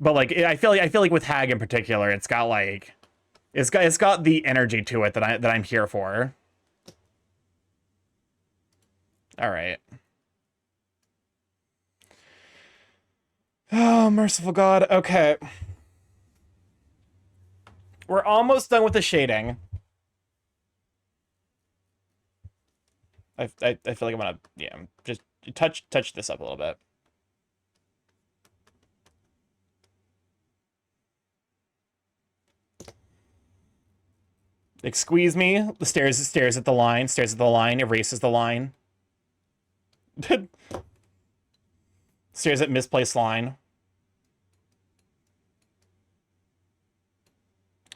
But like I feel like with hag in particular, it's got like it's got the energy to it that I'm here for. All right. Oh, merciful God. Okay. We're almost done with the shading. I feel like I'm gonna, yeah, just touch this up a little bit. Like, squeeze me. The stares at the line, erases the line. Stares at misplaced line.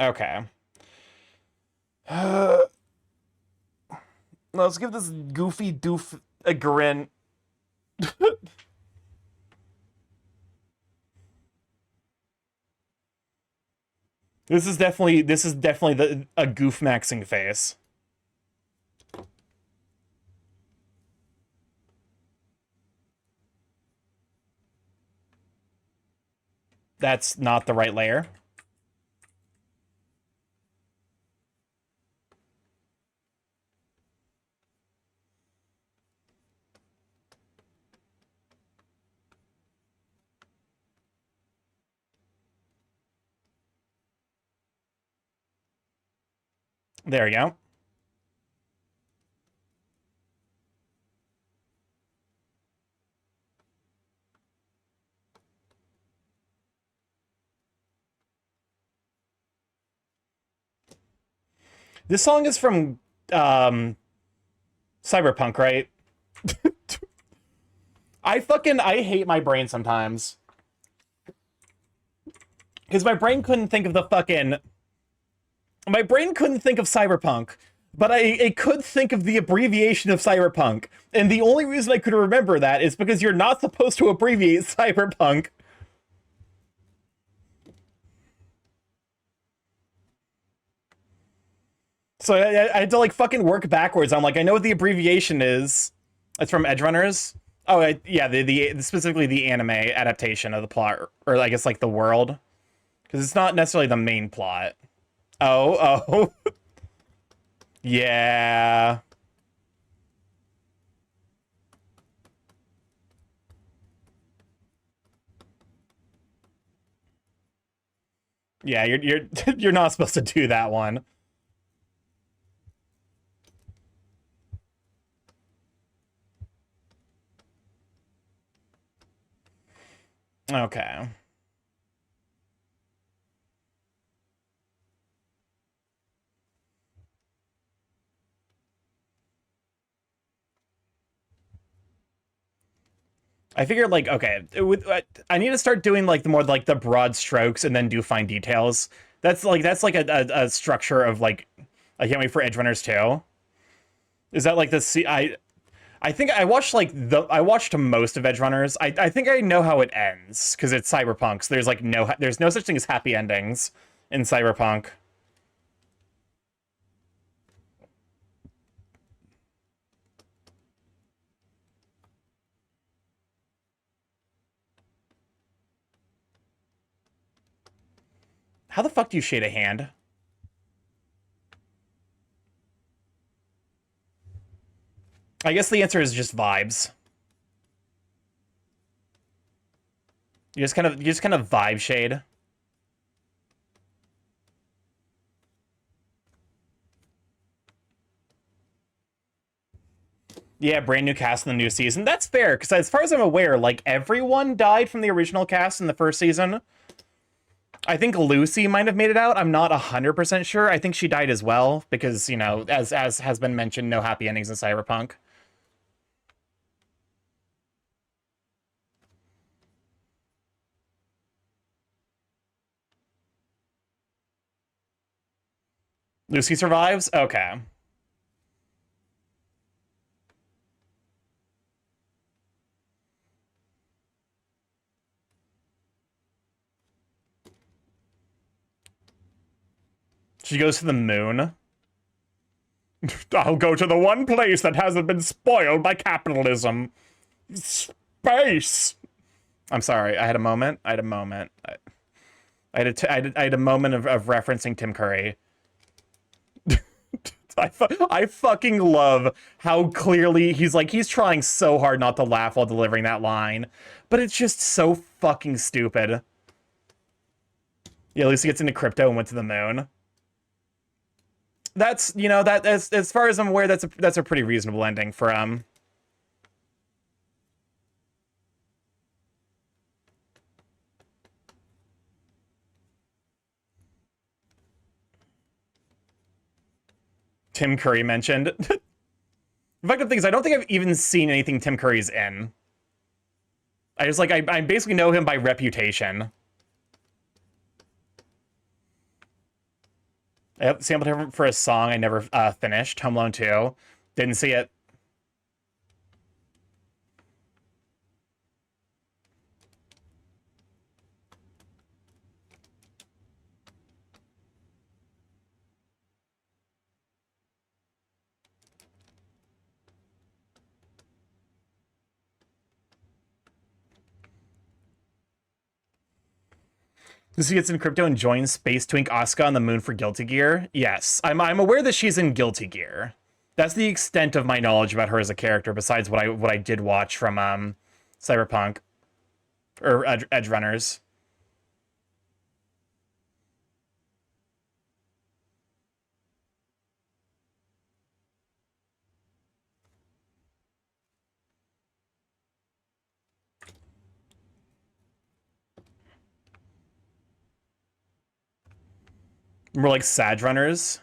Okay. Let's give this goofy doof a grin. This is definitely a goof maxing face. That's not the right layer. There we go. This song is from Cyberpunk, right? I hate my brain sometimes. Because my brain couldn't think of Cyberpunk, but it could think of the abbreviation of Cyberpunk. And the only reason I could remember that is because you're not supposed to abbreviate Cyberpunk. So I had to like fucking work backwards. I'm like, I know what the abbreviation is. It's from Edgerunners. Oh, yeah, the specifically the anime adaptation of the plot, or I guess like the world, because it's not necessarily the main plot. Oh. Yeah. Yeah, you're you're not supposed to do that one. Okay. I figured like, okay, I need to start doing like the more like the broad strokes and then do fine details. That's like a structure of like, I can't wait for Edgerunners 2. Is that like the I think I watched I watched most of Edgerunners. I think I know how it ends because it's Cyberpunk. So there's no such thing as happy endings in Cyberpunk. How the fuck do you shade a hand? I guess the answer is just vibes. You just kind of vibe shade. Yeah, brand new cast in the new season. That's fair, because as far as I'm aware, like everyone died from the original cast in the first season. I think Lucy might have made it out. I'm not 100% sure. I think she died as well, because, you know, as has been mentioned, no happy endings in Cyberpunk. Lucy survives? Okay. She goes to the moon. I'll go to the one place that hasn't been spoiled by capitalism. Space! I'm sorry, I had a moment. I had a moment. I had a moment of referencing Tim Curry. I fucking love how clearly he's trying so hard not to laugh while delivering that line, but it's just so fucking stupid. Yeah, Lucy gets into crypto and went to the moon. That's, you know, that as far as I'm aware, that's a pretty reasonable ending for Tim Curry mentioned. The fact of things, I don't think I've even seen anything Tim Curry's in. I just I basically know him by reputation. I sampled him for a song I never finished, Home Alone 2. Didn't see it. Lucy gets in crypto and joins Space Twink Asuka on the moon for Guilty Gear. Yes, I'm aware that she's in Guilty Gear. That's the extent of my knowledge about her as a character, besides what I did watch from Cyberpunk or Edgerunners. More like Sag Runners.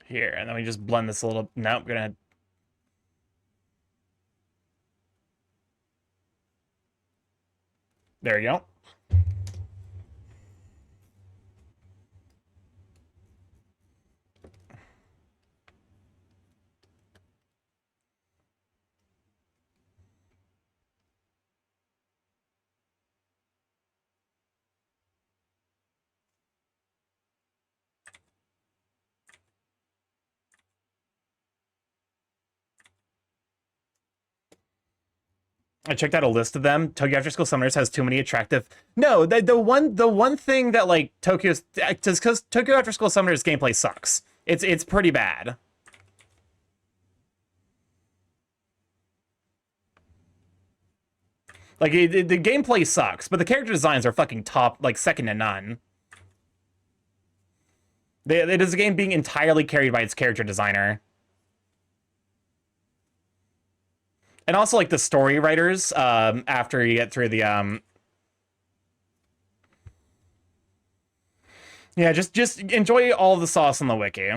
Here, and then we just blend this a little. Nope, gonna. There you go. I checked out a list of them. Tokyo After School Summoners has too many attractive. No, the one thing that like Tokyo's because Tokyo After School Summoners gameplay sucks. It's pretty bad. Like the gameplay sucks, but the character designs are fucking top, like second to none. It is a game being entirely carried by its character designer. And also like the story writers, after you get through the yeah, just enjoy all the sauce on the wiki.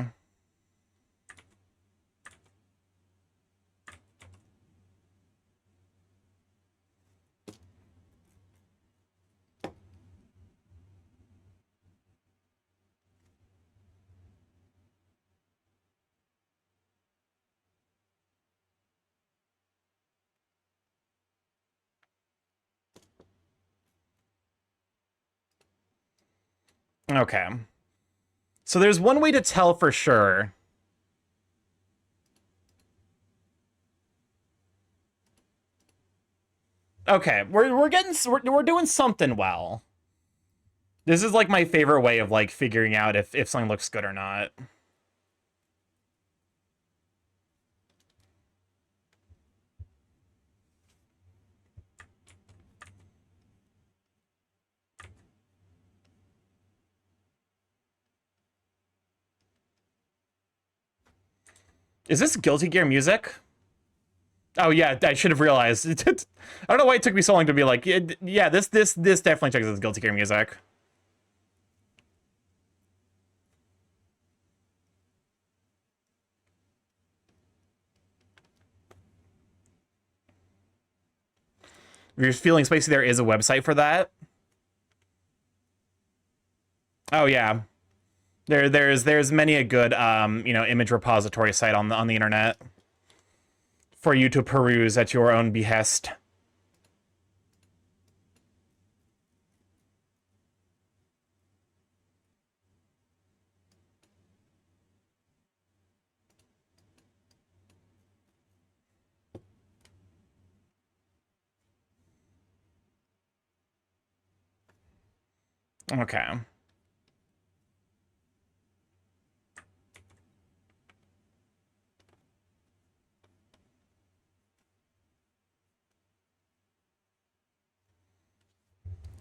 Okay. So there's one way to tell for sure. Okay, we're doing something well. This is like my favorite way of like figuring out if something looks good or not. Is this Guilty Gear music? Oh yeah, I should have realized. I don't know why it took me so long to be like, yeah, this definitely checks as Guilty Gear music. If you're feeling spicy, there is a website for that. Oh yeah, there's many a good image repository site on the internet for you to peruse at your own behest. Okay.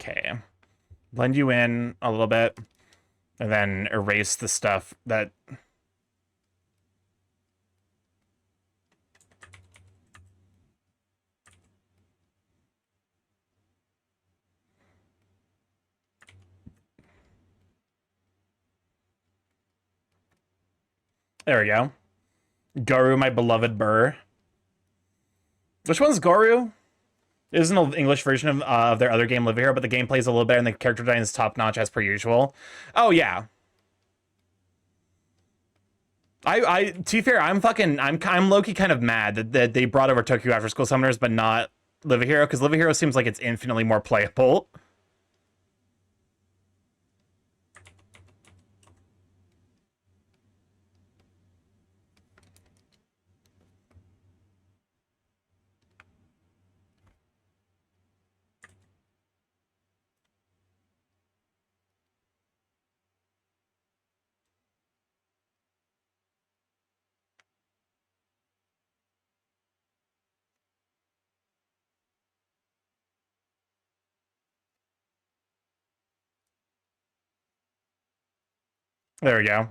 Okay. Blend you in a little bit, and then erase the stuff that... There we go. Garu, my beloved burr. Which one's Garu? It isn't an English version of their other game, Live Here, but the gameplay is a little better and the character design is top notch as per usual. Oh yeah. To be fair, I'm low-key kind of mad that they brought over Tokyo After School Summoners, but not Live Hero, because Live Hero seems like it's infinitely more playable. There we go.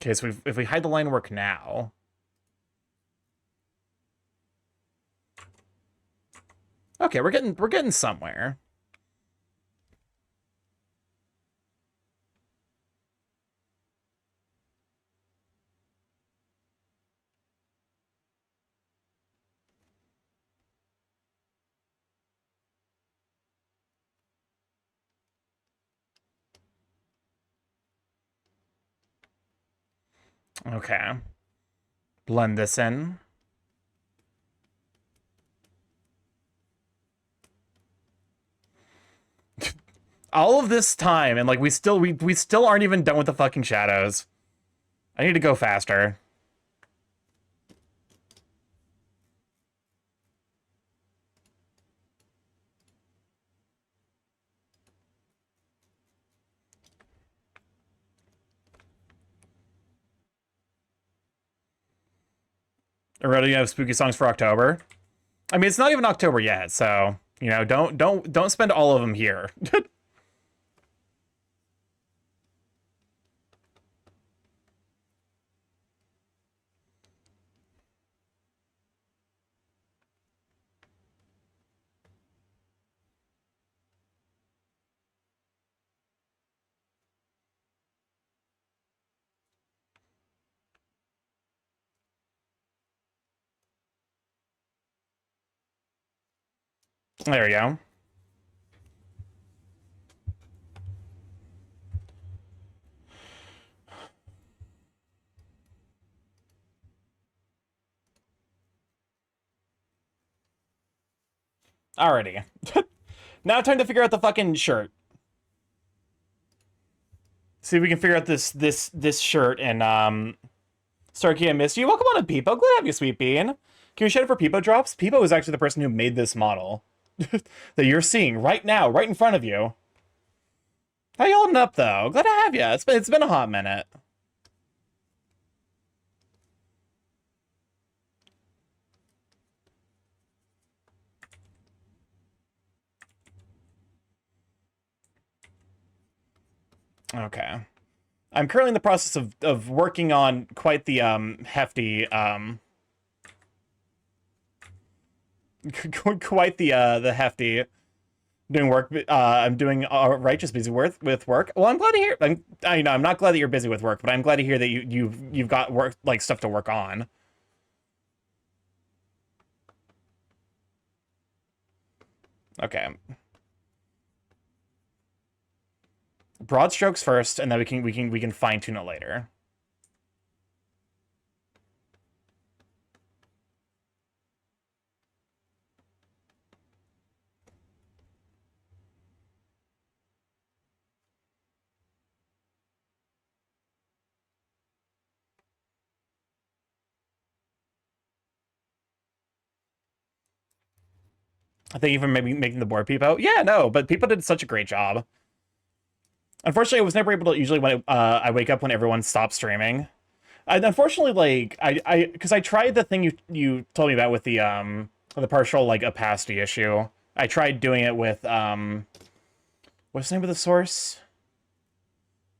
Okay, so if we hide the line work now. Okay, we're getting somewhere. Okay. Blend this in. All of this time, and like we still aren't even done with the fucking shadows. I need to go faster. Already have spooky songs for October. I mean, it's not even October yet, so you know, don't spend all of them here. There we go. Alrighty. Now time to figure out the fucking shirt. See if we can figure out this shirt and Starky, I missed you. Welcome on to Peepo. Glad to have you, Sweet Bean. Can we shout it for Peepo drops? Peepo is actually the person who made this model that you're seeing right now, right in front of you. How you holding up though? Glad to have you. It's been a hot minute. Okay. I'm currently in the process of working on quite the hefty quite the hefty doing work. I'm doing righteous busy with work. Well, I'm glad to hear. I'm not glad that you're busy with work, but I'm glad to hear that you've got work, like stuff to work on. Okay. Broad strokes first, and then we can fine tune it later. I think even maybe making the board Peepo. Yeah, no, but Peepo did such a great job. Unfortunately, I was never able to. Usually, when I wake up when everyone stops streaming, and unfortunately, like because I tried the thing you told me about with the partial like opacity issue. I tried doing it with what's the name of the source?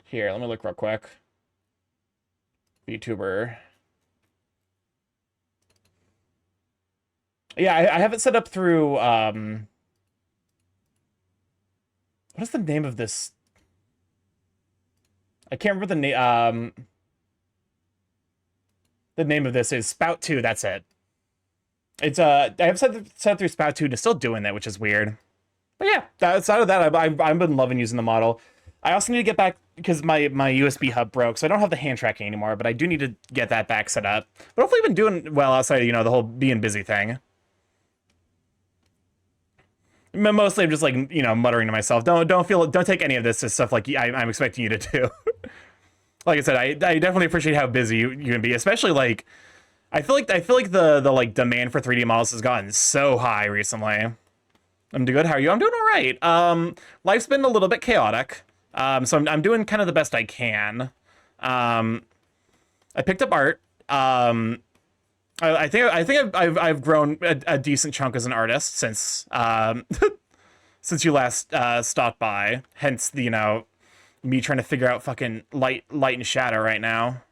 Here, let me look real quick. VTuber. Yeah, I have it set up through what is the name of this? I can't remember the name. The name of this is Spout 2. That's it. It's I have set through Spout 2 and it's still doing that, which is weird. But yeah, outside of that, I've been loving using the model. I also need to get back because my USB hub broke, so I don't have the hand tracking anymore. But I do need to get that back set up. But hopefully, I've been doing well outside of, the whole being busy thing. Mostly, I'm just like muttering to myself. Don't take any of this as stuff like I'm expecting you to do. Like I said, I definitely appreciate how busy you can be, especially like I feel like the like demand for 3D models has gotten so high recently. I'm good. How are you? I'm doing all right. Life's been a little bit chaotic. So I'm doing kind of the best I can. I picked up art. I think I've grown a decent chunk as an artist since since you last stopped by. Hence the, you know, me trying to figure out fucking light and shadow right now.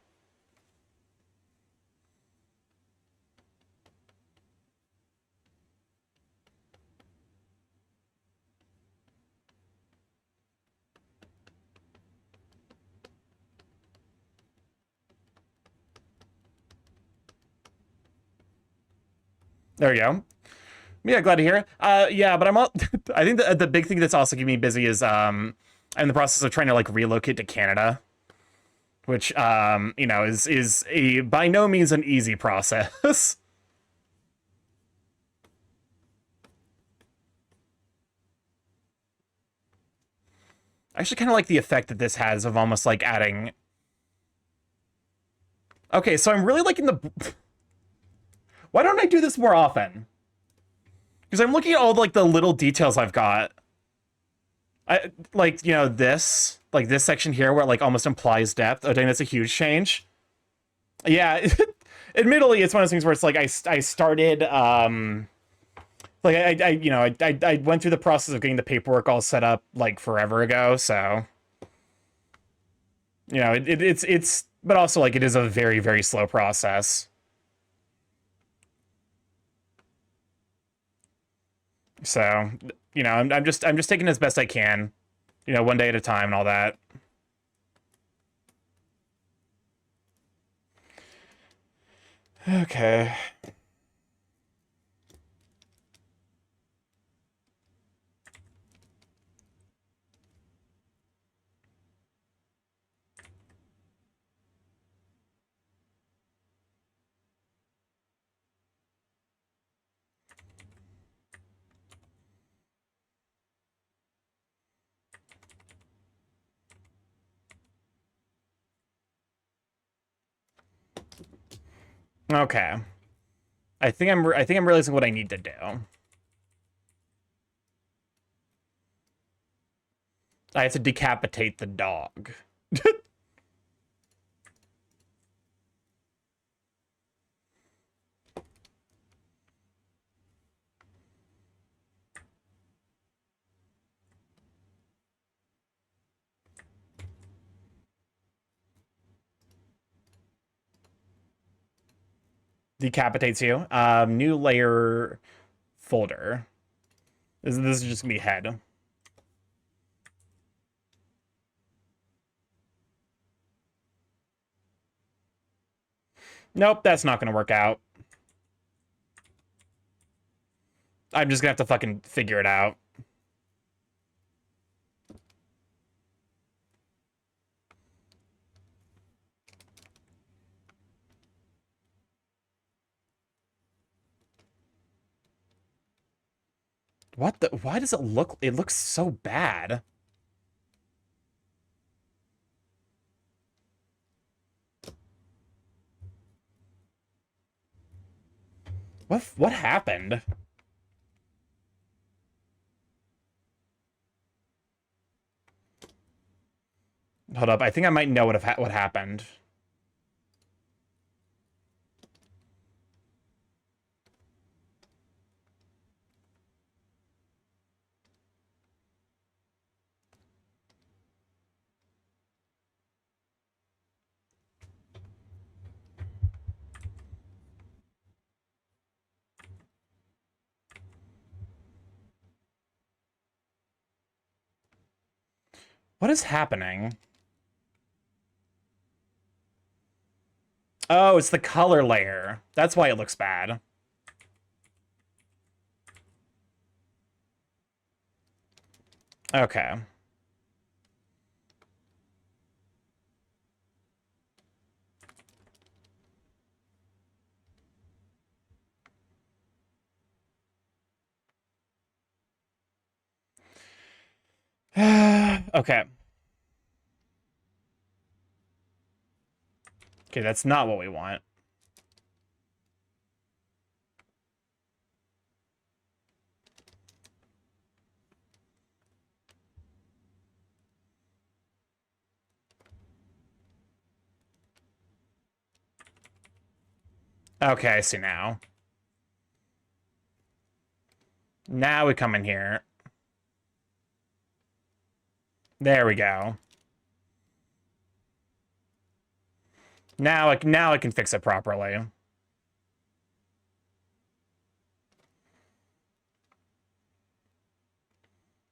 There you go. Yeah, glad to hear it. Yeah, but I'm all, I think the big thing that's also keeping me busy is I'm in the process of trying to like relocate to Canada, which you know is a by no means an easy process. I actually kind of like the effect that this has of almost like adding. Okay, so I'm really liking the. Why don't I do this more often? Because I'm looking at all like the little details I've got. I like, you know, this like this section here where it like almost implies depth. Oh dang, that's a huge change. Yeah, admittedly, it's one of those things where it's like I started like I you know I went through the process of getting the paperwork all set up like forever ago, so you know it's but also like it is a very slow process. So, you know, I'm just taking it as best I can, you know, one day at a time and all that. Okay. Okay. I think I'm realizing what I need to do. I have to decapitate the dog. Decapitates you. New layer folder. This is just gonna be head. Nope, that's not gonna work out. I'm just gonna have to fucking figure it out. What the? Why does it look? It looks so bad. What happened? Hold up, I think I might know what happened. What is happening? Oh, it's the color layer. That's why it looks bad. Okay. Okay. Okay, that's not what we want. Okay, I see now. Now we come in here. There we go. Now I can fix it properly.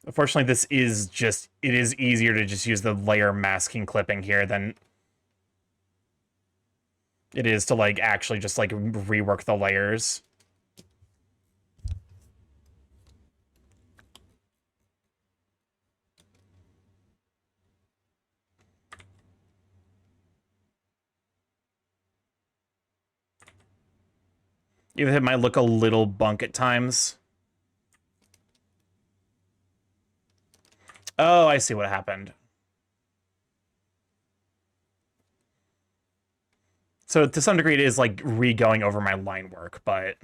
Unfortunately, this is just, it is easier to just use the layer masking clipping here than it is to, like, actually just, like, rework the layers. Even if it might look a little bunk at times. Oh, I see what happened. So to some degree, it is like re-going over my line work, but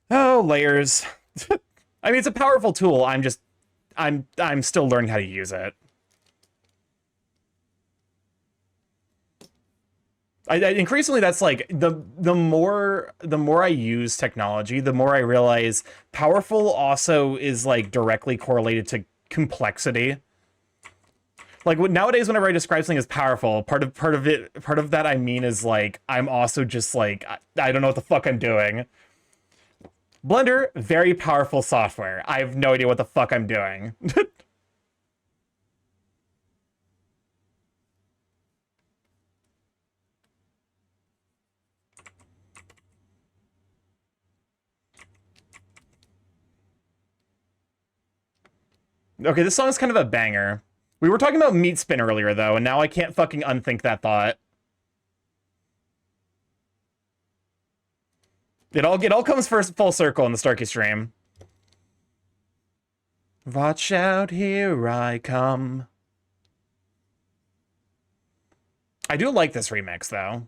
oh, layers. I mean, it's a powerful tool. I'm still learning how to use it. Increasingly, that's like the more I use technology, the more I realize powerful also is like directly correlated to complexity. Like nowadays, whenever I describe something as powerful, part of that I mean is like I'm also just like I don't know what the fuck I'm doing. Blender, very powerful software. I have no idea what the fuck I'm doing. Okay, this song is kind of a banger. We were talking about Meat Spin earlier, though, and now I can't fucking unthink that thought. It all comes first full circle in the Starky stream. Watch out, here I come. I do like this remix, though.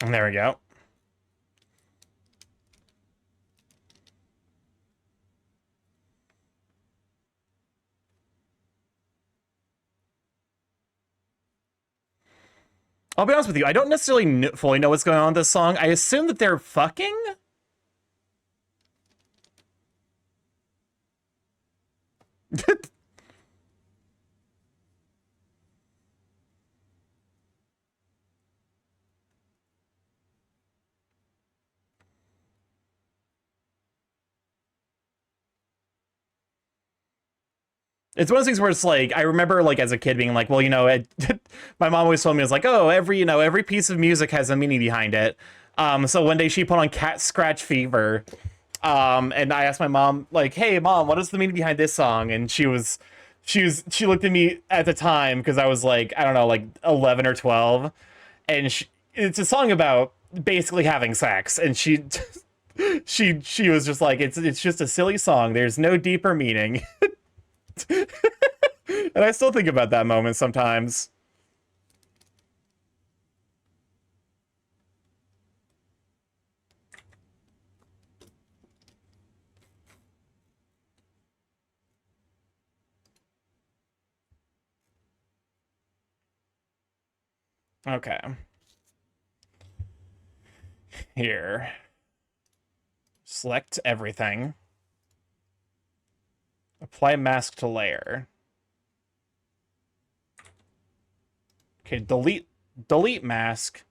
And there we go. I'll be honest with you, I don't necessarily fully know what's going on with this song. I assume that they're fucking? It's one of those things where it's like, I remember like as a kid being like, well, you know, my mom always told me, it was like, oh, every piece of music has a meaning behind it. So one day she put on Cat Scratch Fever. And I asked my mom, like, hey mom, what is the meaning behind this song? And she looked at me at the time, because I was like, I don't know, like 11 or 12. And it's a song about basically having sex. And she was just like, it's just a silly song. There's no deeper meaning. And I still think about that moment sometimes. Okay. Here. Select everything. Apply mask to layer. Okay, delete mask.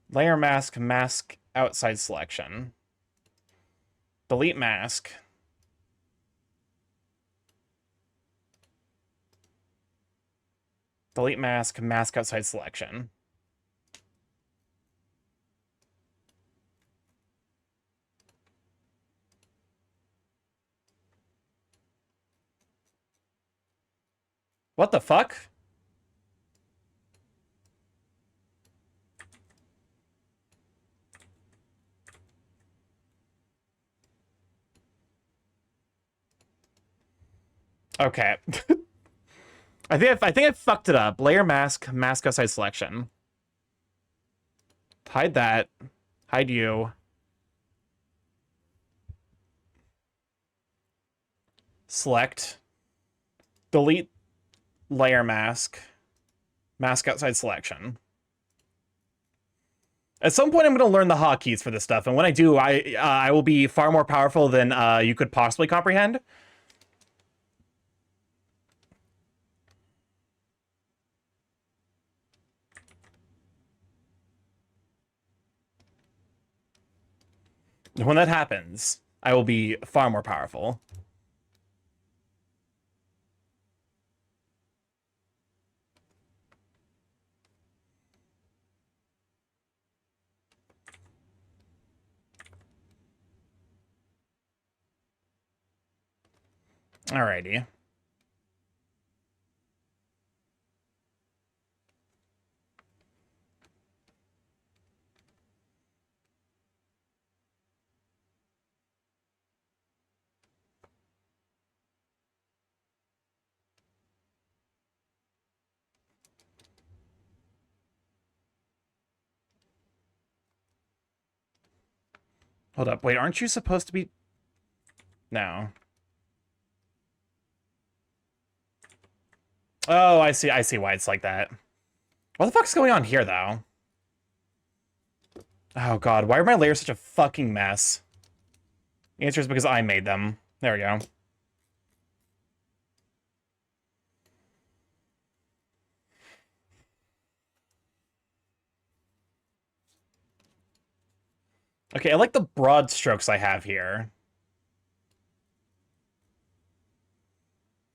Layer mask, mask outside selection. Delete mask. Delete mask, mask outside selection. What the fuck? Okay. I think I fucked it up. Layer mask, mask outside selection. Hide that. Hide you. Select. Delete layer mask. Mask outside selection. At some point, I'm going to learn the hotkeys for this stuff, and when I do, I will be far more powerful than you could possibly comprehend. When that happens, I will be far more powerful. Alrighty. Hold up. Wait, aren't you supposed to be... No. Oh, I see why it's like that. What the fuck's going on here, though? Oh god, why are my layers such a fucking mess? The answer is because I made them. There we go. Okay, I like the broad strokes I have here.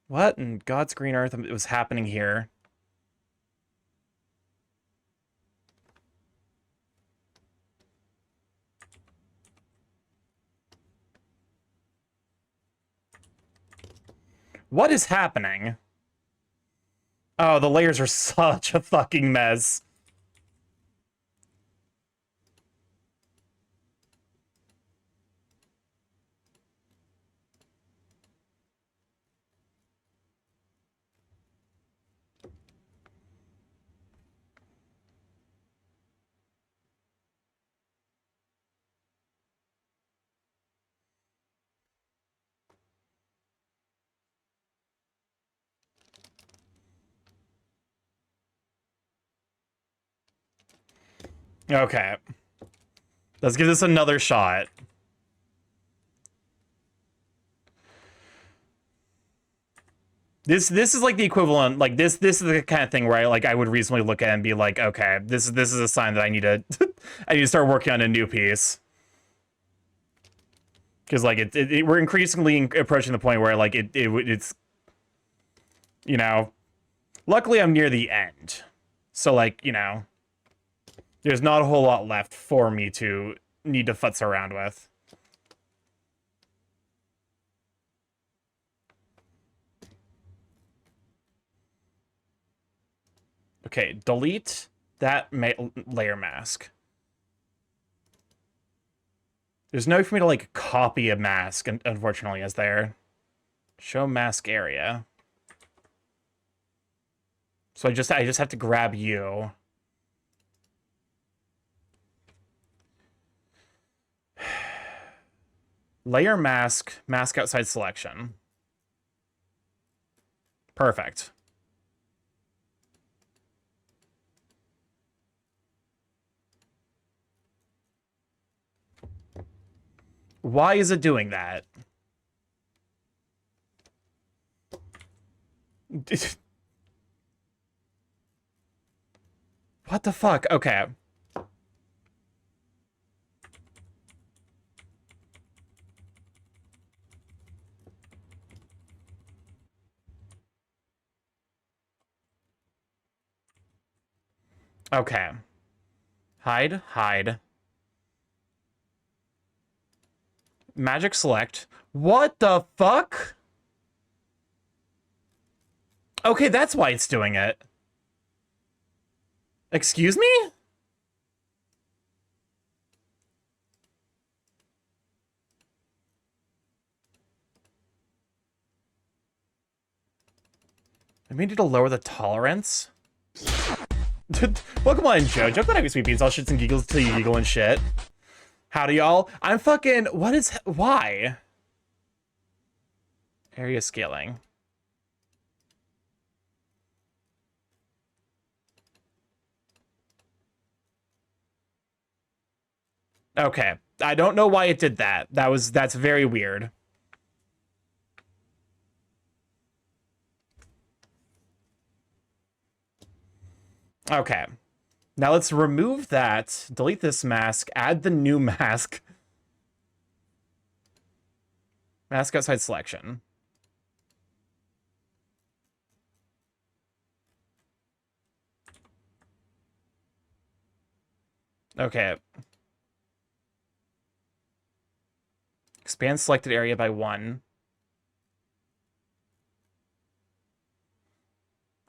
What in God's green earth was happening here? What is happening? Oh, the layers are such a fucking mess. Okay. Let's give this another shot. This is like the equivalent, like this is the kind of thing where I would reasonably look at and be like, okay, this is a sign that I need to I need to start working on a new piece. Because like we're increasingly approaching the point where like it's, you know, luckily I'm near the end, so like, you know, there's not a whole lot left for me to need to futz around with. Okay, delete that layer mask. There's no way for me to like copy a mask, unfortunately, is there? Show mask area. So I just have to grab you. Layer mask, mask outside selection. Perfect. Why is it doing that? What the fuck? Okay. Okay. Hide, hide. Magic select. What the fuck? Okay, that's why it's doing it. Excuse me? I need to lower the tolerance. Welcome on, Jojo. Glad I sweet beans. All shits and giggles till you giggle and shit. Howdy, y'all. I'm fucking. What is. Why? Area scaling. Okay. I don't know why it did that. That's very weird. Okay. Now let's remove that, delete this mask, add the new mask. Mask outside selection. Okay. Expand selected area by 1.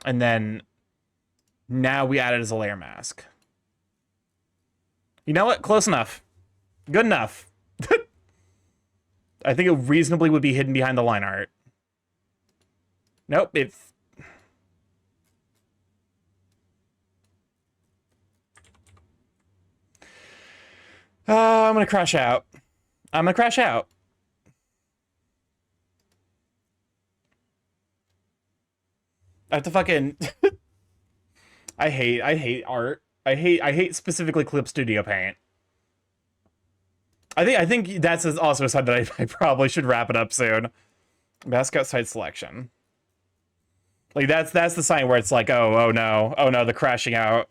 And then now we add it as a layer mask. You know what? Close enough. Good enough. I think it reasonably would be hidden behind the line art. Nope, it's... I'm gonna crash out. I'm gonna crash out. I have to fucking... I hate art. I hate specifically Clip Studio Paint. I think that's also a sign that I probably should wrap it up soon. Mask outside selection. Like that's the sign where it's like, oh no, the crashing out.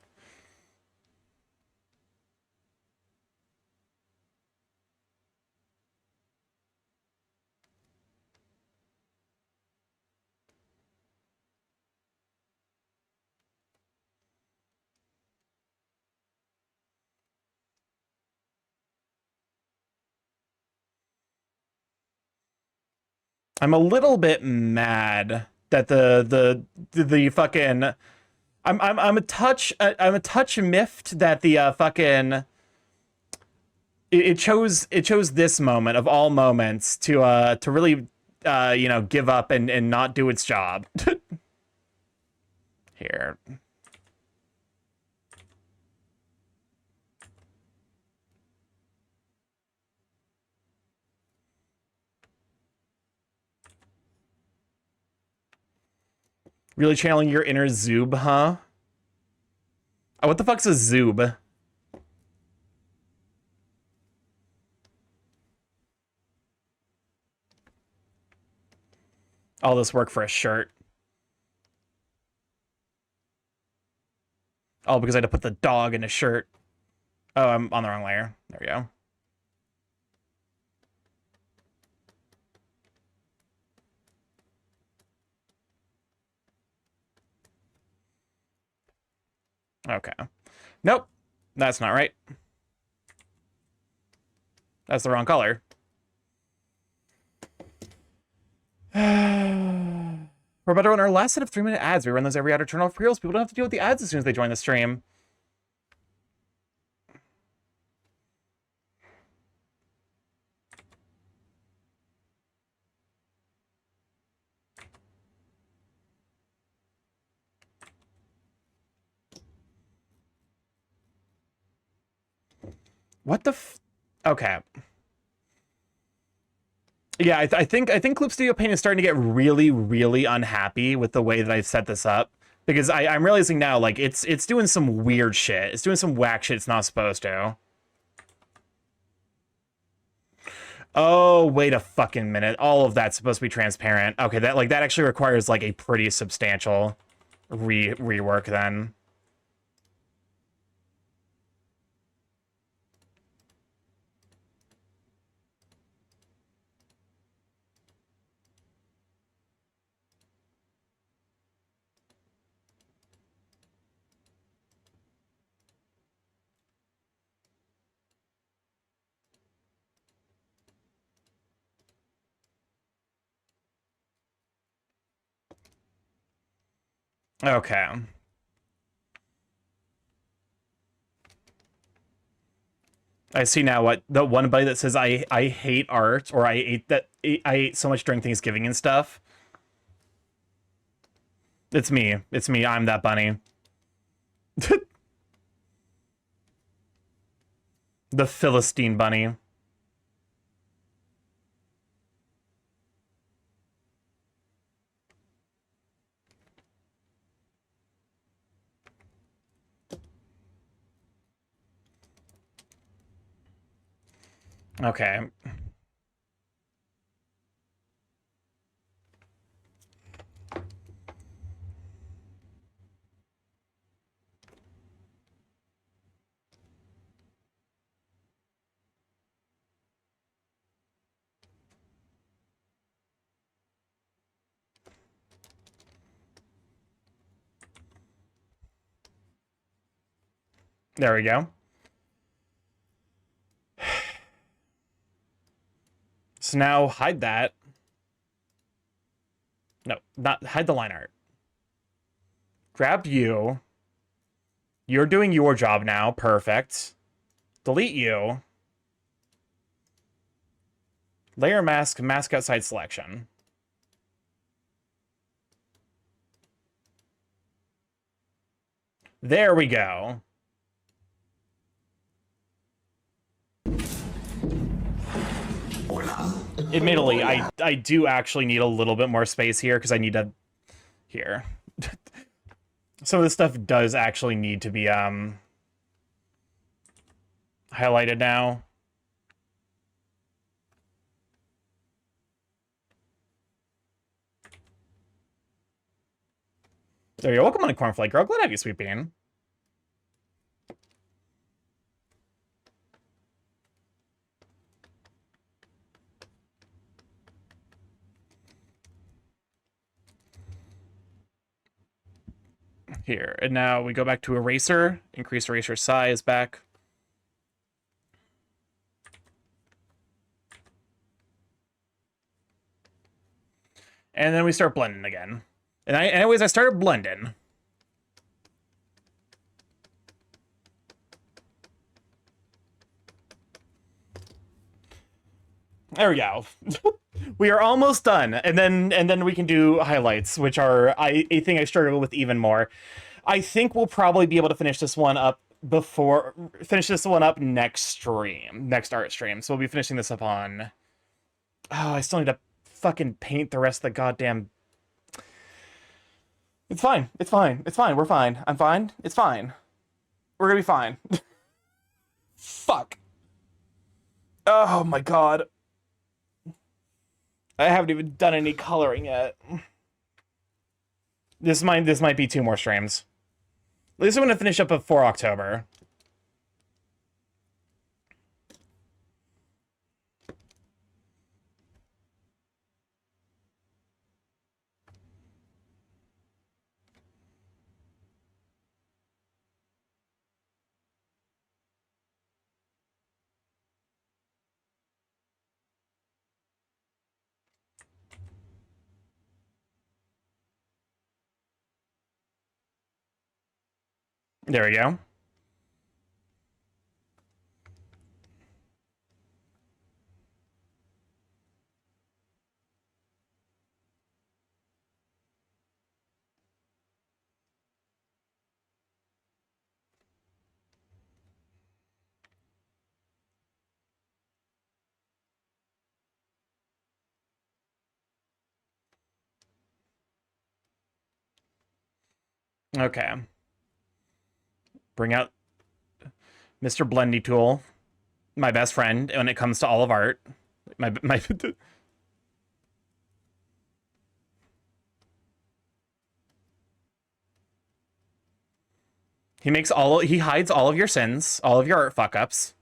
I'm a little bit mad that the fucking I'm a touch miffed that the fucking it chose this moment of all moments to really you know, give up and not do its job. Here. Really channeling your inner Zoob, huh? Oh, what the fuck's a Zoob? All this work for a shirt. Oh, because I had to put the dog in a shirt. Oh, I'm on the wrong layer. There we go. Okay. Nope. That's not right. That's the wrong color. We're about to run our last set of 3-minute ads. We run those every hour to turn off reels. People don't have to deal with the ads as soon as they join the stream. What the f... Okay. Yeah, I think Clip Studio Paint is starting to get really, really unhappy with the way that I set this up. Because I'm realizing now, like, it's doing some weird shit. It's doing some whack shit it's not supposed to. Oh, wait a fucking minute. All of that's supposed to be transparent. Okay, that actually requires, like, a pretty substantial rework then. Okay. I see now what the one buddy that says I hate art, or I ate so much during Thanksgiving and stuff. It's me. It's me. I'm that bunny. The Philistine bunny. Okay. There we go. So now hide that. No, not hide the line art. Grab you. You're doing your job now. Perfect. Delete you. Layer mask, mask outside selection. There we go. Admittedly, I do actually need a little bit more space here because I need to... Here. Some of this stuff does actually need to be highlighted now. There you go. Welcome on, Cornflake Girl. Glad to have you, Sweet Bean. Here, and now we go back to eraser, increase eraser size back. And then we start blending again. And anyways, I started blending. There we go. We are almost done, and then we can do highlights, which are a thing I struggle with even more. I think we'll probably be able to finish this one up next stream, next art stream. So we'll be finishing this up on. Oh, I still need to fucking paint the rest of the goddamn. It's fine. It's fine. It's fine. We're fine. I'm fine. It's fine. We're gonna be fine. Fuck. Oh my god. I haven't even done any coloring yet. This might be 2 more streams. At least I'm gonna finish up before October. There we go. Okay. Bring out Mr. Blendy Tool, my best friend when it comes to all of art. My he hides all of your sins, all of your art fuck ups.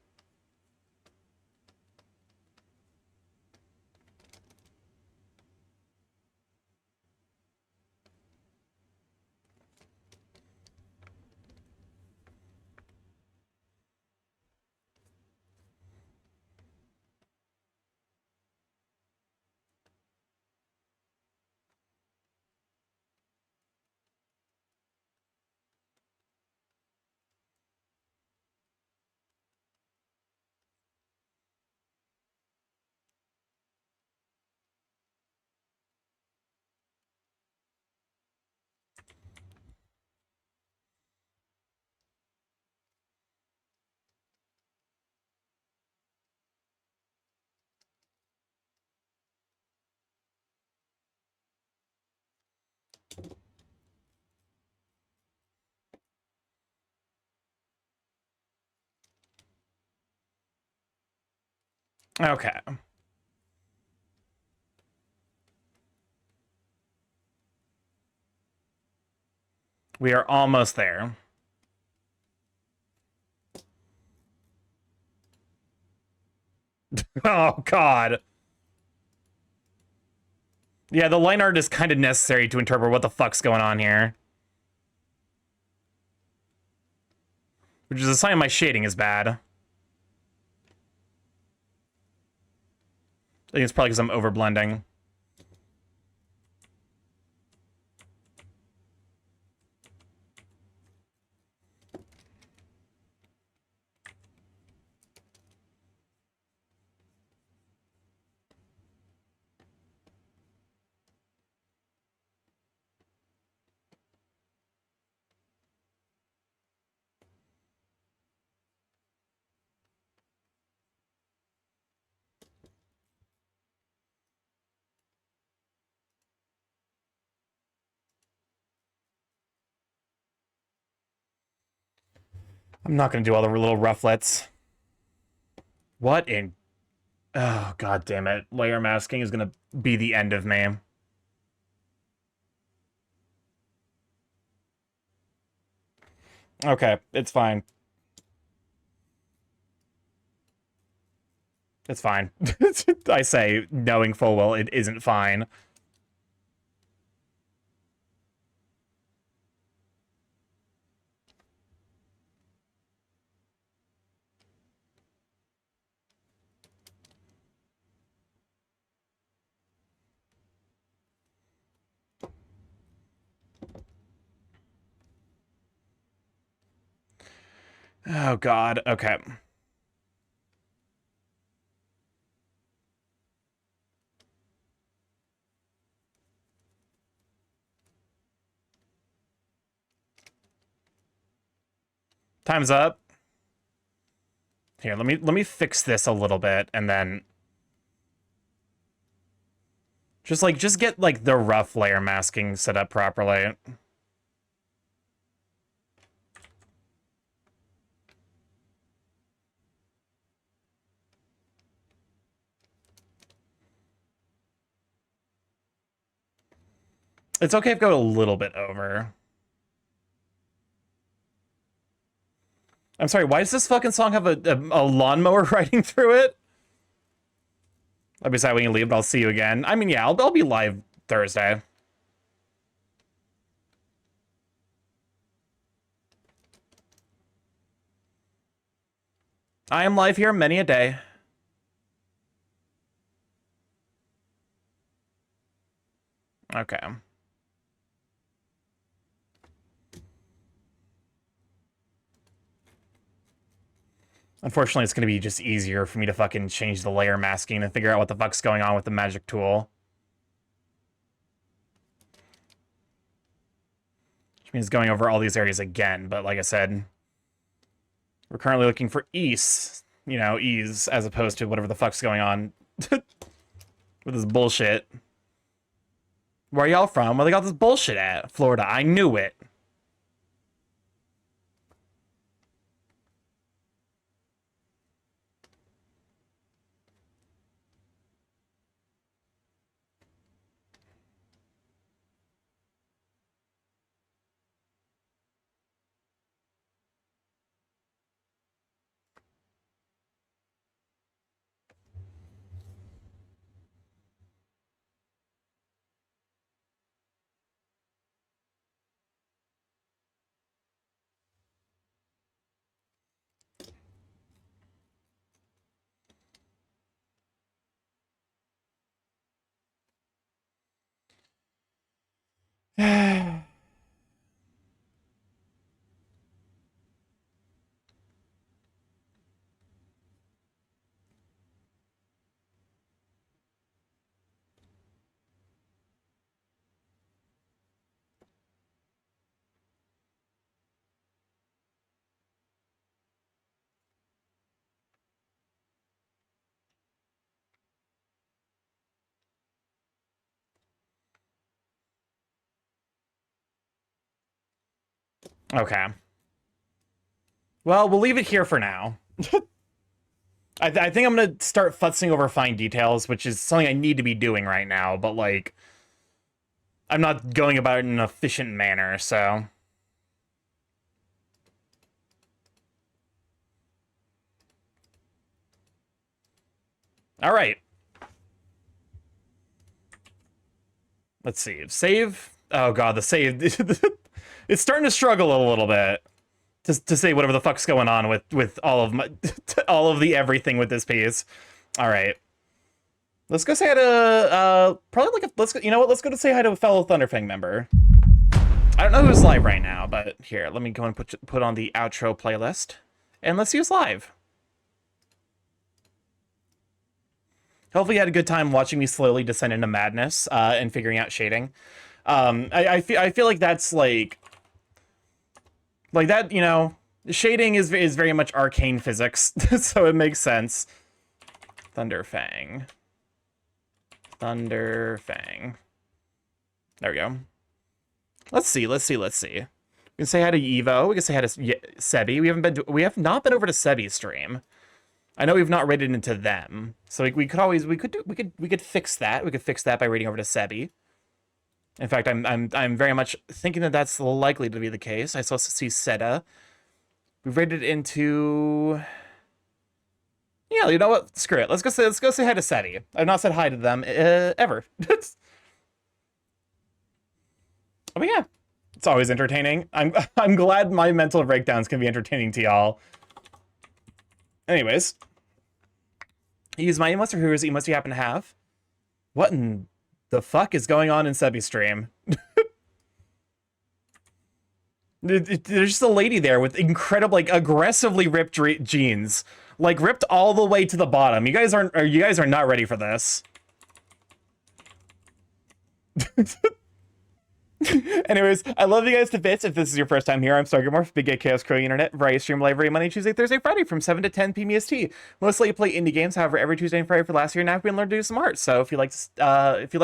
Okay. We are almost there. Oh, God. Yeah, the line art is kind of necessary to interpret what the fuck's going on here. Which is a sign my shading is bad. I think it's probably because I'm overblending. I'm not going to do all the little rufflets. What in... Oh, God damn it. Layer masking is going to be the end of me. Okay, it's fine. It's fine. I say, knowing full well it isn't fine. Oh, God. Okay. Time's up. Here, let me fix this a little bit, and then... Just get, like, the rough layer masking set up properly. It's okay if I go a little bit over. I'm sorry, why does this fucking song have a lawnmower riding through it? I'll be sad when you leave, but I'll see you again. I mean, yeah, I'll be live Thursday. I am live here many a day. Okay. Unfortunately, it's going to be just easier for me to fucking change the layer masking and figure out what the fuck's going on with the magic tool. Which means going over all these areas again, but like I said, we're currently looking for ease, you know, ease, as opposed to whatever the fuck's going on with this bullshit. Where are y'all from? Where they got this bullshit at? Florida. I knew it. Okay. Well, we'll leave it here for now. I think I'm gonna start futzing over fine details, which is something I need to be doing right now, but, like, I'm not going about it in an efficient manner, so... Alright. Let's see. Save. Oh god, the save. It's starting to struggle a little bit to say whatever the fuck's going on with all of my all of the everything with this piece. All right, let's go say hi to probably like let's go, you know what? Let's go to say hi to a fellow Thunderfang member. I don't know who's live right now, but here, let me go and put on the outro playlist, and let's see who's live. Hopefully you had a good time watching me slowly descend into madness and figuring out shading. I feel like that's like that, you know, shading is very much arcane physics, so it makes sense. Thunderfang. Thunderfang. There we go. Let's see. We can say hi to Evo. We can say hi to Sebi. We have not been over to Sebi's stream. I know we've not raided into them, so we could fix that. We could fix that by raiding over to Sebi. In fact, I'm very much thinking that that's likely to be the case. I still see Seta. We've raided into. Yeah, you know what? Screw it. Let's go say hi to Seti. I've not said hi to them ever. Oh yeah, it's always entertaining. I'm glad my mental breakdowns can be entertaining to y'all. Anyways. Use my emotes or who's emotes you happen to have. What in the fuck is going on in Sebi's stream? There's just a lady there with incredible, like, aggressively ripped jeans, like ripped all the way to the bottom. You guys are not ready for this. Anyways, I love you guys to bits. If this is your first time here, I'm StarkyMorph, Big Gay Chaos Crow Internet, where I stream live every Monday, Tuesday, Thursday, Friday from 7 to 10 p.m. EST. Mostly I play indie games, however, every Tuesday and Friday for the last year now I've been learning to do some art. So if you like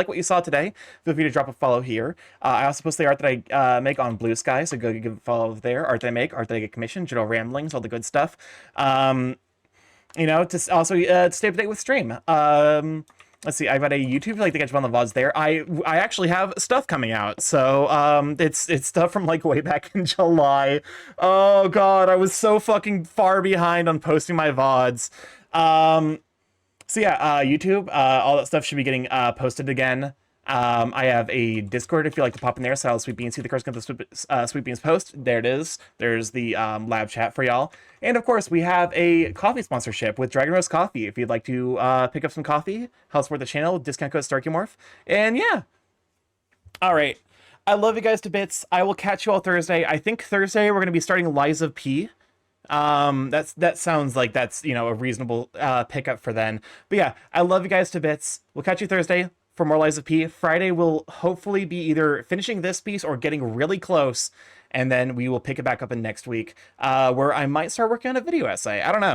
what you saw today, feel free to drop a follow here. I also post the art that I make on Blue Sky, so go give a follow there. Art that I make, art that I get commissioned, general ramblings, all the good stuff. You know, to also to stay up to date with stream. Let's see, I've got a YouTube, like to catch up on the VODs there. I actually have stuff coming out. So, it's stuff from like way back in July. Oh god, I was so fucking far behind on posting my VODs. So yeah, YouTube, all that stuff should be getting posted again. I have a Discord if you like to pop in there, so I'll Sweet Beans, see the curse of the Sweet Beans post. There it is. There's the lab chat for y'all. And of course, we have a coffee sponsorship with Dragon Roast Coffee. If you'd like to pick up some coffee, help support the channel, discount code StarkyMorph. And yeah. All right. I love you guys to bits. I will catch you all Thursday. I think Thursday we're going to be starting Lies of P. That sounds like that's, you know, a reasonable pickup for then. But yeah, I love you guys to bits. We'll catch you Thursday for more Lies of P. Friday will hopefully be either finishing this piece or getting really close, and then we will pick it back up in next week, where I might start working on a video essay. I don't know.